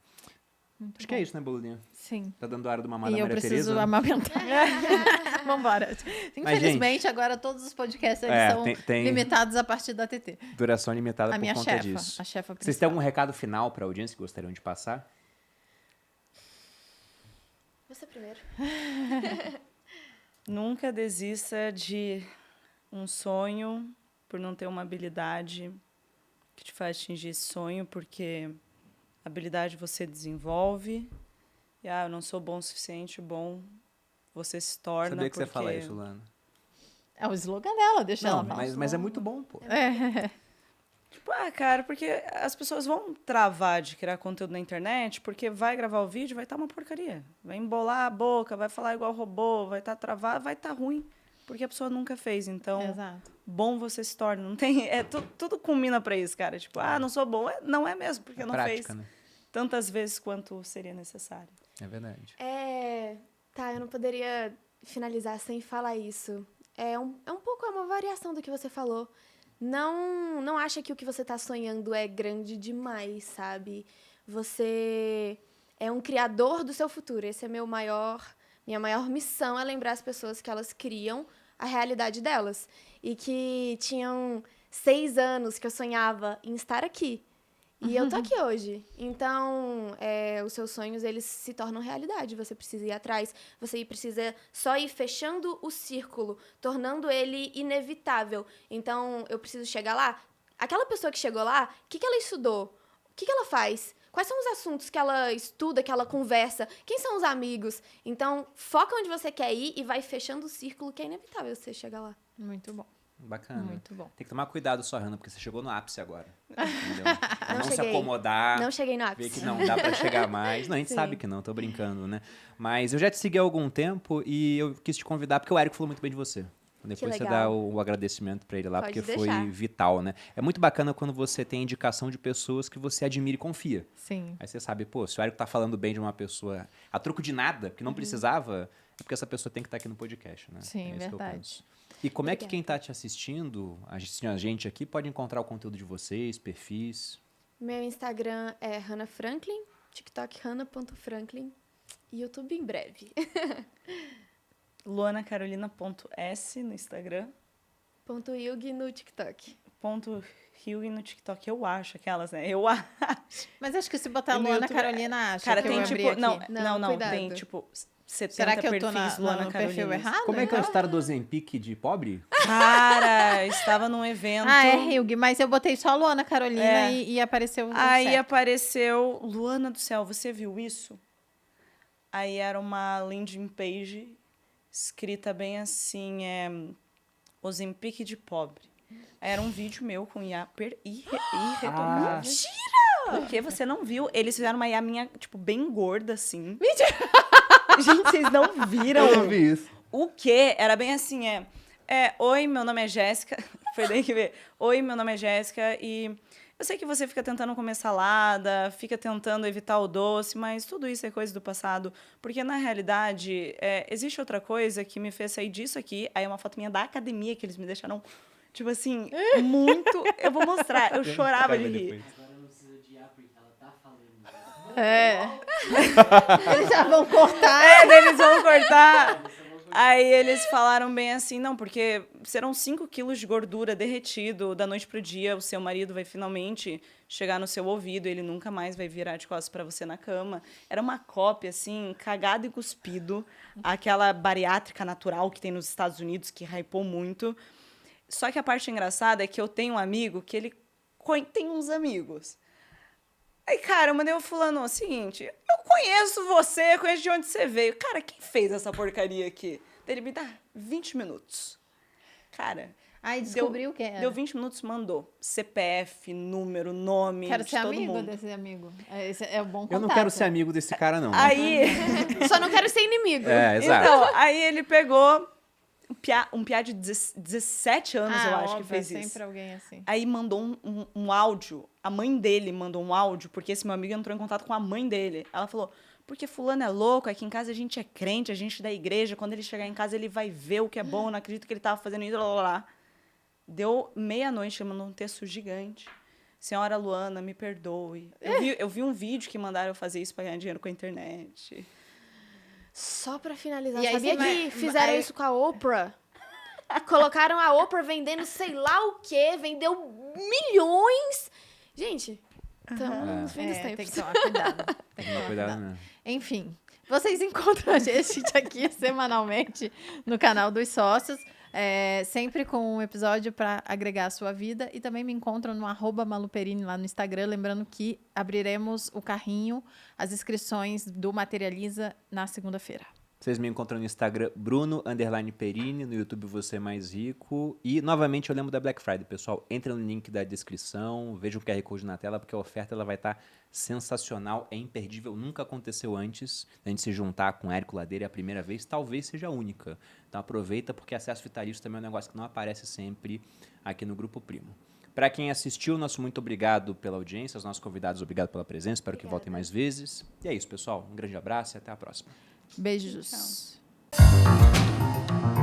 Muito Acho bom. que é isso, né, Bolulinha? Sim. Tá dando a hora do mamar E da eu Maria preciso Tereza. amamentar. Vambora. Infelizmente, agora todos os podcasts eles são tem limitados a partir da TT. duração limitada A por minha conta chefa, disso. a chefa principal. Vocês têm algum recado final para a audiência que gostariam de passar? Você primeiro. Nunca desista de um sonho por não ter uma habilidade que te faz atingir esse sonho, porque habilidade você desenvolve. E, eu não sou bom o suficiente, bom você se torna. Sabia que porque... você fala isso, Lana. É o slogan dela, deixa Não, ela falar. mas é muito bom, pô. Tipo, cara, porque as pessoas vão travar de criar conteúdo na internet, porque vai gravar o vídeo, vai estar uma porcaria. Vai embolar a boca, vai falar igual robô, vai estar travado, vai estar ruim, porque a pessoa nunca fez. Então, Exato. bom você se torna. Não tem, tudo culmina pra isso, cara. Tipo, não sou bom. Não é mesmo, porque não prática, fez né? tantas vezes quanto seria necessário. É verdade. Tá, eu não poderia finalizar sem falar isso. É um pouco uma variação do que você falou. Não acha que o que você está sonhando é grande demais, sabe? Você é um criador do seu futuro. Esse é minha maior missão, é lembrar as pessoas que elas criam a realidade delas. E que tinham 6 anos que eu sonhava em estar aqui. E eu tô aqui hoje. Então, os seus sonhos, eles se tornam realidade. Você precisa ir atrás. Você precisa só ir fechando o círculo, tornando ele inevitável. Então, eu preciso chegar lá. Aquela pessoa que chegou lá, o que ela estudou? O que ela faz? Quais são os assuntos que ela estuda, que ela conversa? Quem são os amigos? Então, foca onde você quer ir e vai fechando o círculo, que é inevitável você chegar lá. Muito bom. Bacana. Muito bom. Tem que tomar cuidado só, Hannah, porque você chegou no ápice agora. Entendeu? Pra não se cheguei. acomodar. Não cheguei no Ver ápice. que não dá pra chegar mais. Não, a gente Sim. sabe que não, tô brincando, né? Mas eu já te segui há algum tempo e eu quis te convidar porque o Érico falou muito bem de você. Depois você legal. dá o agradecimento pra ele lá, Pode porque deixar. foi vital, né? É muito bacana quando você tem indicação de pessoas que você admira e confia. Sim. Aí você sabe, pô, se o Érico tá falando bem de uma pessoa a troco de nada, que não precisava, é porque essa pessoa tem que estar aqui no podcast, né? Sim, É isso que eu verdade. penso. E como é que Obrigada. quem tá te assistindo, a gente aqui, pode encontrar o conteúdo de vocês, perfis? Meu Instagram é Hannah Franklin, TikTok hannah.franklin e YouTube em breve. luanacarolina.s no Instagram. .ilg no TikTok. .rio no TikTok, eu acho aquelas, né? Eu acho. Mas acho que se botar E no Luana YouTube- Carolina acha Cara, que eu tem abri tipo. aqui. Não, Cuidado. tem tipo 70 Será que eu tô perfis no Luana perfil Carolina. errado? Como é que é a então? história do Ozempic de pobre? Cara, estava num evento. Ah, é Hilg, mas eu botei só Luana Carolina É. e apareceu o Aí certo. apareceu, Luana do céu, você viu isso? Aí era uma landing page escrita bem assim, Ozempic de pobre. Aí era um vídeo meu com IA irretocável. Mentira! Porque você não viu? Eles fizeram uma IA minha, tipo, bem gorda, assim. Mentira! Gente, vocês não viram? Eu não vi isso. O quê? Era bem assim, oi, meu nome é Jéssica. Foi daí que veio. Oi, meu nome é Jéssica e eu sei que você fica tentando comer salada, fica tentando evitar o doce, mas tudo isso é coisa do passado. Porque, na realidade, existe outra coisa que me fez sair disso aqui. Aí é uma foto minha da academia que eles me deixaram, tipo assim, muito... Eu vou mostrar. Eu chorava de rir. Agora não precisa odiar porque ela tá falando. É. Eles já vão cortar. Daí eles vão cortar. Aí eles falaram bem assim, não, porque serão 5 quilos de gordura derretido da noite pro dia, o seu marido vai finalmente chegar no seu ouvido, ele nunca mais vai virar de costas pra você na cama. Era uma cópia, assim, cagado e cuspido, aquela bariátrica natural que tem nos Estados Unidos, que hypou muito. Só que a parte engraçada é que eu tenho um amigo que ele tem uns amigos. Aí, cara, eu mandei o fulano, seguinte, eu conheço você, conheço de onde você veio. Cara, quem fez essa porcaria aqui? Daí ele me dá 20 minutos. Cara, Aí descobriu o que era. deu 20 minutos, mandou CPF, número, nome Quero de ser todo amigo mundo. desse amigo. Esse é um bom contato. Eu não quero ser amigo desse cara, não. Aí, Só não quero ser inimigo. É, exato. então, aí ele pegou um piá de 17 anos, eu acho, óbvio, que fez é isso. sempre alguém assim. Aí mandou um áudio, a mãe dele mandou um áudio, porque esse meu amigo entrou em contato com a mãe dele. Ela falou, porque fulano é louco, aqui em casa a gente é crente, a gente é da igreja, quando ele chegar em casa ele vai ver o que é bom, eu não acredito que ele tava fazendo isso, lá, lá, lá. Deu meia-noite, ele mandou um texto gigante. Senhora Luana, me perdoe. Eu vi um vídeo que mandaram eu fazer isso pra ganhar dinheiro com a internet. Só pra finalizar, E aí sabia você vai- que fizeram aí- isso com a Oprah? Colocaram a Oprah vendendo sei lá o quê, vendeu milhões. Gente, estamos no fim dos Tem tempos. que tomar cuidado. Tem que Tomar tomar cuidado cuidado. mesmo. Enfim, vocês encontram a gente aqui semanalmente no canal dos sócios, sempre com um episódio para agregar a sua vida. E também me encontram no @maluperini lá no Instagram. Lembrando que abriremos o carrinho, as inscrições do Materializa na segunda-feira. Vocês me encontram no Instagram, Bruno_Perini, no YouTube Você Mais Rico. E, novamente, eu lembro da Black Friday, pessoal. Entra no link da descrição, veja o QR Code na tela, porque a oferta ela vai estar sensacional, é imperdível. Nunca aconteceu antes a gente se juntar com Érico Ladeira, é a primeira vez, talvez seja a única. Então aproveita, porque acesso vitalício também é um negócio que não aparece sempre aqui no Grupo Primo. Para quem assistiu, nosso muito obrigado pela audiência, aos nossos convidados, obrigado pela presença, espero que voltem mais vezes. E é isso, pessoal. Um grande abraço e até a próxima. Beijos. Tchau.